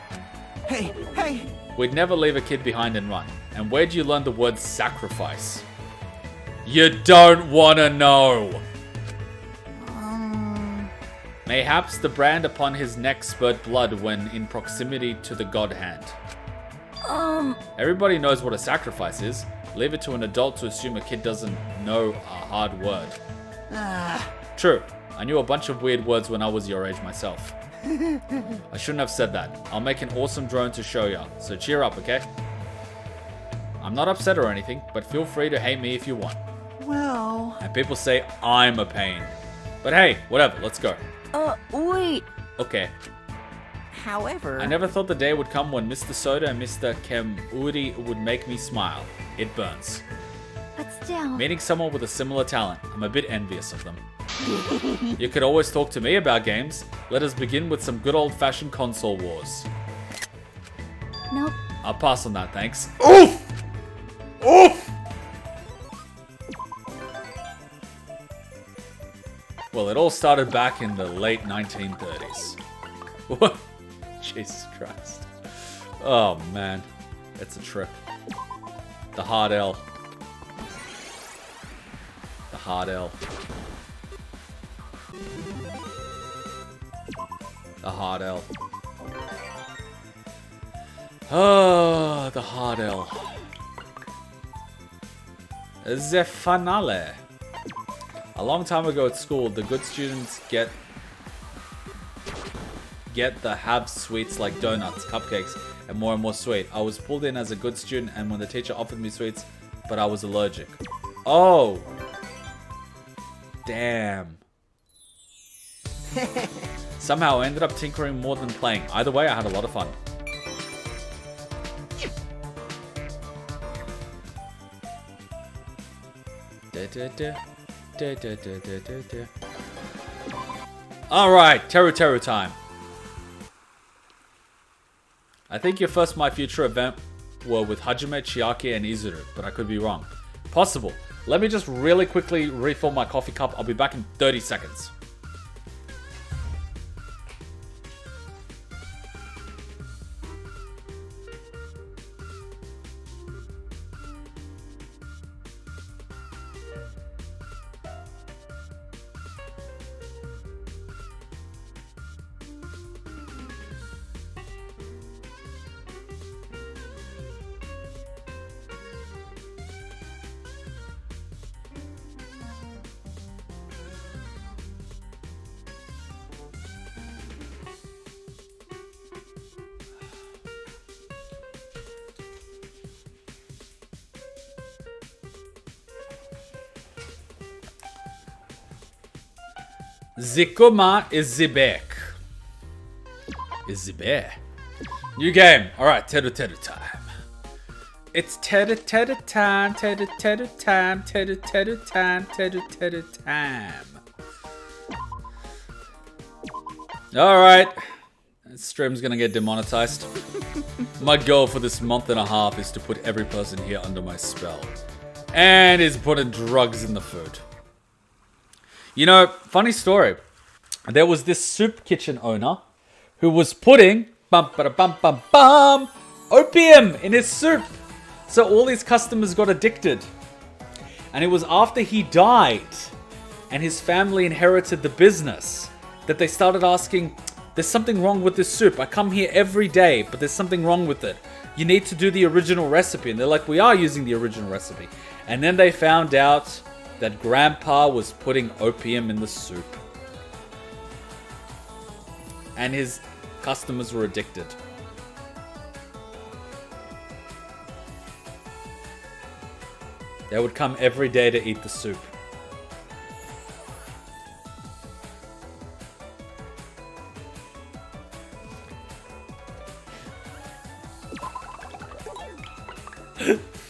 Hey, hey! We'd never leave a kid behind and run. And where'd you learn the word sacrifice? You don't wanna know! Mayhaps the brand upon his neck spurred blood when in proximity to the god hand. Everybody knows what a sacrifice is. Leave it to an adult to assume a kid doesn't know a hard word. True. I knew a bunch of weird words when I was your age myself. I shouldn't have said that. I'll make an awesome drone to show ya, so cheer up, okay? I'm not upset or anything, but feel free to hate me if you want. Well, And people say I'm a pain. But hey, whatever, let's go. Wait. Okay. however... I never thought the day would come when Mr. Soda and Mr. Kemuri would make me smile. It burns. But still. Meeting someone with a similar talent, I'm a bit envious of them. You could always talk to me about games. Let us begin with some good old-fashioned console wars. Nope. I'll pass on that, thanks. Oof! Oof! Well, it all started back in the late 1930s. What? Jesus Christ. Oh, man. It's a trip. The hard L. The hard L. The hard L. Oh, the hard L. The finale. A long time ago at school, the good students get the have sweets like donuts, cupcakes, and more sweet. I was pulled in as a good student, and when the teacher offered me sweets, but I was allergic. Oh. Damn. Somehow I ended up tinkering more than playing. Either way, I had a lot of fun. Alright, Teruteru time. I think your first My Future event were with Hajime, Chiaki, and Izuru, but I could be wrong. Possible. Let me just really quickly refill my coffee cup. I'll be back in 30 seconds. Zikuma is Zibek. Is Zibe. New game. Alright, Teruteru time. It's Teruteru time, Teruteru time, Teruteru time, Teruteru time. Alright. This stream's gonna get demonetized. My goal for this month and a half is to put every person here under my spell. And is putting drugs in the food. You know, funny story. There was this soup kitchen owner who was putting opium in his soup. So all his customers got addicted. And it was after he died and his family inherited the business that they started asking, there's something wrong with this soup. I come here every day, but there's something wrong with it. You need to do the original recipe. And they're like, we are using the original recipe. And then they found out that Grandpa was putting opium in the soup. And his customers were addicted. They would come every day to eat the soup.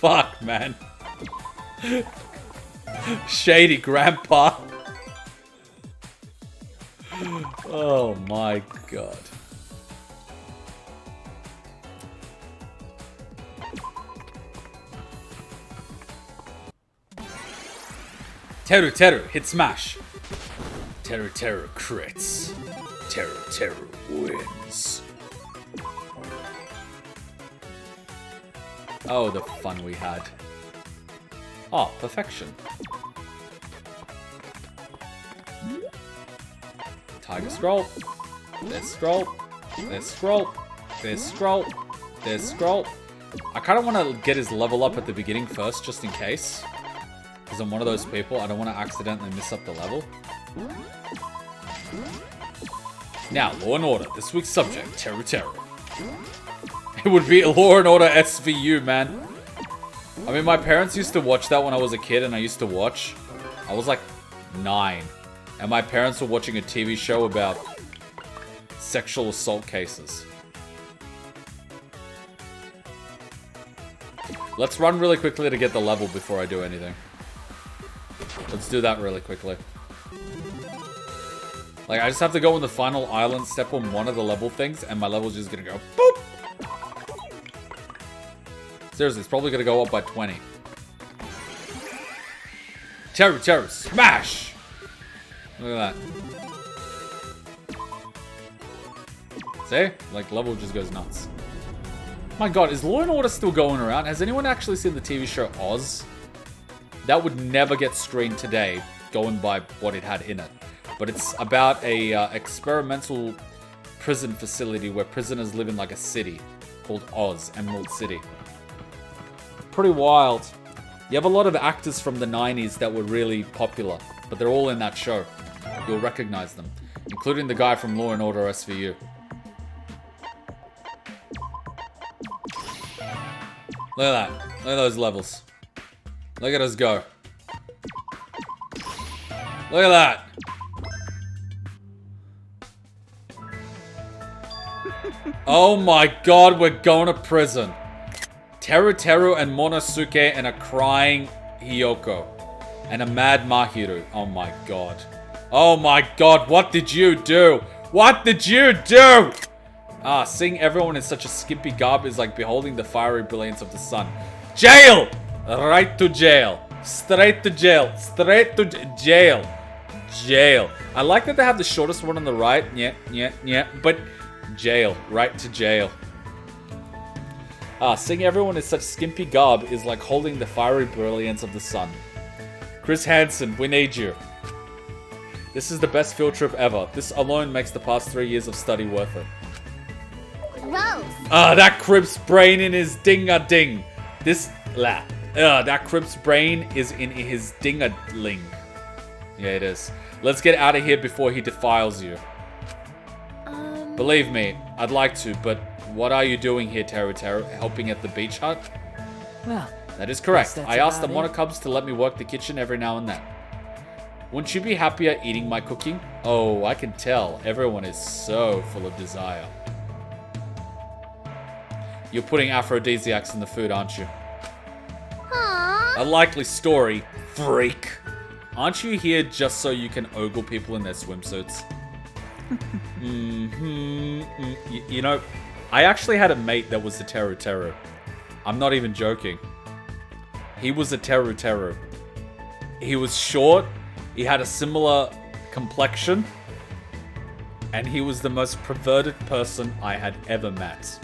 fuck, man? Shady grandpa. Oh my god. Teruteru, hit smash. Teruteru crits. Teruteru wins. Oh, the fun we had. Oh, perfection. Tiger scroll. There's scroll. There's scroll. There's scroll. There's scroll. I kind of want to get his level up at the beginning first, just in case. Because I'm one of those people, I don't want to accidentally miss up the level. Now, Law and Order. This week's subject, Teruteru. It would be Law and Order SVU, man. I mean, my parents used to watch that when I was a kid, and I used to watch. I was like 9. And my parents were watching a TV show about sexual assault cases. Let's run really quickly to get the level before I do anything. Let's do that really quickly. Like, I just have to go on the final island, step on one of the level things, and my level's just gonna go boop! Seriously, it's probably gonna go up by 20. Teru, smash! Look at that. See? Like, level just goes nuts. My god, is Law & Order still going around? Has anyone actually seen the TV show Oz? That would never get screened today, going by what it had in it. But it's about a experimental prison facility where prisoners live in like a city called Oz, Emerald City. Pretty wild. You have a lot of actors from the 90s that were really popular, but they're all in that show. You'll recognize them, including the guy from Law & Order SVU. Look at that. Look at those levels. Look at us go. Look at that. Oh my god, we're going to prison. Teruteru and Monosuke and a crying Hiyoko. And a mad Mahiru. Oh my god. Oh my god, what did you do? What did you do? Ah, seeing everyone in such a skimpy garb is like beholding the fiery brilliance of the sun. Jail! Right to jail. Straight to jail. Straight to jail. Jail. I like that they have the shortest one on the right. Yeah. But jail. Right to jail. Ah, seeing everyone in such skimpy garb is like holding the fiery brilliance of the sun. Chris Hansen, we need you. This is the best field trip ever. This alone makes the past 3 years of study worth it. Gross. Ah, that Crip's brain in his ding-a-ding. That Crip's brain is in his ding-a-ling. Yeah, it is. Let's get out of here before he defiles you. Believe me, I'd like to, but what are you doing here, Teruteru? Helping at the beach hut? Well, that is correct. that's I asked the about it. Monocubs to let me work the kitchen every now and then. Wouldn't you be happier eating my cooking? Oh, I can tell. Everyone is so full of desire. You're putting aphrodisiacs in the food, aren't you? Aww. A likely story, freak. Aren't you here just so you can ogle people in their swimsuits? You know, I actually had a mate that was a Teruteru. I'm not even joking. He was a Teruteru. He was short, he had a similar complexion, and he was the most perverted person I had ever met.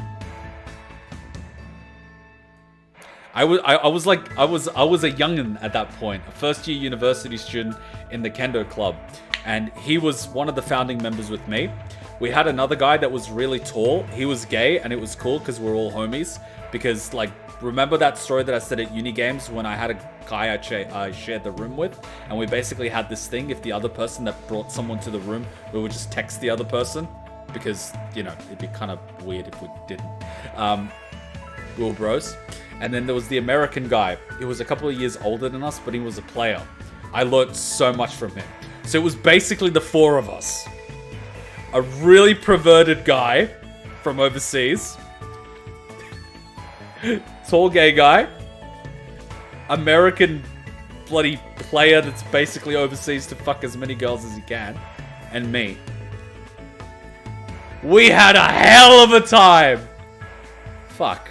I was a youngin' at that point, a first year university student in the kendo club, and he was one of the founding members with me. We had another guy that was really tall. He was gay, and it was cool because we're all homies. Because, like, remember that story that I said at uni games when I had a guy I shared the room with, and we basically had this thing: if the other person that brought someone to the room, we would just text the other person because, you know, it'd be kind of weird if we didn't. We were bros. And then there was the American guy. He was a couple of years older than us, but he was a player. I learned so much from him. So it was basically the four of us. A really perverted guy from overseas. Tall gay guy. American bloody player that's basically overseas to fuck as many girls as he can, and me. We had a hell of a time! Fuck.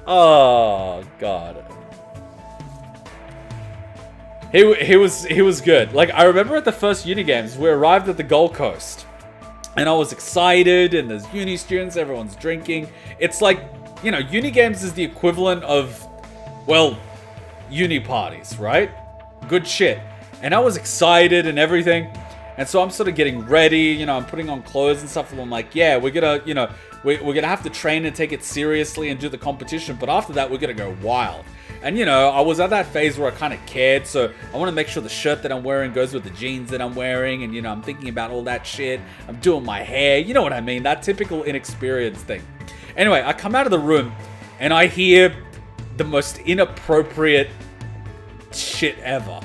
Oh, God. He was good. Like, I remember at the first uni games, we arrived at the Gold Coast. And I was excited, and there's uni students, everyone's drinking. It's like, you know, uni games is the equivalent of, well, uni parties, right? Good shit. And I was excited and everything. And so I'm sort of getting ready, you know, I'm putting on clothes and stuff. And I'm like, yeah, we're gonna, you know, we're gonna have to train and take it seriously and do the competition. But after that, we're gonna go wild. And, you know, I was at that phase where I kind of cared. So I want to make sure the shirt that I'm wearing goes with the jeans that I'm wearing. And, you know, I'm thinking about all that shit. I'm doing my hair. You know what I mean? That typical inexperienced thing. Anyway, I come out of the room and I hear the most inappropriate shit ever.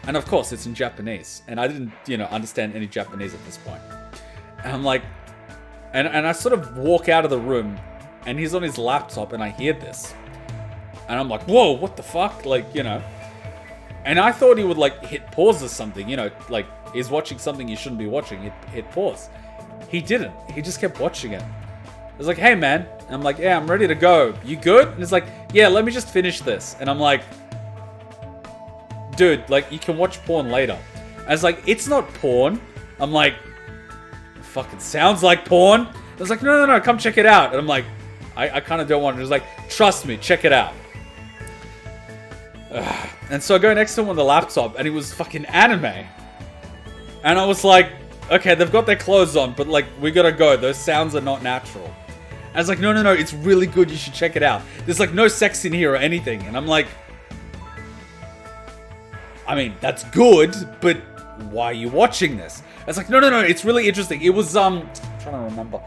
And of course, it's in Japanese. And I didn't, you know, understand any Japanese at this point. And I'm like, and I sort of walk out of the room and he's on his laptop and I hear this. And I'm like, whoa, what the fuck? Like, you know. And I thought he would, like, hit pause or something. You know, like, he's watching something you shouldn't be watching. Hit pause. He didn't. He just kept watching it. I was like, hey, man. And I'm like, yeah, I'm ready to go. You good? And he's like, yeah, let me just finish this. And I'm like, dude, like, you can watch porn later. I was like, it's not porn. I'm like, it fucking sounds like porn. I was like, no, come check it out. And I'm like, I kind of don't want it. He's like, trust me, check it out. And so I go next to him on the laptop, and it was fucking anime. And I was like, okay, they've got their clothes on, but like, we gotta go. Those sounds are not natural. I was like, no, it's really good. You should check it out. There's like no sex in here or anything. And I'm like, I mean, that's good, but why are you watching this? I was like, no, it's really interesting. It was, I'm trying to remember.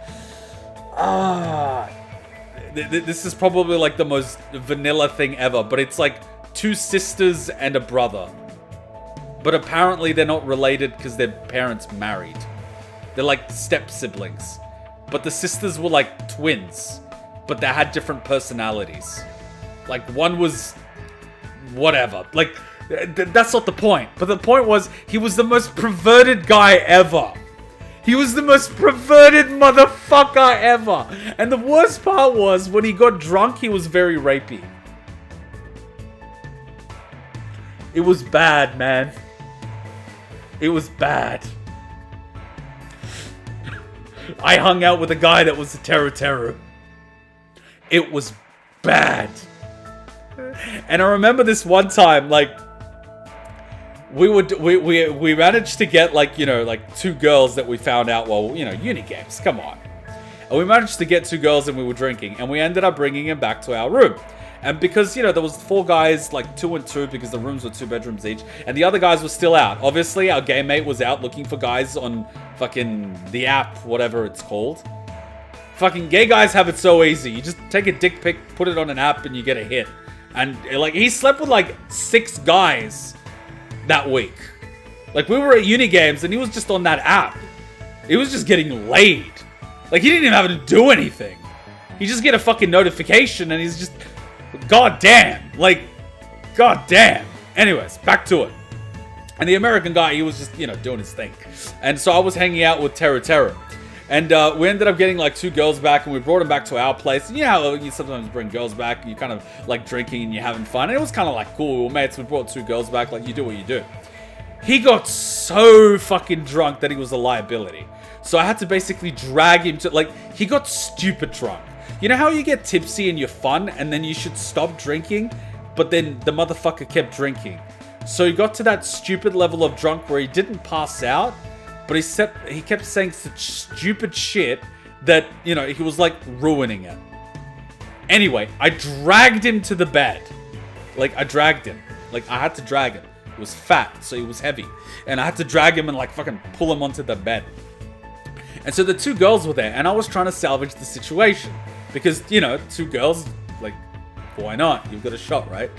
This is probably like the most vanilla thing ever, but it's like 2 sisters and a brother. But apparently they're not related because their parents married. They're like step siblings. But the sisters were like twins, but they had different personalities. Like one was whatever. Like that's not the point. But the point was he was the most perverted guy ever. He was the most perverted motherfucker ever. And the worst part was when he got drunk, he was very rapey. It was bad, man. It was bad. I hung out with a guy that was a Teruteru. It was bad. And I remember this one time, like, we managed to get, like, you know, like 2 girls that we found out while, you know, uni games. Come on. And we managed to get 2 girls and we were drinking. And we ended up bringing them back to our room. And because, you know, there was 4 guys, like 2 and 2, because the rooms were 2 bedrooms each. And the other guys were still out. Obviously, our game mate was out looking for guys on fucking the app, whatever it's called. Fucking gay guys have it so easy. You just take a dick pic, put it on an app, and you get a hit. And, like, he slept with, like, 6 guys that week. Like, we were at uni games, and he was just on that app. He was just getting laid. Like, he didn't even have to do anything. He just get a fucking notification, and he's just... God damn. Like, god damn. Anyways, back to it. And the American guy, he was just, you know, doing his thing. And so I was hanging out with Teruteru. And we ended up getting like 2 girls back, and we brought them back to our place. And you know how you sometimes bring girls back, and you're kind of like drinking and you're having fun. And it was kind of like cool. We were mates. We brought 2 girls back. Like, you do what you do. He got so fucking drunk that he was a liability. So I had to basically drag him to, like, he got stupid drunk. You know how you get tipsy and you're fun, and then you should stop drinking, but then the motherfucker kept drinking. So he got to that stupid level of drunk where he didn't pass out, but he kept saying such stupid shit that, you know, he was like ruining it. Anyway, I dragged him to the bed. Like, I dragged him. Like, I had to drag him. He was fat, so he was heavy. And I had to drag him and like fucking pull him onto the bed. And so the 2 girls were there, and I was trying to salvage the situation. Because, you know, 2 girls, like, why not? You've got a shot, right?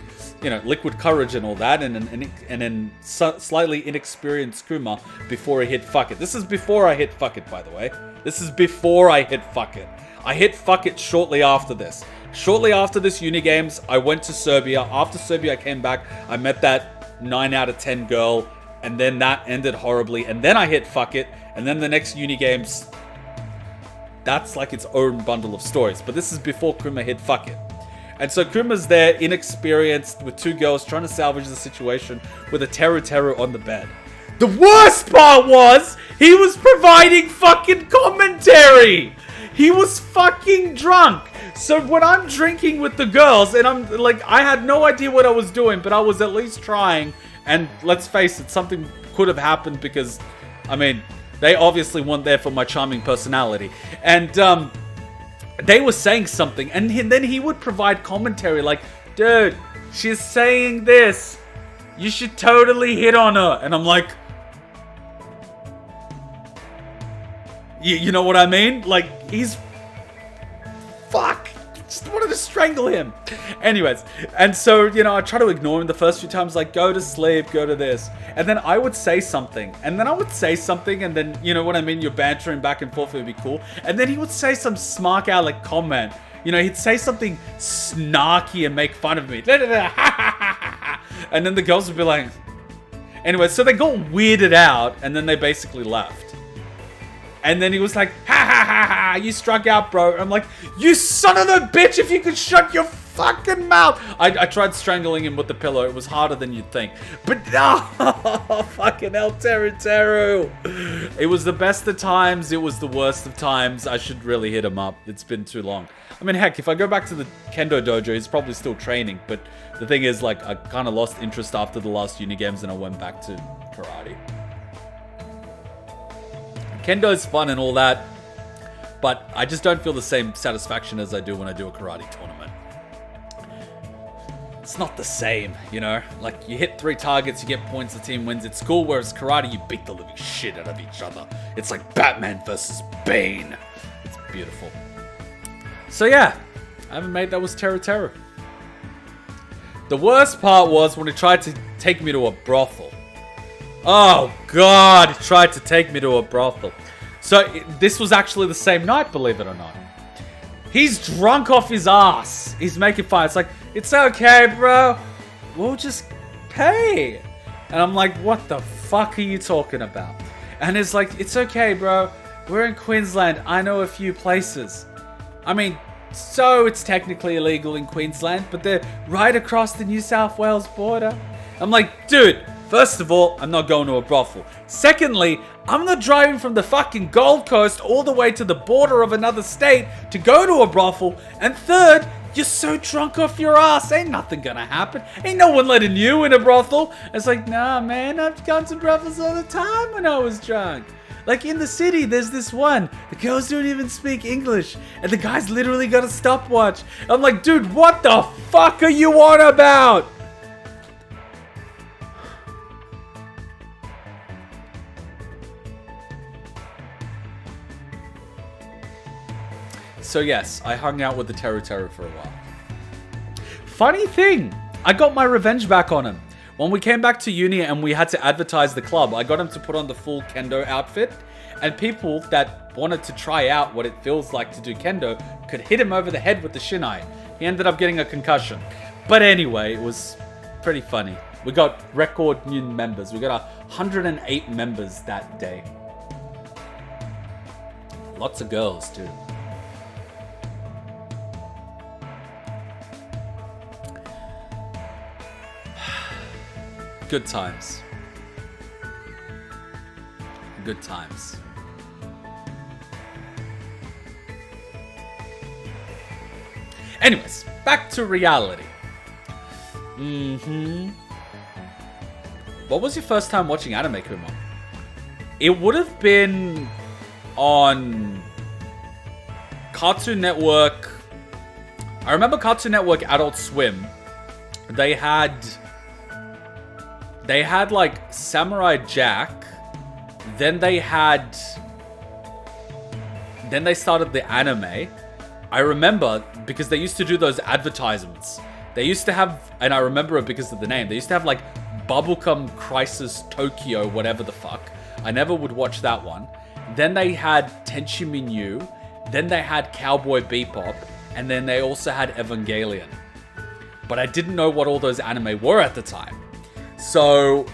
You know, liquid courage and all that, and then slightly inexperienced Kuma before he hit fuck it. This is before I hit fuck it, by the way. This is before I hit fuck it. I hit fuck it shortly after this. Shortly after this uni games, I went to Serbia. After Serbia, I came back. I met that 9 out of 10 girl. And then that ended horribly. And then I hit fuck it. And then the next uni games, that's like its own bundle of stories. But this is before Kuma hit fuck it. And so Kuma's there, inexperienced, with 2 girls trying to salvage the situation with a Teruteru on the bed. The worst part was, he was providing fucking commentary! He was fucking drunk! So when I'm drinking with the girls, and I'm like, I had no idea what I was doing, but I was at least trying. And let's face it, something could have happened because, I mean, they obviously weren't there for my charming personality. And, they were saying something, and then he would provide commentary like, dude, she's saying this. You should totally hit on her. And I'm like, you know what I mean? Like, he's... Fuck. Just wanted to strangle him. Anyways, and so, you know, I try to ignore him the first few times, like, go to sleep, go to this. And then I would say something, and then I would say something, and then, you know what I mean, you're bantering back and forth, it would be cool. And then he would say some smart aleck comment. You know, he'd say something snarky and make fun of me. And then the girls would be like... Anyway, so they got weirded out, and then they basically left. And then he was like, ha ha ha ha, you struck out, bro. I'm like, you son of a bitch, if you could shut your fucking mouth. I tried strangling him with the pillow. It was harder than you'd think. But, oh, fucking hell, Teruteru. It was the best of times. It was the worst of times. I should really hit him up. It's been too long. I mean, heck, if I go back to the Kendo dojo, he's probably still training. But the thing is, like, I kind of lost interest after the last uni games and I went back to karate. Kendo's fun and all that, but I just don't feel the same satisfaction as I do when I do a karate tournament. It's not the same, you know? Like, you hit 3 targets, you get points, the team wins. It's cool, whereas karate, you beat the living shit out of each other. It's like Batman versus Bane. It's beautiful. So yeah, I haven't made that was Teruteru. The worst part was when he tried to take me to a brothel. Oh god, he tried to take me to a brothel. So this was actually the same night, believe it or not. He's drunk off his ass. He's making fun. It's like, it's okay, bro. We'll just pay. And I'm like, what the fuck are you talking about? And it's like, it's okay, bro. We're in Queensland. I know a few places. I mean, so it's technically illegal in Queensland, but they're right across the New South Wales border. I'm like, dude, first of all, I'm not going to a brothel. Secondly, I'm not driving from the fucking Gold Coast all the way to the border of another state to go to a brothel. And third, you're so drunk off your ass. Ain't nothing gonna happen. Ain't no one letting you in a brothel. It's like, nah, man, I've gone to brothels all the time when I was drunk. Like in the city, there's this one. The girls don't even speak English. And the guy's literally got a stopwatch. I'm like, dude, what the fuck are you on about? So yes, I hung out with the Teruteru for a while. Funny thing, I got my revenge back on him. When we came back to uni and we had to advertise the club, I got him to put on the full kendo outfit. And people that wanted to try out what it feels like to do kendo could hit him over the head with the shinai. He ended up getting a concussion. But anyway, it was pretty funny. We got record new members. We got 108 members that day. Lots of girls too. Good times. Good times. Anyways, back to reality. What was your first time watching anime, Kuma? It would have been on Cartoon Network. I remember Cartoon Network Adult Swim. They had like Samurai Jack. Then they started the anime. I remember because they used to do those advertisements. They used to have, and I remember it because of the name, they used to have like Bubblegum Crisis Tokyo, whatever the fuck. I never would watch that one. Then they had Tenchi Minyu. Then they had Cowboy Bebop. And then they also had Evangelion. But I didn't know what all those anime were at the time. So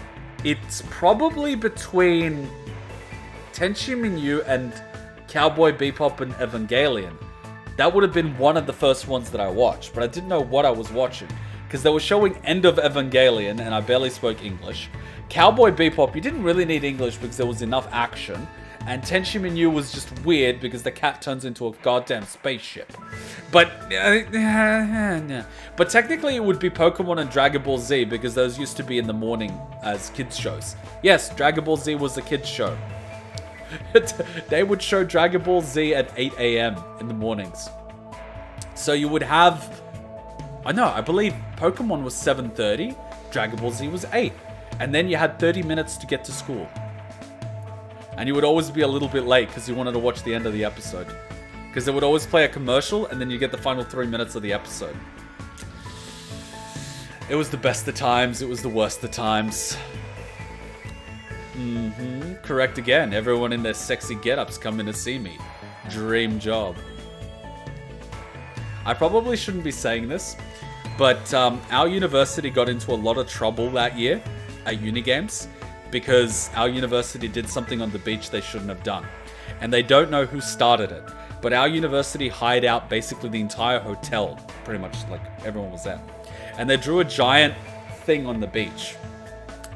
it's probably between Tenchi Minyu and Cowboy Bebop and Evangelion. That would have been one of the first ones that I watched, but I didn't know what I was watching. Because they were showing End of Evangelion, and I barely spoke English. Cowboy Bebop, you didn't really need English because there was enough action. And Tenchi Minyu was just weird because the cat turns into a goddamn spaceship. But technically it would be Pokemon and Dragon Ball Z because those used to be in the morning as kids shows. Yes, Dragon Ball Z was a kids show. They would show Dragon Ball Z at 8 a.m. in the mornings. So you would have... I believe Pokemon was 7:30, Dragon Ball Z was 8. And then you had 30 minutes to get to school. And you would always be a little bit late because you wanted to watch the end of the episode. Because they would always play a commercial and then you get the final 3 minutes of the episode. It was the best of times, it was the worst of times. Correct again. Everyone in their sexy get-ups coming to see me. Dream job. I probably shouldn't be saying this, but our university got into a lot of trouble that year at Unigames because our university did something on the beach they shouldn't have done. And they don't know who started it, but our university hired out basically the entire hotel, pretty much, like everyone was there. And they drew a giant thing on the beach.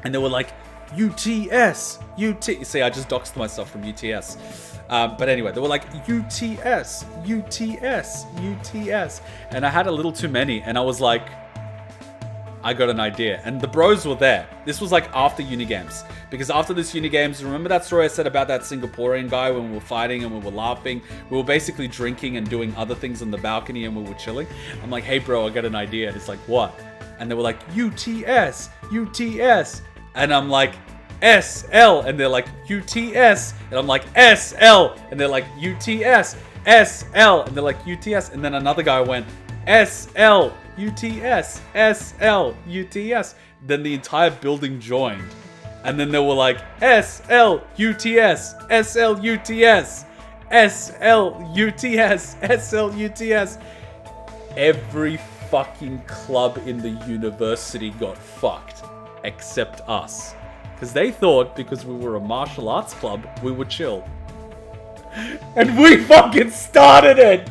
And they were like, UTS, UT. See, I just doxed myself from UTS. But anyway, they were like, UTS, UTS, UTS. And I had a little too many, and I was like, I got an idea. And the bros were there. This was like after Unigames. Because after this Unigames, remember that story I said about that Singaporean guy when we were fighting and we were laughing? We were basically drinking and doing other things on the balcony and we were chilling. I'm like, hey bro, I got an idea. And it's like, what? And they were like, UTS, UTS. And I'm like, SL. And they're like, UTS. And I'm like, SL. And they're like, UTS, SL. And they're like, UTS. And then another guy went, SL, UTS, SL, UTS. Then the entire building joined. And then they were like, SL, UTS, SL, UTS, SL, UTS, SL, UTS. Every fucking club in the university got fucked. Except us. Because they thought because we were a martial arts club, we were chill. And we fucking started it!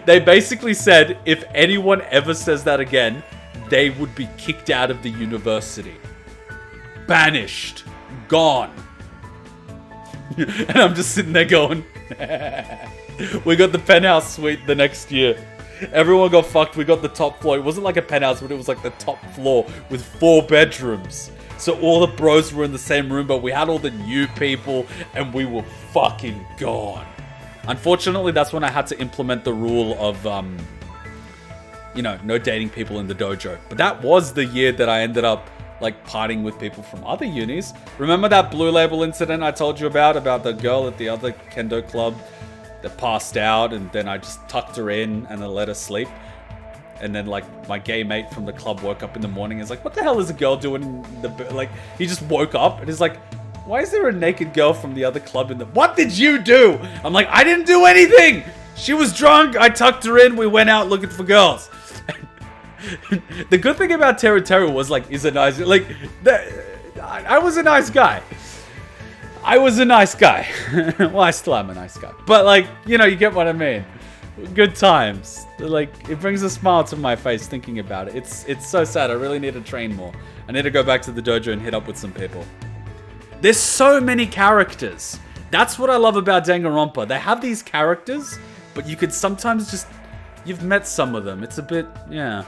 They basically said if anyone ever says that again, they would be kicked out of the university. Banished. Gone. And I'm just sitting there going, we got the penthouse suite the next year. Everyone got fucked. We got the top floor. It wasn't like a penthouse, but it was like the top floor with 4 bedrooms. So all the bros were in the same room, but we had all the new people and we were fucking gone. Unfortunately, that's when I had to implement the rule of, no dating people in the dojo. But that was the year that I ended up, like, partying with people from other unis. Remember that Blue Label incident I told you about the girl at the other kendo club that passed out, and then I just tucked her in and then let her sleep? And then, like, my gay mate from the club woke up in the morning and is like, what the hell is a girl doing in the... Like, he just woke up and is like... Why is there a naked girl from the other club in the... What did you do? I'm like, I didn't do anything! She was drunk, I tucked her in, we went out looking for girls. The good thing about Teruteru was, like, he's a nice... Like, I was a nice guy. I was a nice guy. Well, I still am a nice guy. But, like, you get what I mean. Good times. Like, it brings a smile to my face thinking about it. It's so sad. I really need to train more. I need to go back to the dojo and hit up with some people. There's so many characters. That's what I love about Danganronpa. They have these characters, but you could sometimes just... You've met some of them. It's a bit... Yeah.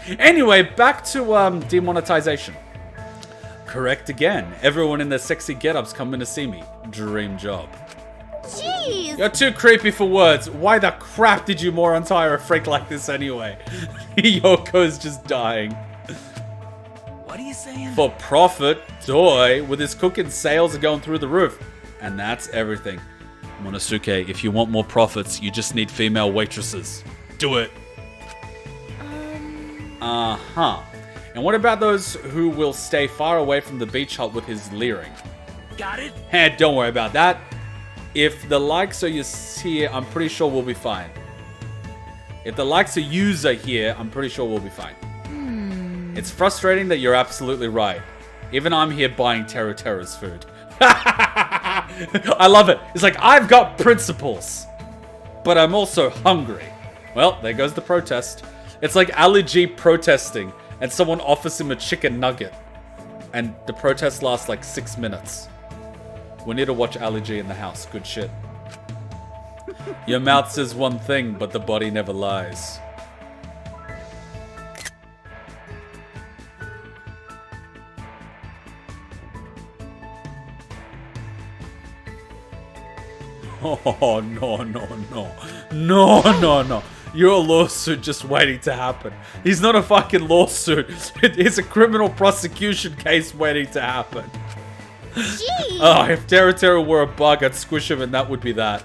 Anyway, back to demonetization. Correct again. Everyone in their sexy get-ups coming to see me. Dream job. Jeez! You're too creepy for words. Why the crap did you more untire a freak like this anyway? Yoko's just dying. What are you saying? For profit, Toy, with his cooking sales are going through the roof. And that's everything. Monosuke, if you want more profits, you just need female waitresses. Do it. Uh-huh. And what about those who will stay far away from the beach hut with his leering? Got it? Don't worry about that. If the likes are here, I'm pretty sure we'll be fine. If the likes of yous are here, I'm pretty sure we'll be fine. It's frustrating that you're absolutely right. Even I'm here buying Teruteru's food. I love it. It's like, I've got principles, but I'm also hungry. Well, there goes the protest. It's like Ali G protesting, and someone offers him a chicken nugget. And the protest lasts like 6 minutes. We need to watch Ali G in the house. Good shit. Your mouth says one thing, but the body never lies. Oh, no, no, no. No, no, no. You're a lawsuit just waiting to happen. He's not a fucking lawsuit. It's a criminal prosecution case waiting to happen. Jeez. Oh, if Teruteru were a bug, I'd squish him and that would be that.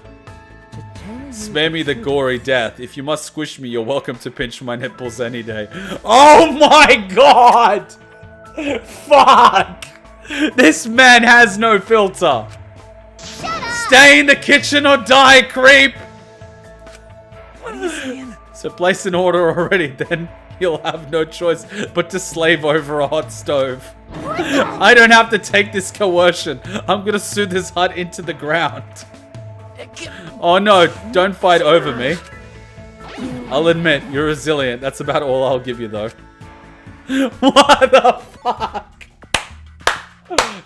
Spare me the gory death. If you must squish me, you're welcome to pinch my nipples any day. Oh my god! Fuck! This man has no filter. Stay in the kitchen or die, creep! What are you saying? So place an order already, then you'll have no choice but to slave over a hot stove. I don't have to take this coercion. I'm gonna sue this hut into the ground. Oh no, don't fight over me. I'll admit, you're resilient. That's about all I'll give you though. What the fuck?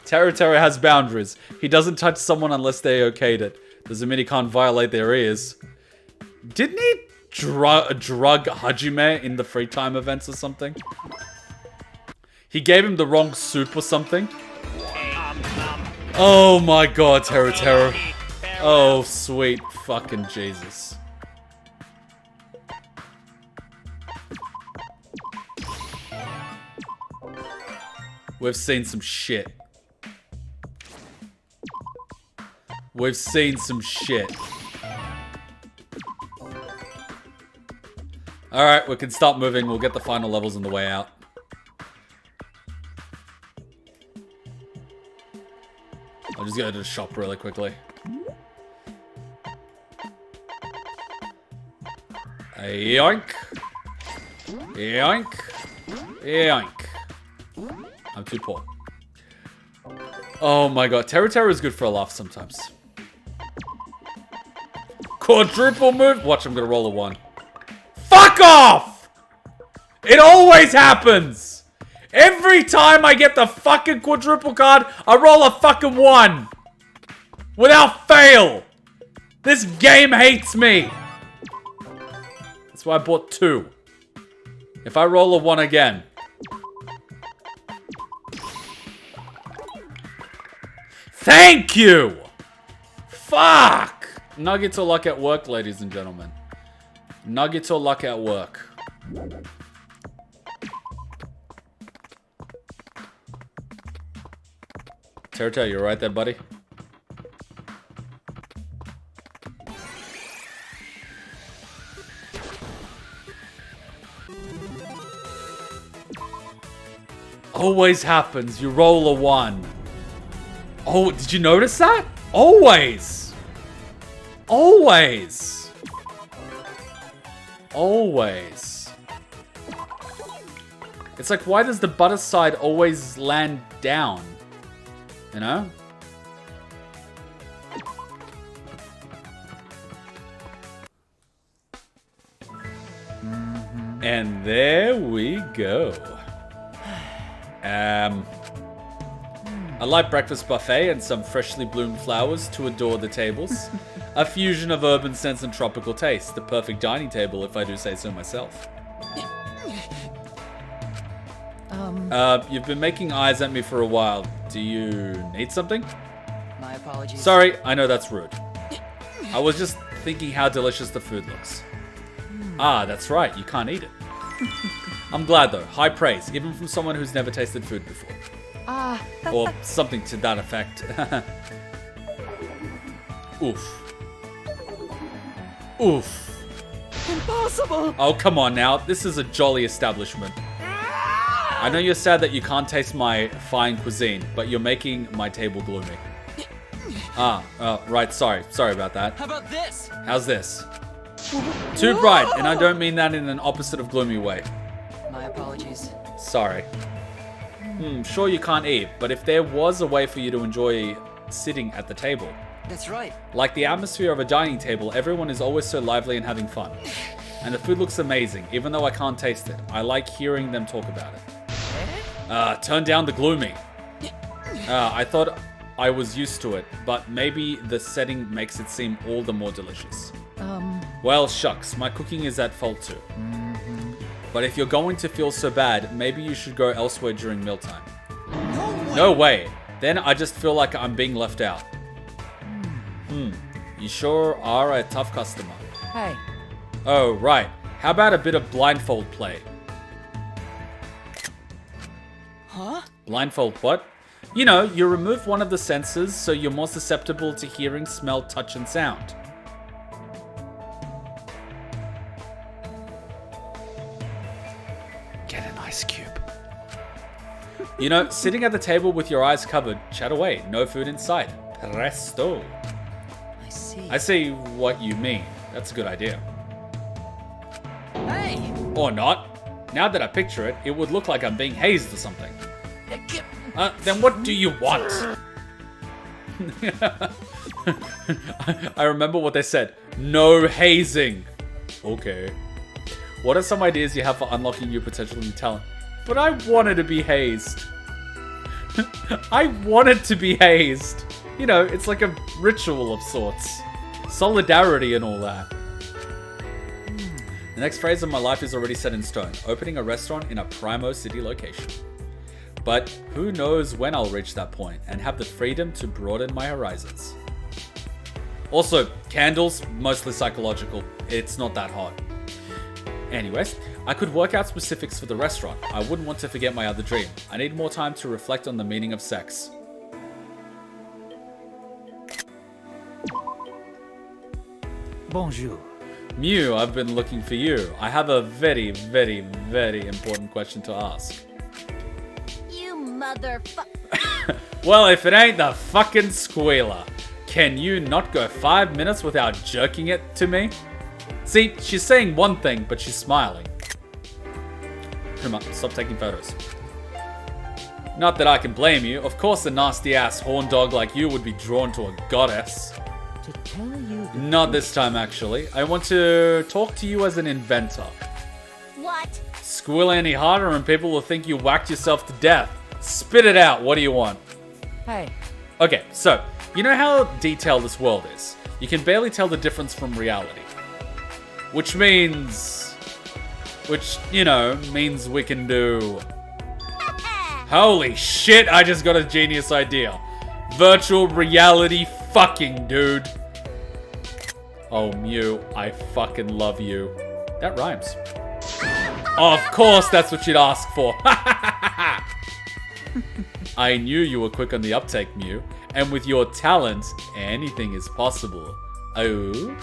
Teruteru has boundaries. He doesn't touch someone unless they okayed it. Doesn't mean he can't violate their ears. Didn't he drug Hajime in the free time events or something? He gave him the wrong soup or something. Oh my god, Teruteru. Oh, sweet fucking Jesus. We've seen some shit. We've seen some shit. Alright, we can start moving. We'll get the final levels on the way out. I'll just go to the shop really quickly. Yoink. Yoink. Yoink. I'm too poor. Oh my god. Teruteru is good for a laugh sometimes. Quadruple move. Watch, I'm gonna roll a 1. Fuck off! It always happens! Every time I get the fucking quadruple card, I roll a fucking 1. Without fail! This game hates me! That's why I bought 2. If I roll a 1 again... Thank you! Fuck! Nuggets or luck at work, ladies and gentlemen. Nuggets or luck at work. Teruteru, you right there, buddy? Always happens. You roll a 1. Oh, did you notice that? Always. Always. Always. It's like, why does the butter side always land down? You know? And there we go. A light breakfast buffet and some freshly bloomed flowers to adore the tables. A fusion of urban sense and tropical taste. The perfect dining table, if I do say so myself. You've been making eyes at me for a while. Do you need something? My apologies. Sorry, I know that's rude. I was just thinking how delicious the food looks. Ah, that's right, you can't eat it. I'm glad though, high praise, even from someone who's never tasted food before. Or something to that effect. Oof. Oof. Impossible! Oh, come on now, this is a jolly establishment. I know you're sad that you can't taste my fine cuisine, but you're making my table gloomy. Right, sorry about that. How about this? How's this? Too bright, and I don't mean that in an opposite of gloomy way. My apologies. Sorry. Sure you can't eat, but if there was a way for you to enjoy sitting at the table. That's right. Like the atmosphere of a dining table, everyone is always so lively and having fun. And the food looks amazing, even though I can't taste it. I like hearing them talk about it. Turn down the gloomy. I thought I was used to it, but maybe the setting makes it seem all the more delicious. Well, shucks, my cooking is at fault too. But if you're going to feel so bad, maybe you should go elsewhere during mealtime. No way. Then I just feel like I'm being left out. You sure are a tough customer. Hey. Oh, right. How about a bit of blindfold play? Huh? Blindfold what? You know, you remove one of the senses so you're more susceptible to hearing, smell, touch, and sound. Get an ice cube. You know, sitting at the table with your eyes covered, chat away, no food in sight. Presto. I see. I see what you mean. That's a good idea. Hey! Or not. Now that I picture it, it would look like I'm being hazed or something. Then what do you want? I remember what they said. No hazing. Okay. What are some ideas you have for unlocking your potential and talent? But I wanted to be hazed. I wanted to be hazed. You know, it's like a ritual of sorts. Solidarity and all that. The next phase of my life is already set in stone. Opening a restaurant in a primo city location. But who knows when I'll reach that point and have the freedom to broaden my horizons. Also, candles, mostly psychological. It's not that hot. Anyways, I could work out specifics for the restaurant. I wouldn't want to forget my other dream. I need more time to reflect on the meaning of sex. Bonjour. Mew, I've been looking for you. I have a very, very, very important question to ask. You motherfucker. Well, if it ain't the fucking squealer, can you not go 5 minutes without jerking it to me? See, she's saying one thing, but she's smiling. Come on, stop taking photos. Not that I can blame you. Of course a nasty-ass horn dog like you would be drawn to a goddess. To tell you the Not this time, actually. I want to talk to you as an inventor. What? Squeal any harder and people will think you whacked yourself to death. Spit it out. What do you want? Hey. Okay, so, you know how detailed this world is? You can barely tell the difference from reality. Which, you know, means we can do... Holy shit, I just got a genius idea. Virtual reality fucking, dude. Oh, Mew, I fucking love you. That rhymes. Of course, that's what you'd ask for. I knew you were quick on the uptake, Mew. And with your talent, anything is possible. Oh?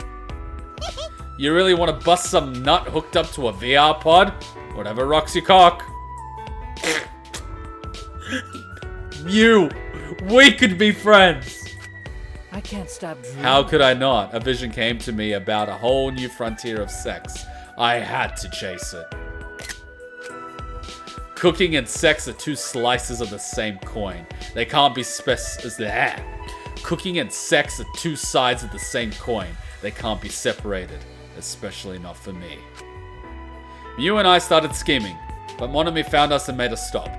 You really want to bust some nut hooked up to a VR pod? Whatever rocks your cock. Mew, we could be friends. I can't stop dreaming. How could I not? A vision came to me about a whole new frontier of sex. I had to chase it. Cooking and sex are two slices of the same coin. They can't be Cooking and sex are two sides of the same coin. They can't be separated. Especially not for me. Mew and I started scheming, but Monami found us and made us stop.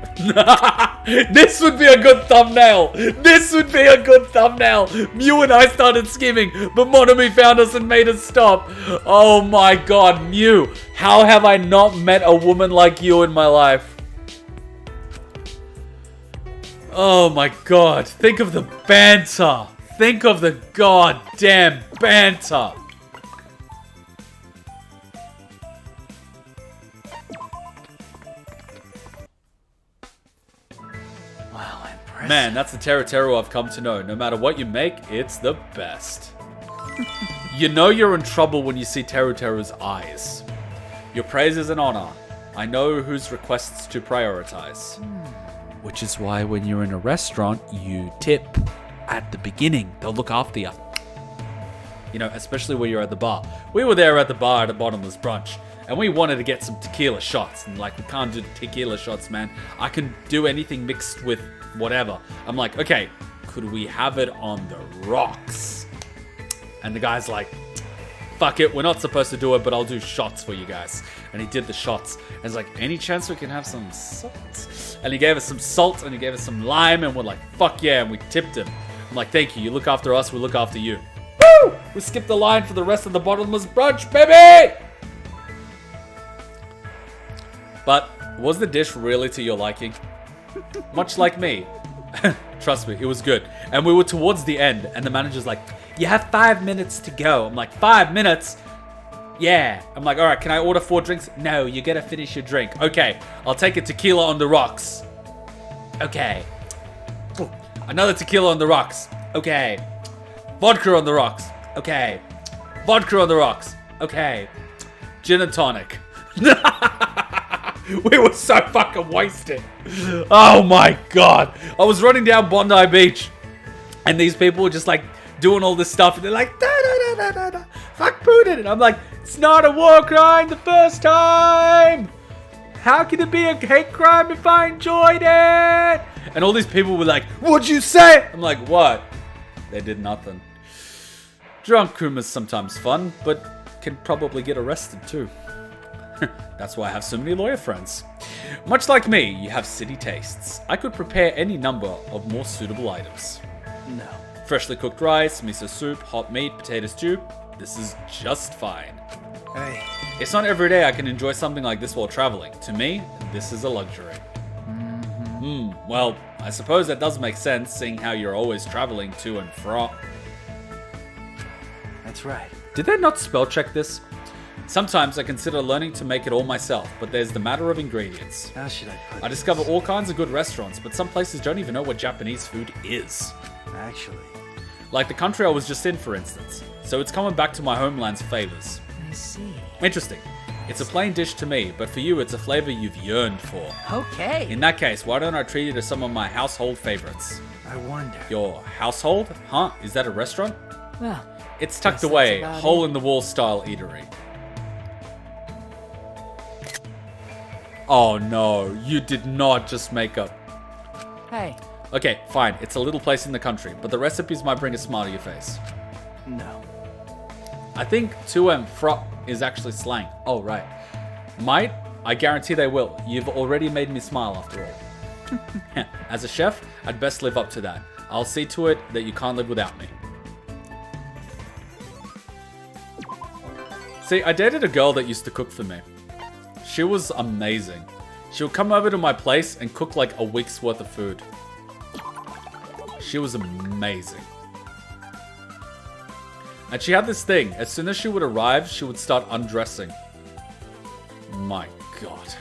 This would be a good thumbnail! This would be a good thumbnail! Mew and I started scheming, but Monami found us and made us stop. Oh my god, Mew, how have I not met a woman like you in my life? Oh my god, think of the banter! Think of the goddamn banter! Man, that's the Teruteru I've come to know. No matter what you make, it's the best. You know you're in trouble when you see Teruteru's eyes. Your praise is an honor. I know whose requests to prioritize. Which is why when you're in a restaurant, you tip. at the beginning. They'll look after you. You know, especially when you're at the bar. We were there at the bar at a bottomless brunch, and we wanted to get some tequila shots. And like, we can't do tequila shots, man. I can do anything mixed with whatever. I'm like, okay, could we have it on the rocks? And the guy's like, fuck it, we're not supposed to do it, but I'll do shots for you guys. And he did the shots. And it's like, any chance we can have some salt? And he gave us some salt, and he gave us some lime, and we're like, fuck yeah, and we tipped him. I'm like, thank you, you look after us, we look after you. Woo! We skipped the line for the rest of the bottomless brunch, baby! But was the dish really to your liking? Much like me. Trust me, it was good. And we were towards the end, and the manager's like, you have 5 minutes to go. I'm like, 5 minutes? Yeah. I'm like, all right, can I order 4 drinks? No, you gotta finish your drink. Okay, I'll take a tequila on the rocks. Okay. Another tequila on the rocks. Okay. Vodka on the rocks. Okay. Vodka on the rocks. Okay. Gin and tonic. We were so fucking wasted. Oh my god. I was running down Bondi Beach, and these people were just like doing all this stuff, and they're like, da da da da da, fuck Putin. And I'm like, it's not a war crime the first time. How can it be a hate crime if I enjoyed it? And all these people were like, what'd you say? I'm like, what? They did nothing. Drunk humor's sometimes fun, but can probably get arrested too. That's why I have so many lawyer friends. Much like me, you have city tastes. I could prepare any number of more suitable items. No. Freshly cooked rice, miso soup, hot meat, potato stew. This is just fine. Hey. It's not every day I can enjoy something like this while traveling. To me, this is a luxury. Well, I suppose that does make sense, seeing how you're always traveling to and fro. That's right. Did they not spell check this? Sometimes I consider learning to make it all myself, but there's the matter of ingredients. How should I put I discover all kinds of good restaurants, but some places don't even know what Japanese food is. Actually, Like the country I was just in, for instance. So it's coming back to my homeland's flavors. I see. Interesting. It's a plain dish to me, but for you it's a flavor you've yearned for. Okay. In that case, why don't I treat you to some of my household favorites? I wonder. Your household? Huh? Is that a restaurant? Well, It's tucked guess that's away, about hole-in-the-wall style eatery. Oh no, you did not just make up. hey. Okay, fine, it's a little place in the country, but the recipes might bring a smile to your face. No. I think to and fro is actually slang. Oh, right. Might? I guarantee they will. You've already made me smile after all. As a chef, I'd best live up to that. I'll see to it that you can't live without me. See, I dated a girl that used to cook for me. She was amazing. She would come over to my place and cook like a week's worth of food. She was amazing. And she had this thing. As soon as she would arrive, she would start undressing. My god.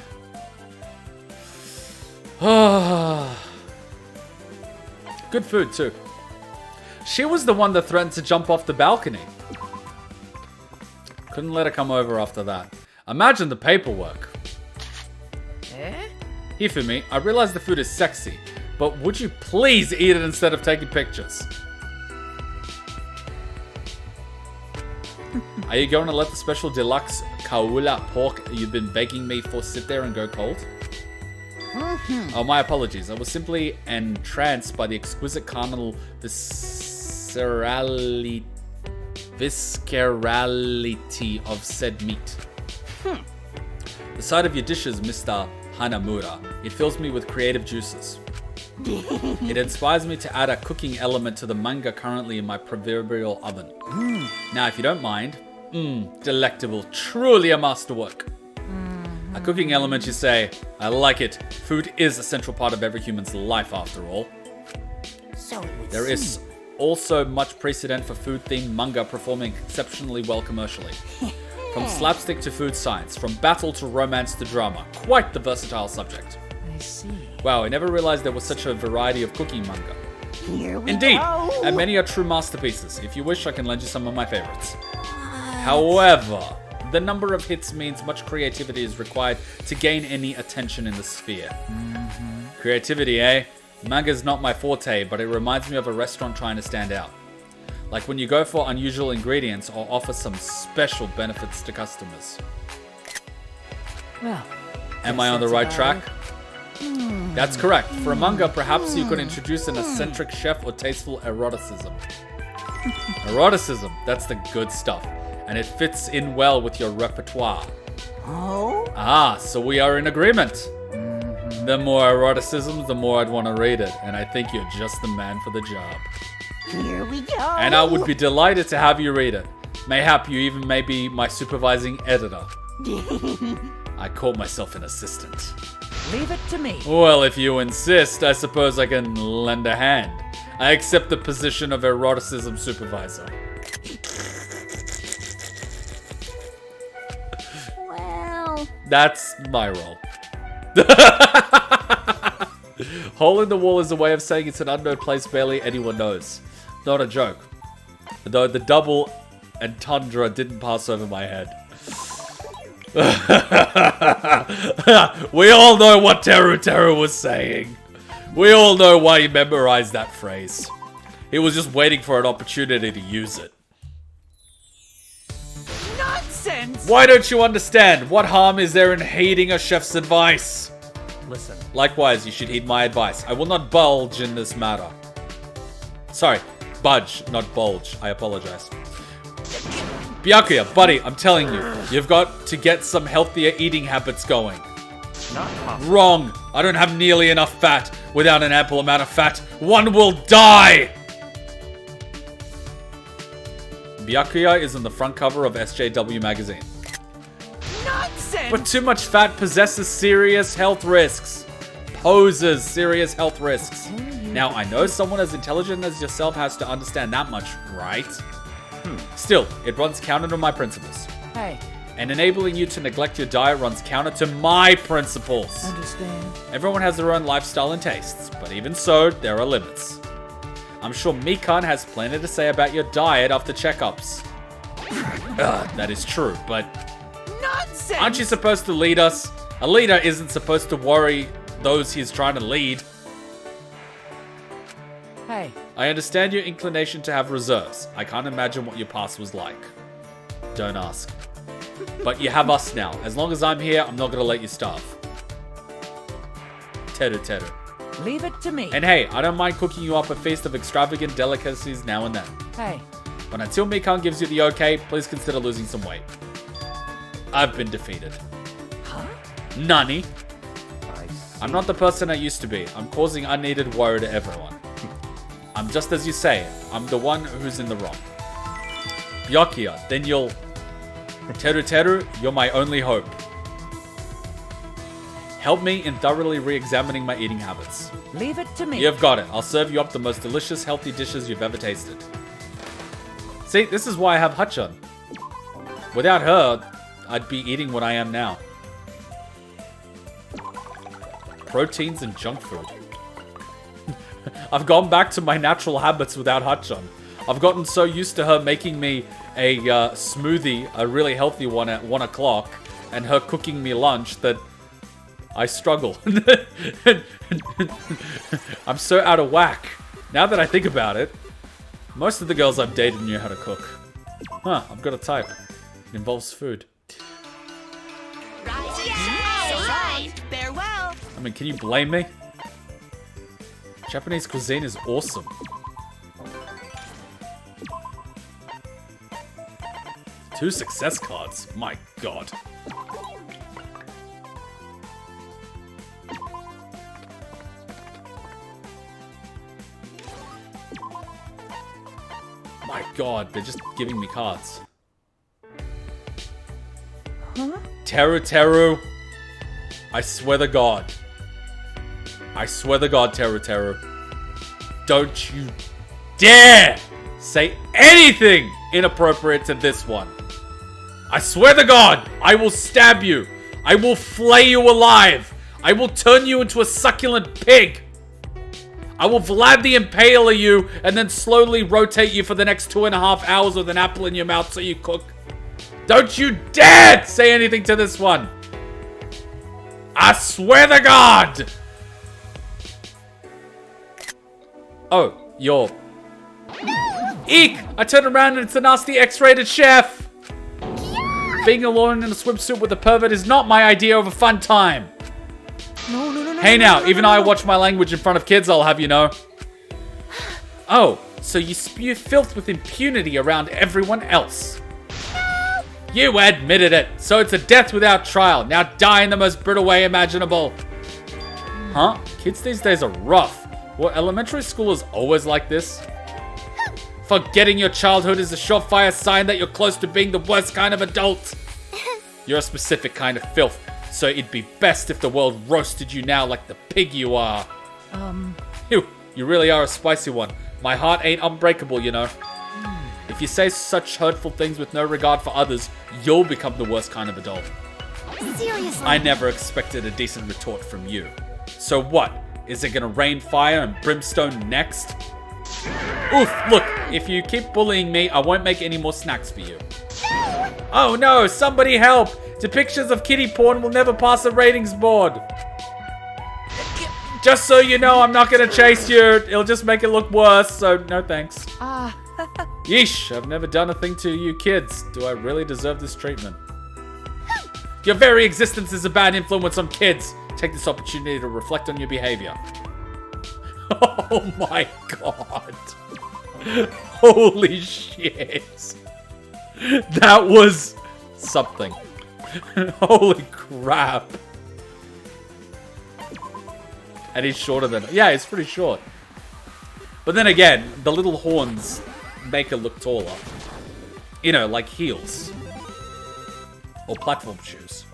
Good food, too. She was the one that threatened to jump off the balcony. Couldn't let her come over after that. Imagine the paperwork. Eh? Hifumi, I realize the food is sexy, but would you please eat it instead of taking pictures? Are you going to let the special deluxe kaula pork you've been begging me for sit there and go cold? Oh, my apologies. I was simply entranced by the exquisite carnal viscerality of said meat. The sight of your dishes, Mr. Hanamura, it fills me with creative juices. It inspires me to add a cooking element to the manga currently in my proverbial oven. Now, if you don't mind, delectable, truly a masterwork. A cooking element, you say? I like it. Food is a central part of every human's life, after all. So it would There is also much precedent for food-themed manga performing exceptionally well commercially. From slapstick to food science, from battle to romance to drama. Quite the versatile subject. I see. Wow, I never realized there was such a variety of cooking manga. Here we Indeed, go. and many are true masterpieces. If you wish, I can lend you some of my favorites. However, the number of hits means much creativity is required to gain any attention in the sphere. Creativity, eh? Manga is not my forte, but it reminds me of a restaurant trying to stand out. Like when you go for unusual ingredients or offer some special benefits to customers. Well, am I on the right track? That's correct. For a manga, perhaps you could introduce an eccentric chef or tasteful eroticism. Eroticism, that's the good stuff. And it fits in well with your repertoire. Oh? Ah, so we are in agreement. The more eroticism, the more I'd want to read it. And I think you're just the man for the job. Here we go. And I would be delighted to have you read it. Mayhap you even may be my supervising editor. I call myself an assistant. leave it to me. Well, if you insist, I suppose I can lend a hand. I accept the position of eroticism supervisor. Well, That's my role. Hole in the wall is a way of saying it's an unknown place barely anyone knows. Not a joke. Though the double entendre didn't pass over my head. We all know what Teruteru was saying. We all know why he memorized that phrase. He was just waiting for an opportunity to use it. Nonsense! Why don't you understand? What harm is there in heeding a chef's advice? Listen, Likewise, you should heed my advice. I will not bulge in this matter. Sorry, budge, not bulge. I apologize. Byakuya, buddy, I'm telling you, you've got to get some healthier eating habits going. not possible. Wrong. I don't have nearly enough fat. Without an ample amount of fat, one will die! Byakuya is on the front cover of SJW magazine. Nonsense! But too much fat possesses serious health risks. Poses serious health risks. Now, I know someone as intelligent as yourself has to understand that much, right? Still, it runs counter to my principles. Hey, And enabling you to neglect your diet runs counter to my principles. understand? Everyone has their own lifestyle and tastes, but even so, there are limits. I'm sure Mikan has plenty to say about your diet after checkups. That is true, but Nonsense! aren't you supposed to lead us? A leader isn't supposed to worry those he's trying to lead. Hey, I understand your inclination to have reserves. I can't imagine what your past was like. Don't ask. But you have us now. As long as I'm here, I'm not gonna let you starve. Teruteru. leave it to me. And hey, I don't mind cooking you up a feast of extravagant delicacies now and then. Hey, But until Mikan gives you the okay, please consider losing some weight. I've been defeated. huh? Nani? I see. I'm not the person I used to be. I'm causing unneeded worry to everyone. I'm just as you say. I'm the one who's in the wrong. Byakuya, then you'll... Teruteru, you're my only hope. Help me in thoroughly re-examining my eating habits. Leave it to me. You've got it. I'll serve you up the most delicious, healthy dishes you've ever tasted. See, this is why I have Hachan. Without her, I'd be eating what I am now. Proteins and junk food. I've gone back to my natural habits without Hachan. I've gotten so used to her making me a smoothie, a really healthy one at 1 o'clock, and her cooking me lunch that I struggle. I'm so out of whack. Now that I think about it, most of the girls I've dated knew how to cook. Huh, I've got a type. It involves food. Farewell. I mean, can you blame me? Japanese cuisine is awesome. Two success cards. My god. My god, they're just giving me cards. Huh? Teruteru. I swear to God. I swear to God, Teruteru. Don't you dare say anything inappropriate to this one. I swear to God, I will stab you. I will flay you alive. I will turn you into a succulent pig. I will Vlad the Impaler you and then slowly rotate you for the next 2.5 hours with an apple in your mouth so you cook. Don't you dare say anything to this one. I swear to God. Oh, you're... Eek! I turned around and it's a nasty X-rated chef! Being alone in a swimsuit with a pervert is not my idea of a fun time. No, no, no, no. Hey no, now, no, even no, I no. watch my language in front of kids, I'll have you know. Oh, so you spew filth with impunity around everyone else. You admitted it, so it's a death without trial. Now die in the most brutal way imaginable. Huh? Kids these days are rough. What, elementary school is always like this? Forgetting your childhood is a surefire sign that you're close to being the worst kind of adult. You're a specific kind of filth, so it'd be best if the world roasted you now like the pig you are. You really are a spicy one. My heart ain't unbreakable, you know. If you say such hurtful things with no regard for others, you'll become the worst kind of adult. Seriously. I never expected a decent retort from you. So what? Is it gonna rain fire and brimstone next? Oof, look, if you keep bullying me, I won't make any more snacks for you. Oh no, somebody help! Depictions of kiddie porn will never pass a ratings board. Just so you know, I'm not gonna chase you. It'll just make it look worse, so no thanks. Yeesh, I've never done a thing to you kids. Do I really deserve this treatment? Your very existence is a bad influence on kids. Take this opportunity to reflect on your behavior. Oh my god. Holy shit. That was something. Holy crap. And he's shorter than... Yeah, he's pretty short. But then again, the little horns make her look taller. You know, like heels. Or platform shoes.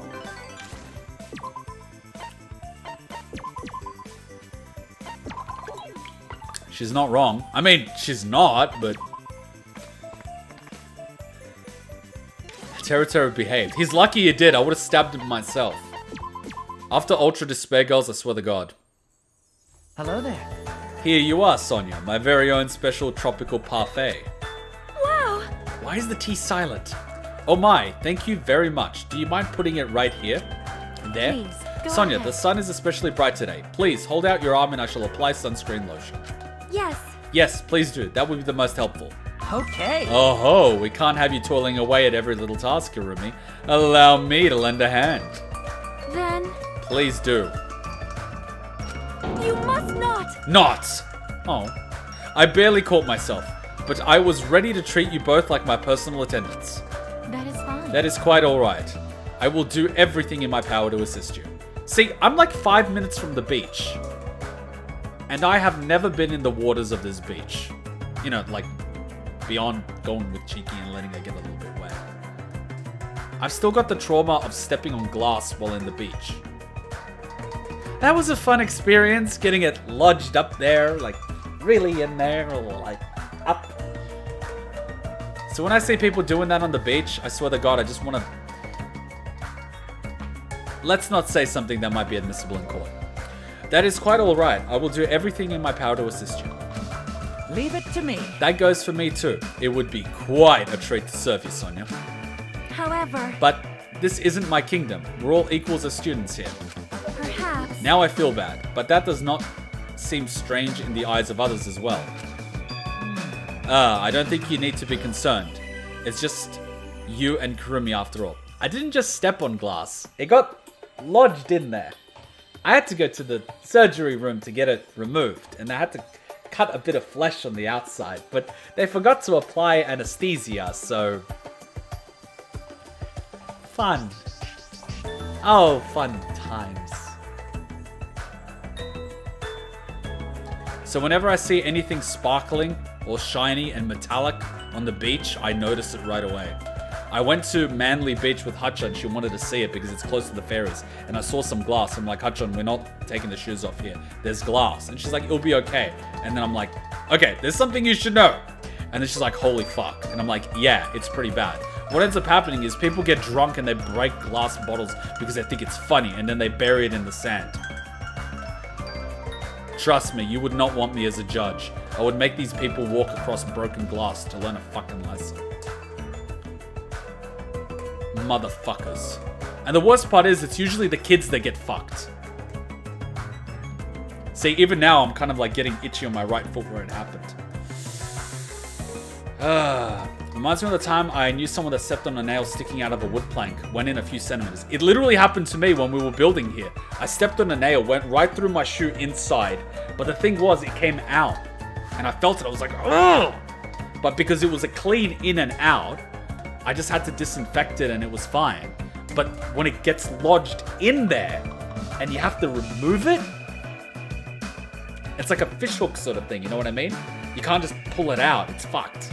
She's not wrong. I mean, she's not, but... Teruteru behaved. He's lucky he did. I would have stabbed him myself. After Ultra Despair Girls, I swear to God. Hello there. Here you are, Sonia, my very own special tropical parfait. Wow. Why is the tea silent? Oh my, thank you very much. Do you mind putting it right here? There? Please, go Sonia, ahead. the sun is especially bright today. Please, hold out your arm and I shall apply sunscreen lotion. Yes. Yes, please do. That would be the most helpful. Okay. Oh ho, we can't have you toiling away at every little task, Kirumi. Allow me to lend a hand. Then Please do. you must not. Not! Oh. I barely caught myself, but I was ready to treat you both like my personal attendants. That is fine. That is quite alright. I will do everything in my power to assist you. See, I'm like 5 minutes from the beach. And I have never been in the waters of this beach. You know, like, beyond going with Cheeky and letting her get a little bit wet. I've still got the trauma of stepping on glass while in the beach. That was a fun experience, getting it lodged up there, like, really in there, or like, up. So when I see people doing that on the beach, I swear to God, I just want to... Let's not say something that might be admissible in court. That is quite alright. I will do everything in my power to assist you. Leave it to me. That goes for me too. It would be quite a treat to serve you, Sonia. However, But this isn't my kingdom. We're all equals as students here. perhaps. Now I feel bad, but that does not seem strange in the eyes of others as well. I don't think you need to be concerned. It's just you and Kirumi after all. I didn't just step on glass. It got lodged in there. I had to go to the surgery room to get it removed, and I had to cut a bit of flesh on the outside, but they forgot to apply anesthesia, so... Fun. Oh, fun times. So whenever I see anything sparkling or shiny and metallic on the beach, I notice it right away. I went to Manly Beach with Hachan. She wanted to see it because it's close to the ferries. And I saw some glass. I'm like, Hachan, we're not taking the shoes off here. There's glass. And she's like, it'll be okay. And then I'm like, okay, there's something you should know. And then she's like, holy fuck. And I'm like, yeah, it's pretty bad. What ends up happening is people get drunk and they break glass bottles because they think it's funny. And then they bury it in the sand. Trust me, you would not want me as a judge. I would make these people walk across broken glass to learn a fucking lesson. Motherfuckers. And the worst part is, it's usually the kids that get fucked. See, even now, I'm kind of like getting itchy on my right foot where it happened. Reminds me of the time I knew someone that stepped on a nail sticking out of a wood plank, went in a few centimeters. It literally happened to me when we were building here. I stepped on a nail, went right through my shoe inside, but the thing was, it came out. And I felt it, I was like, oh! But because it was a clean in and out, I just had to disinfect it and it was fine. But when it gets lodged in there, and you have to remove it, it's like a fishhook sort of thing, you know what I mean? You can't just pull it out, it's fucked.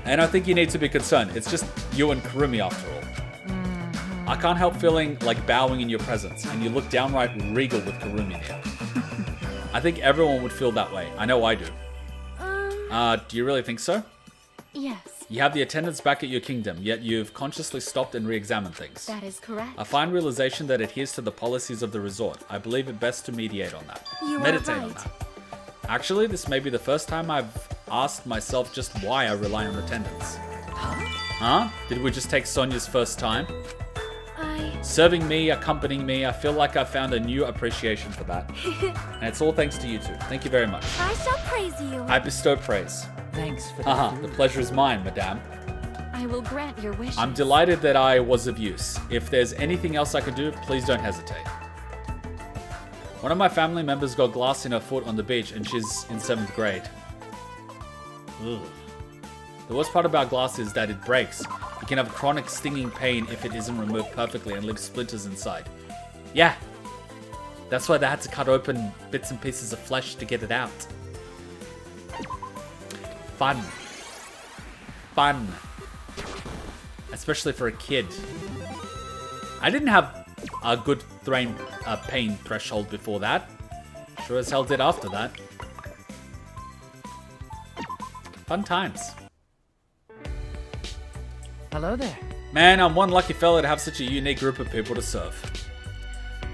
And I think you need to be concerned. It's just you and Kirumi after all. Mm-hmm. I can't help feeling like bowing in your presence, and you look downright regal with Kirumi here. I think everyone would feel that way. I know I do. Do you really think so? Yes. You have the attendants back at your kingdom, yet you've consciously stopped and re-examined things. That is correct. A fine realization that adheres to the policies of the resort. I believe it best to meditate on that. Meditate on that. Actually, this may be the first time I've asked myself just why I rely on attendants. Huh? Did we just take Sonia's first time? Serving me, accompanying me, I feel like I've found a new appreciation for that. And it's all thanks to you two. Thank you very much. I shall praise you. I bestow praise. Thanks for that. The pleasure is mine, madame. I will grant your wishes. I'm delighted that I was of use. If there's anything else I can do, please don't hesitate. One of my family members got glass in her foot on the beach and she's in 7th grade. Ugh. The worst part about glass is that it breaks. You can have chronic stinging pain if it isn't removed perfectly and leave splinters inside. Yeah. That's why they had to cut open bits and pieces of flesh to get it out. Fun. Fun. Especially for a kid. I didn't have a good pain threshold before that. Sure as hell did after that. Fun times. Hello there. Man, I'm one lucky fella to have such a unique group of people to serve.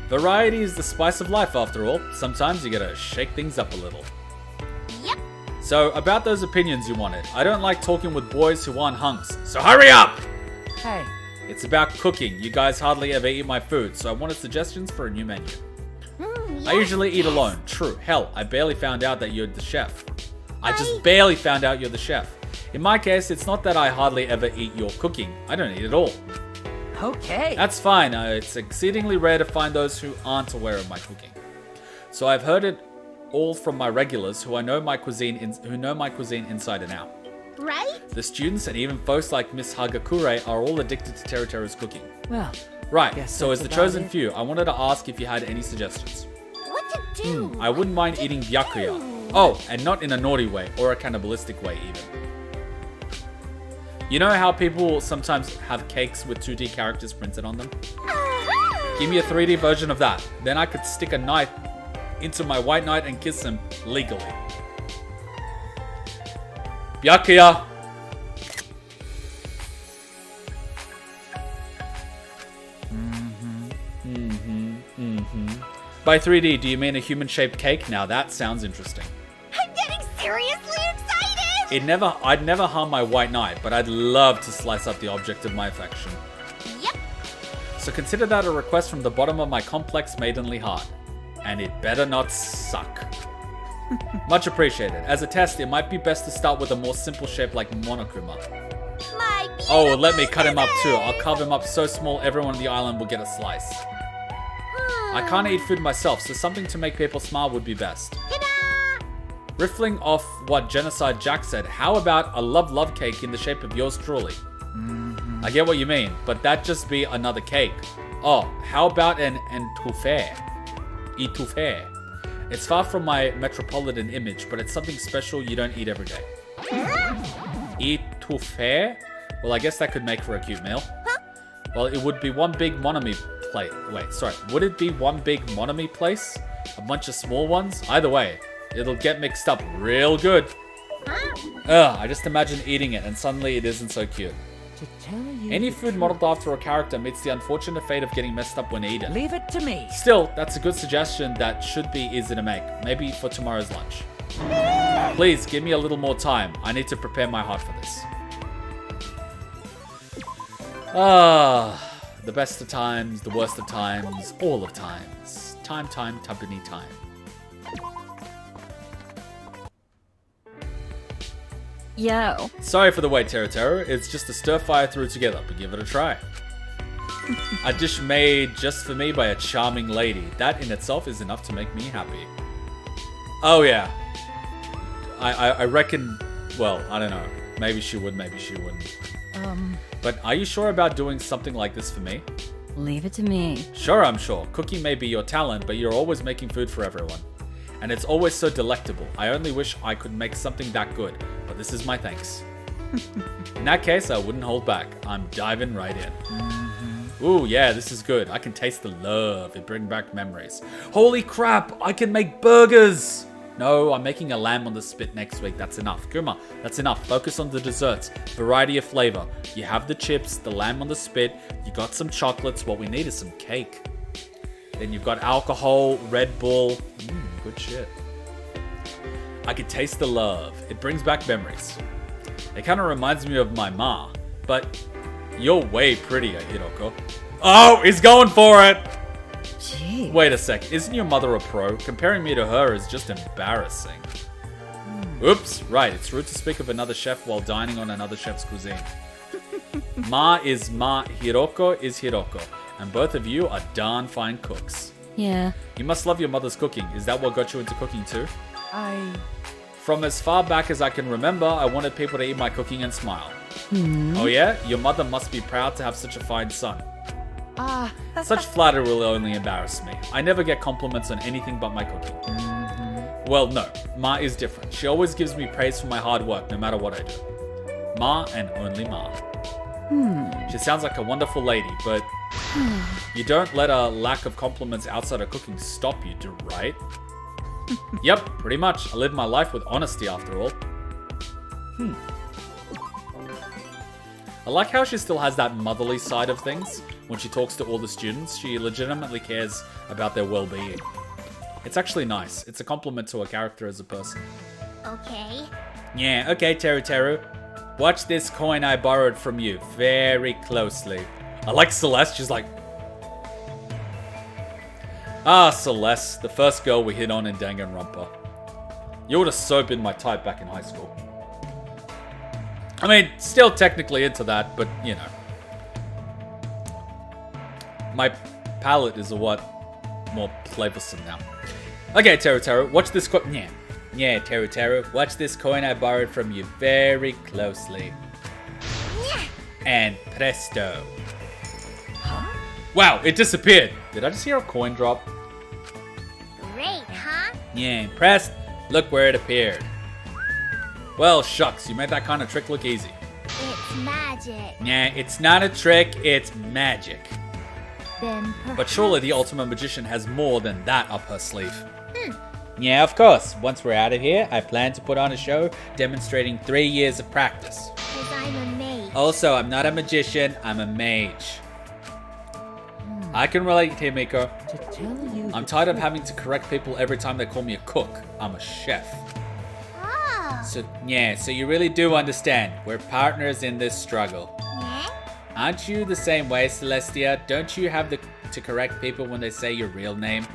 Variety is the spice of life after all. Sometimes you gotta shake things up a little. Yep. So, about those opinions you wanted. I don't like talking with boys who aren't hunks, so hurry up! Hey. It's about cooking. You guys hardly ever eat my food, so I wanted suggestions for a new menu. Yes, I usually eat alone. True. Hell, I barely found out that you're the chef. I just barely found out you're the chef. In my case, it's not that I hardly ever eat your cooking. I don't eat it all. Okay. That's fine. It's exceedingly rare to find those who aren't aware of my cooking. So I've heard it all from my regulars who know my cuisine inside and out. Right? The students and even folks like Miss Hagakure are all addicted to Teruteru's cooking. Well, right, so as the that's chosen about it. few, I wanted to ask if you had any suggestions. What to do? I wouldn't mind eating byakuya. Oh, and not in a naughty way, or a cannibalistic way even. You know how people sometimes have cakes with 2D characters printed on them? Give me a 3D version of that. Then I could stick a knife into my white knight and kiss him legally. Byakuya! By 3D, do you mean a human-shaped cake? Now that sounds interesting. I'm getting seriously excited! I'd never harm my white knight, but I'd love to slice up the object of my affection. Yep. So consider that a request from the bottom of my complex maidenly heart. And it better not suck. Much appreciated. As a test, it might be best to start with a more simple shape like Monokuma. My Oh, let me cut him up too. I'll carve him up so small everyone on the island will get a slice. I can't eat food myself, so something to make people smile would be best. Ta-da! Riffling off what Genocide Jack said, how about a love cake in the shape of yours truly? I get what you mean, but that'd just be another cake. Oh, how about an etouffee? It's far from my metropolitan image, but it's something special you don't eat every day. Etouffee? Well, I guess that could make for a cute meal. Well, it would be one big monomi plate. Wait, sorry. Would it be one big monomi place? A bunch of small ones? Either way, it'll get mixed up real good. Ugh, I just imagine eating it and suddenly it isn't so cute. To tell you Any the food truth, modeled after a character meets the unfortunate fate of getting messed up when eaten. Leave it to me. Still, that's a good suggestion that should be easy to make. Maybe for tomorrow's lunch. Please, give me a little more time. I need to prepare my heart for this. The best of times, the worst of times, all of times. Time, company time. Yo. Sorry for the wait, Teruteru. It's just a stir-fry through together, but give it a try. A dish made just for me by a charming lady. That in itself is enough to make me happy. Oh yeah. I reckon, well, I don't know. Maybe she would, maybe she wouldn't. But are you sure about doing something like this for me? Leave it to me. Sure, I'm sure. Cooking may be your talent, but you're always making food for everyone. And it's always so delectable. I only wish I could make something that good, but this is my thanks. In that case, I wouldn't hold back. I'm diving right in. Ooh, yeah, this is good. I can taste the love. It brings back memories. Holy crap, I can make burgers! No, I'm making a lamb on the spit next week. That's enough. Kuma, that's enough. Focus on the desserts. Variety of flavor. You have the chips, the lamb on the spit. You got some chocolates. What we need is some cake. Then you've got alcohol, Red Bull. Good shit. I can taste the love. It brings back memories. It kind of reminds me of my ma. But you're way prettier, Hiroko. Oh, he's going for it! Gee. Wait a sec, isn't your mother a pro? Comparing me to her is just embarrassing. Oops, right, it's rude to speak of another chef while dining on another chef's cuisine. Ma is Ma, Hiroko is Hiroko, and both of you are darn fine cooks. Yeah. You must love your mother's cooking. Is that what got you into cooking too? I... From as far back as I can remember, I wanted people to eat my cooking and smile. Oh yeah? Your mother must be proud to have such a fine son. Such flattery will only embarrass me. I never get compliments on anything but my cooking. Well, no. Ma is different. She always gives me praise for my hard work, no matter what I do. Ma and only Ma. She sounds like a wonderful lady, but you don't let a lack of compliments outside of cooking stop you, right? Yep, pretty much. I live my life with honesty after all. I like how she still has that motherly side of things. When she talks to all the students, she legitimately cares about their well-being. It's actually nice. It's a compliment to her character as a person. Okay. Yeah, okay, Teruteru. Watch this coin I borrowed from you very closely. I like Celeste. She's like... Ah, Celeste. The first girl we hit on in Danganronpa. You would have so been my type back in high school. I mean, still technically into that, but, you know. My palate is a lot more flavoursome now. Okay, Teruteru, watch this coin. Yeah, Teruteru, watch this coin I borrowed from you very closely. And presto. Wow, it disappeared. Did I just hear a coin drop? Great, huh? Yeah, impressed. Look where it appeared. Well, shucks, you made that kind of trick look easy. It's magic. Yeah, it's not a trick, it's magic. Then But surely the ultimate magician has more than that up her sleeve. Yeah, of course. Once we're out of here, I plan to put on a show demonstrating 3 years of practice. Because I'm a maid. Also, I'm not a magician, I'm a mage. I can relate, Himiko. To tell you I'm tired of having to correct people every time they call me a cook. I'm a chef. Oh. So you really do understand. We're partners in this struggle. Yeah? Aren't you the same way, Celestia? Don't you have to correct people when they say your real name?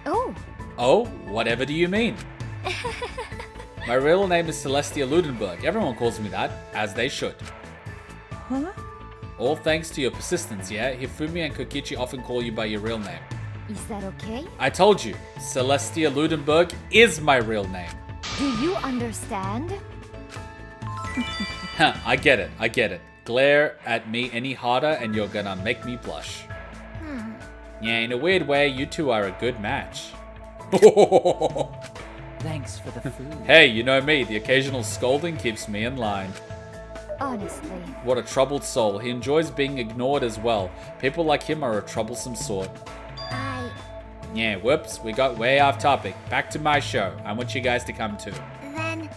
Oh. Oh, whatever do you mean? My real name is Celestia Ludenberg. Everyone calls me that, as they should. Huh? All thanks to your persistence, yeah? Hifumi and Kokichi often call you by your real name. Is that okay? I told you, Celestia Ludenberg is my real name. Do you understand? I get it. Glare at me any harder and you're gonna make me blush. Yeah, in a weird way, you two are a good match. thanks for the food. Hey, you know me, the occasional scolding keeps me in line. Honestly. What a troubled soul. He enjoys being ignored as well. People like him are a troublesome sort. Yeah, whoops, we got way off topic. Back to my show. I want you guys to come too. Then...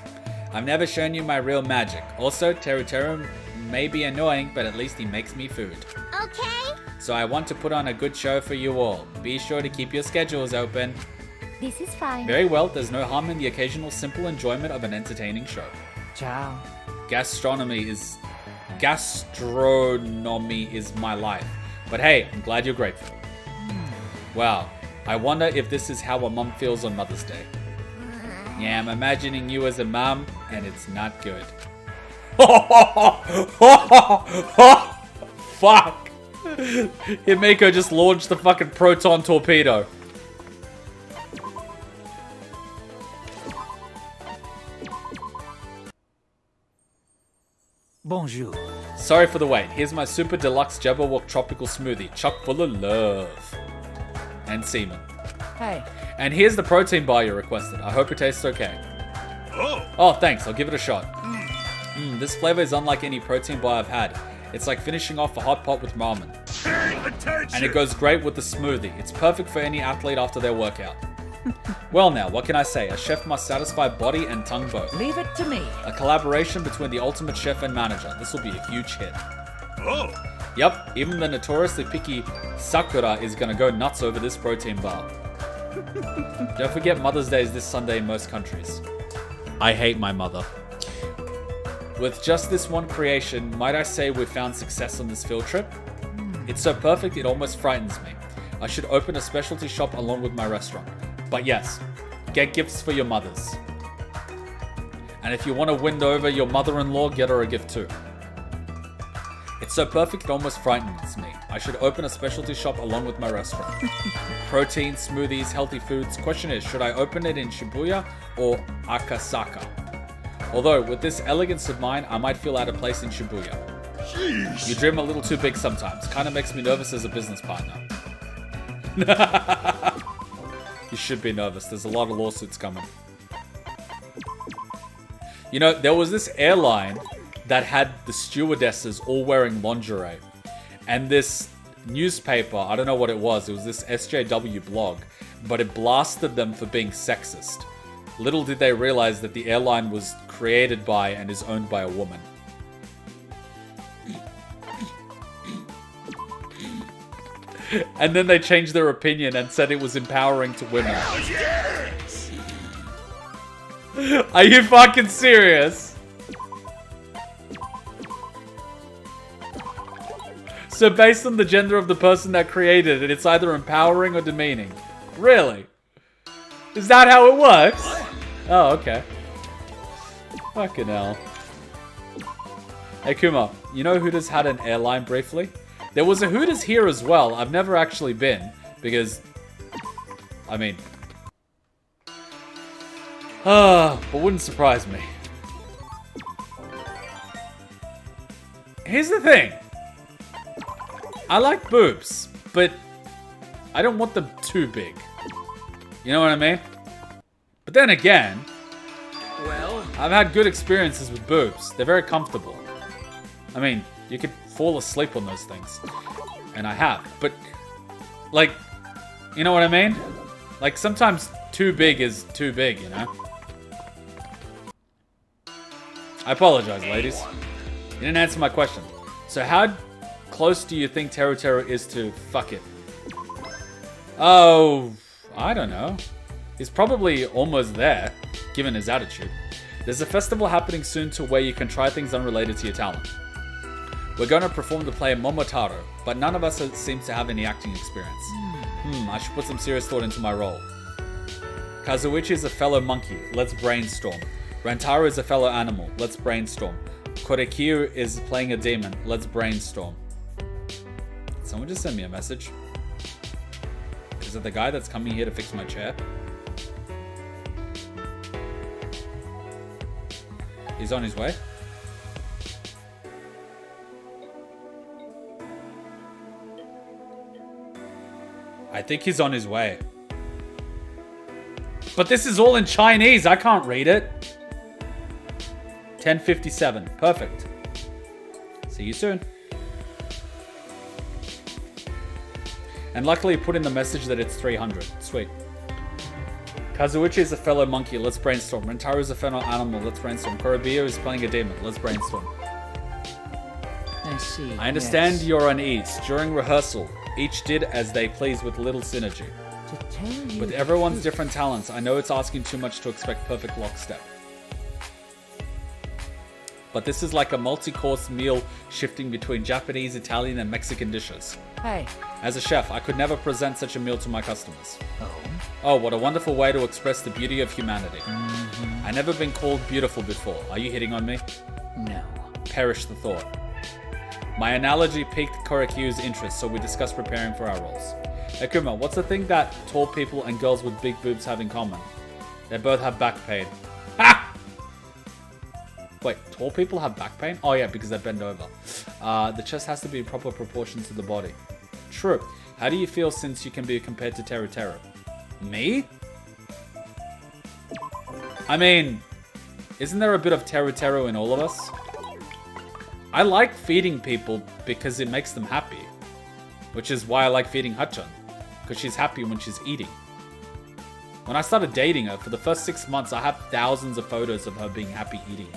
I've never shown you my real magic. Also, Teruteru may be annoying, but at least he makes me food. Okay. So I want to put on a good show for you all. Be sure to keep your schedules open. This is fine. Very well, there's no harm in the occasional simple enjoyment of an entertaining show. Ciao. Gastronomy is my life. But hey, I'm glad you're grateful. Wow, I wonder if this is how a mum feels on Mother's Day. Yeah, I'm imagining you as a mum, and it's not good. Fuck. Himiko just launched the fucking proton torpedo. Bonjour. Sorry for the wait. Here's my super deluxe Jabberwock tropical smoothie, chock full of love and semen. Hey. And here's the protein bar you requested. I hope it tastes okay. Oh, thanks. I'll give it a shot. This flavor is unlike any protein bar I've had. It's like finishing off a hot pot with ramen. And it goes great with the smoothie. It's perfect for any athlete after their workout. Well now, what can I say? A chef must satisfy body and tongue both. Leave it to me. A collaboration between the ultimate chef and manager. This will be a huge hit. Yep, even the notoriously picky Sakura is gonna go nuts over this protein bar. Don't forget Mother's Day is this Sunday in most countries. I hate my mother. With just this one creation, might I say we found success on this field trip? It's so perfect it almost frightens me. I should open a specialty shop along with my restaurant. But yes, get gifts for your mothers. And if you want to win over your mother-in-law, get her a gift too. It's so perfect it almost frightens me. I should open a specialty shop along with my restaurant. Protein, smoothies, healthy foods. Question is, should I open it in Shibuya or Akasaka? Although, with this elegance of mine, I might feel out of place in Shibuya. Jeez. You dream a little too big sometimes. Kinda makes me nervous as a business partner. You should be nervous. There's a lot of lawsuits coming. You know, there was this airline that had the stewardesses all wearing lingerie. And this newspaper, I don't know what it was this SJW blog, but it blasted them for being sexist. Little did they realize that the airline was created by and is owned by a woman. And then they changed their opinion and said it was empowering to women. Are you fucking serious? So based on the gender of the person that created it, it's either empowering or demeaning. Really? Is that how it works? Oh, okay. Fucking hell. Hey Kuma, you know Hooters had an airline briefly? There was a Hooters here as well. I've never actually been, because... I mean... but wouldn't surprise me. Here's the thing. I like boobs, but I don't want them too big. You know what I mean? But then again... Well... I've had good experiences with boobs. They're very comfortable. I mean, you could fall asleep on those things. And I have. But, like, you know what I mean? Like, sometimes too big is too big, you know? I apologize, ladies. You didn't answer my question. So how close do you think Teruteru is to fuck it? Oh, I don't know. He's probably almost there, given his attitude. There's a festival happening soon to where you can try things unrelated to your talent. We're going to perform the play Momotaro, but none of us seems to have any acting experience. I should put some serious thought into my role. Kazuichi is a fellow monkey. Let's brainstorm. Rantaro is a fellow animal. Let's brainstorm. Korekiyo is playing a demon. Let's brainstorm. Someone just send me a message. Is it the guy that's coming here to fix my chair? He's on his way. I think he's on his way. But this is all in Chinese. I can't read it. 10:57. Perfect. See you soon. And luckily put in the message that it's 300. Sweet. Kazuichi is a fellow monkey. Let's brainstorm. Rantaro is a fellow animal. Let's brainstorm. Korekiyo is playing a demon. Let's brainstorm. I see. I understand you're unease. During rehearsal, each did as they pleased with little synergy. With everyone's different talents, I know it's asking too much to expect perfect lockstep. But this is like a multi-course meal shifting between Japanese, Italian, and Mexican dishes. Hey. As a chef, I could never present such a meal to my customers. Oh, what a wonderful way to express the beauty of humanity. I've never been called beautiful before. Are you hitting on me? No. Perish the thought. My analogy piqued Korekiyo's interest, so we discussed preparing for our roles. Akuma, what's the thing that tall people and girls with big boobs have in common? They both have back pain. Ha! Wait, tall people have back pain? Oh yeah, because they bend over. The chest has to be in proper proportion to the body. True. How do you feel since you can be compared to Teruteru? Me? I mean, isn't there a bit of Teruteru in all of us? I like feeding people because it makes them happy. Which is why I like feeding Hachan. Because she's happy when she's eating. When I started dating her, for the first 6 months, I have thousands of photos of her being happy eating.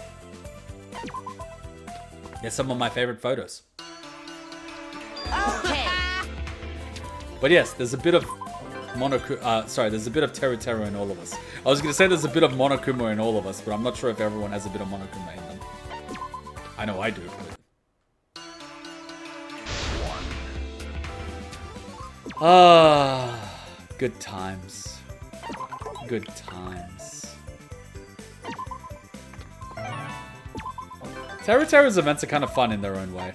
They're some of my favorite photos. Okay. But yes, there's a bit of there's a bit of Teruteru in all of us. I was gonna say there's a bit of Monokuma in all of us, but I'm not sure if everyone has a bit of Monokuma in them. I know I do, but... good times. Good times. Teruteru's events are kind of fun in their own way.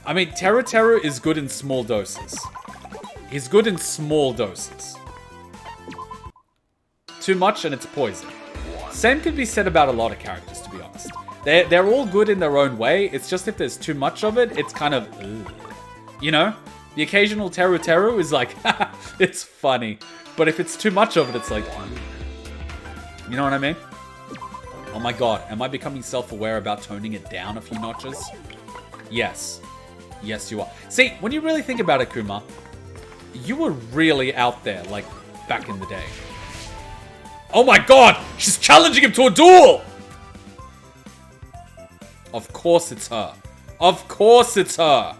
I mean, Teruteru is good in small doses. He's good in small doses. Too much and it's poison. Same could be said about a lot of characters, to be honest. They're all good in their own way. It's just if there's too much of it, it's kind of... ugh. You know? The occasional Teruteru is like, it's funny. But if it's too much of it, it's like... ugh. You know what I mean? Oh my god, am I becoming self-aware about toning it down a few notches? Yes. Yes, you are. See, when you really think about it, Kuma, you were really out there, like, back in the day. Oh my god! She's challenging him to a duel! Of course it's her. Of course it's her!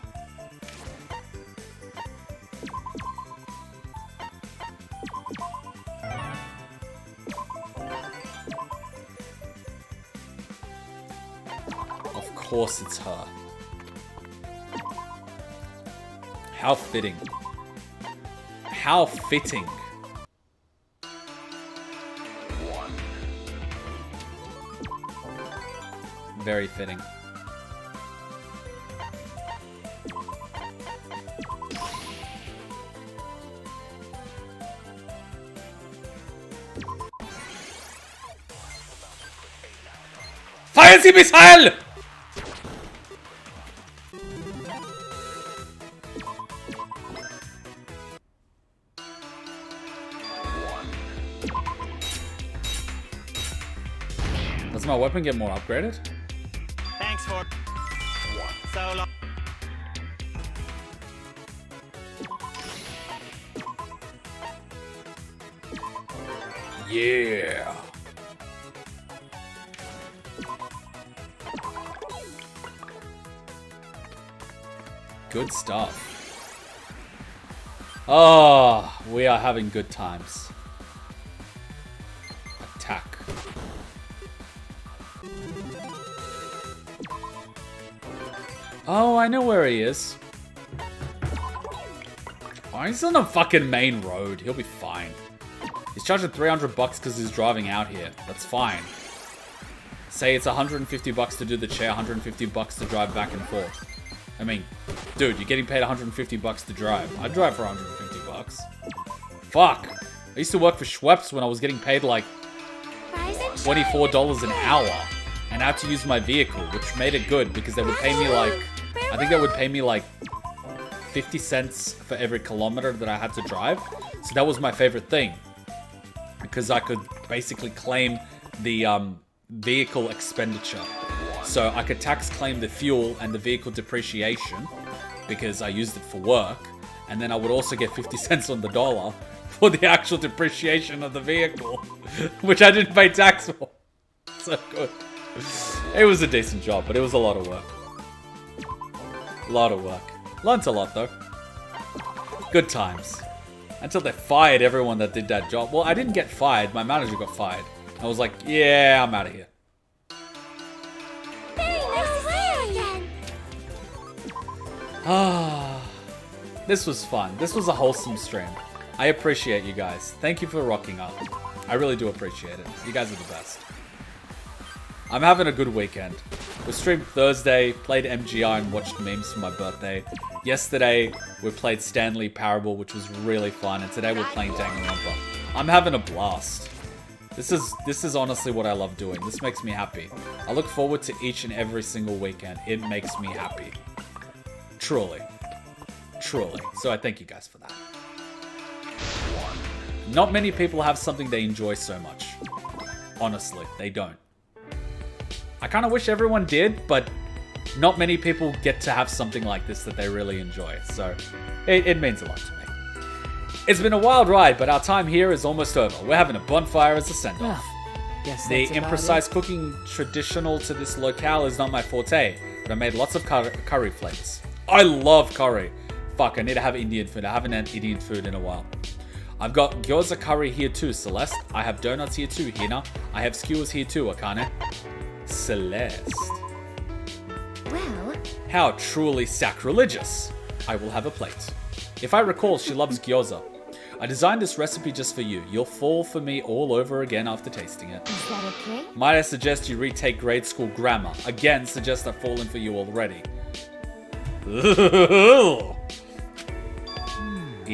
Of course it's her. How fitting. How fitting. Very fitting. Feuern Sie Missile! Does my weapon get more upgraded? Thanks for so long. Yeah. Good stuff. Oh, we are having good times. Attack. Oh, I know where he is. Oh, he's on the fucking main road. He'll be fine. He's charging $300 because he's driving out here. That's fine. Say it's $150 to do the chair, $150 to drive back and forth. I mean, dude, you're getting paid $150 to drive. I'd drive for $150. Fuck. I used to work for Schweppes when I was getting paid like $24 an hour. And I had to use my vehicle, which made it good because they would pay me like... I think they would pay me like 50 cents for every kilometer that I had to drive. So that was my favorite thing. Because I could basically claim the vehicle expenditure. So I could tax claim the fuel and the vehicle depreciation because I used it for work. And then I would also get 50 cents on the dollar for the actual depreciation of the vehicle, which I didn't pay tax for. So good. It was a decent job, but it was a lot of work. A lot of work. Learned a lot, though. Good times. Until they fired everyone that did that job. Well, I didn't get fired. My manager got fired. I was like, yeah, I'm out of here. Very nice to see you again. Ah, this was fun. This was a wholesome stream. I appreciate you guys. Thank you for rocking up. I really do appreciate it. You guys are the best. I'm having a good weekend. We streamed Thursday, played MGI and watched memes for my birthday. Yesterday, we played Stanley Parable, which was really fun. And today we're playing Danganronpa. I'm having a blast. This is honestly what I love doing. This makes me happy. I look forward to each and every single weekend. It makes me happy. Truly. Truly. So I thank you guys for that. Not many people have something they enjoy so much. Honestly, they don't. I kind of wish everyone did, but not many people get to have something like this that they really enjoy. So it means a lot to me. It's been a wild ride, but our time here is almost over. We're having a bonfire as a send-off. Guess The that's about imprecise it. cooking traditional to this locale is not my forte, but I made lots of curry flavors. I love curry. Fuck, I need to have Indian food. I haven't had Indian food in a while. I've got gyoza curry here too, Celeste. I have donuts here too, Hina. I have skewers here too, Akane. Celeste. Well, How truly sacrilegious. I will have a plate. If I recall, she loves gyoza. I designed this recipe just for you. You'll fall for me all over again after tasting it. is that okay? Might I suggest you retake grade school grammar? Again, suggest I've fallen for you already.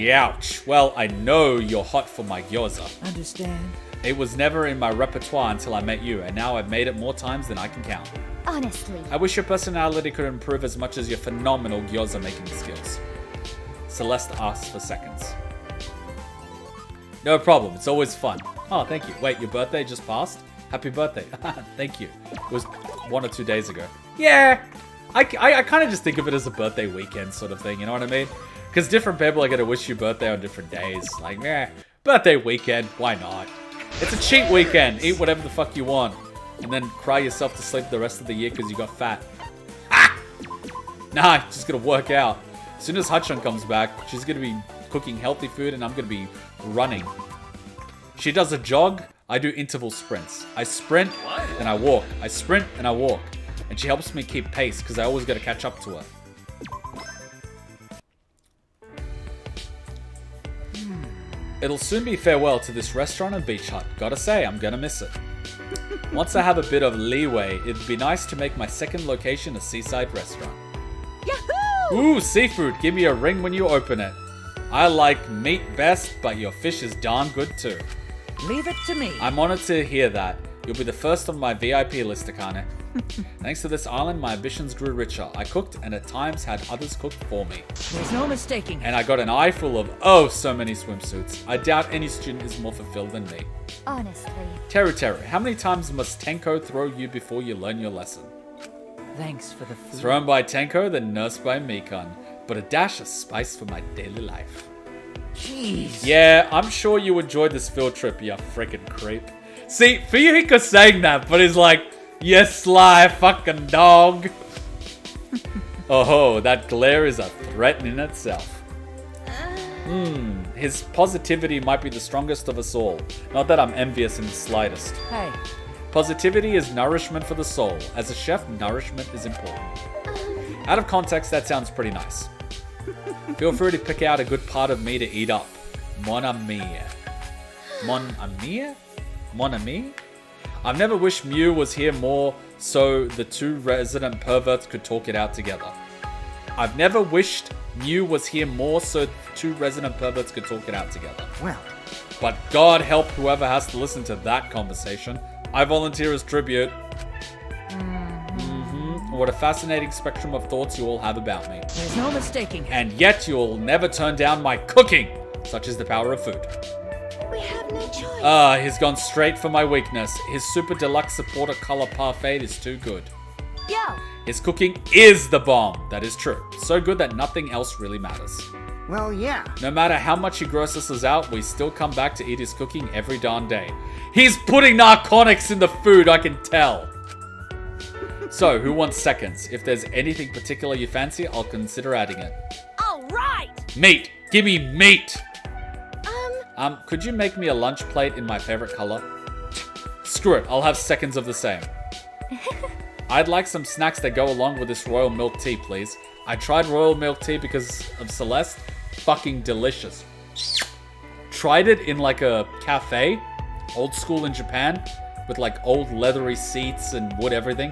Ouch. Well, I know you're hot for my gyoza. Understand? It was never in my repertoire until I met you, and now I've made it more times than I can count. Honestly. I wish your personality could improve as much as your phenomenal gyoza making skills. Celeste asks for seconds. No problem, it's always fun. Oh, thank you. Wait, your birthday just passed? Happy birthday. Thank you. It was 1 or 2 days ago. Yeah, I kind of just think of it as a birthday weekend sort of thing, you know what I mean? Because different people are going to wish you birthday on different days. Like, birthday weekend, why not? It's a cheat weekend. Eat whatever the fuck you want. And then cry yourself to sleep the rest of the year because you got fat. Ah! Nah, just going to work out. As soon as Hachon comes back, she's going to be cooking healthy food and I'm going to be running. She does a jog, I do interval sprints. I sprint, then I walk. I sprint, and I walk. And she helps me keep pace because I always got to catch up to her. It'll soon be farewell to this restaurant and beach hut. Gotta say, I'm gonna miss it. Once I have a bit of leeway, it'd be nice to make my second location a seaside restaurant. Yahoo! Ooh, seafood. Give me a ring when you open it. I like meat best, but your fish is darn good too. Leave it to me. I'm honored to hear that. You'll be the first on my VIP list, Akane. Thanks to this island, my ambitions grew richer. I cooked and at times had others cook for me. There's no mistaking it. And I got an eye full of, oh, so many swimsuits. I doubt any student is more fulfilled than me. Honestly. Teruteru, how many times must Tenko throw you before you learn your lesson? Thanks for the food. Thrown by Tenko, then nursed by Mikan. But a dash of spice for my daily life. Jeez. Yeah, I'm sure you enjoyed this field trip, you freaking creep. See, Fuyuhiko's saying that, but he's like, you sly fucking dog. Oh, that glare is a threat in itself. His positivity might be the strongest of us all. Not that I'm envious in the slightest. Hey, Positivity is nourishment for the soul. As a chef, nourishment is important. Out of context, that sounds pretty nice. Feel free to pick out a good part of me to eat up. Mon ami. Mon ami? Mon ami? I've never wished Mew was here more so the two resident perverts could talk it out together. I've never wished Mew was here more so the two resident perverts could talk it out together. well, But God help whoever has to listen to that conversation. I volunteer as tribute. What a fascinating spectrum of thoughts you all have about me. there's no mistaking it. And yet you'll never turn down my cooking. Such is the power of food. We have no choice. He's gone straight for my weakness. His super deluxe supporter color parfait is too good. Yo. His cooking is the bomb. That is true. So good that nothing else really matters. Well, yeah. No matter how much he grosses us out, we still come back to eat his cooking every darn day. He's putting narcotics in the food, I can tell. So, who wants seconds? If there's anything particular you fancy, I'll consider adding it. All right. Meat! Give me meat! Could you make me a lunch plate in my favorite color? Screw it, I'll have seconds of the same. I'd like some snacks that go along with this royal milk tea, please. I tried royal milk tea because of Celeste. Fucking delicious. Tried it in like a cafe, old school in Japan, with like old leathery seats and wood everything.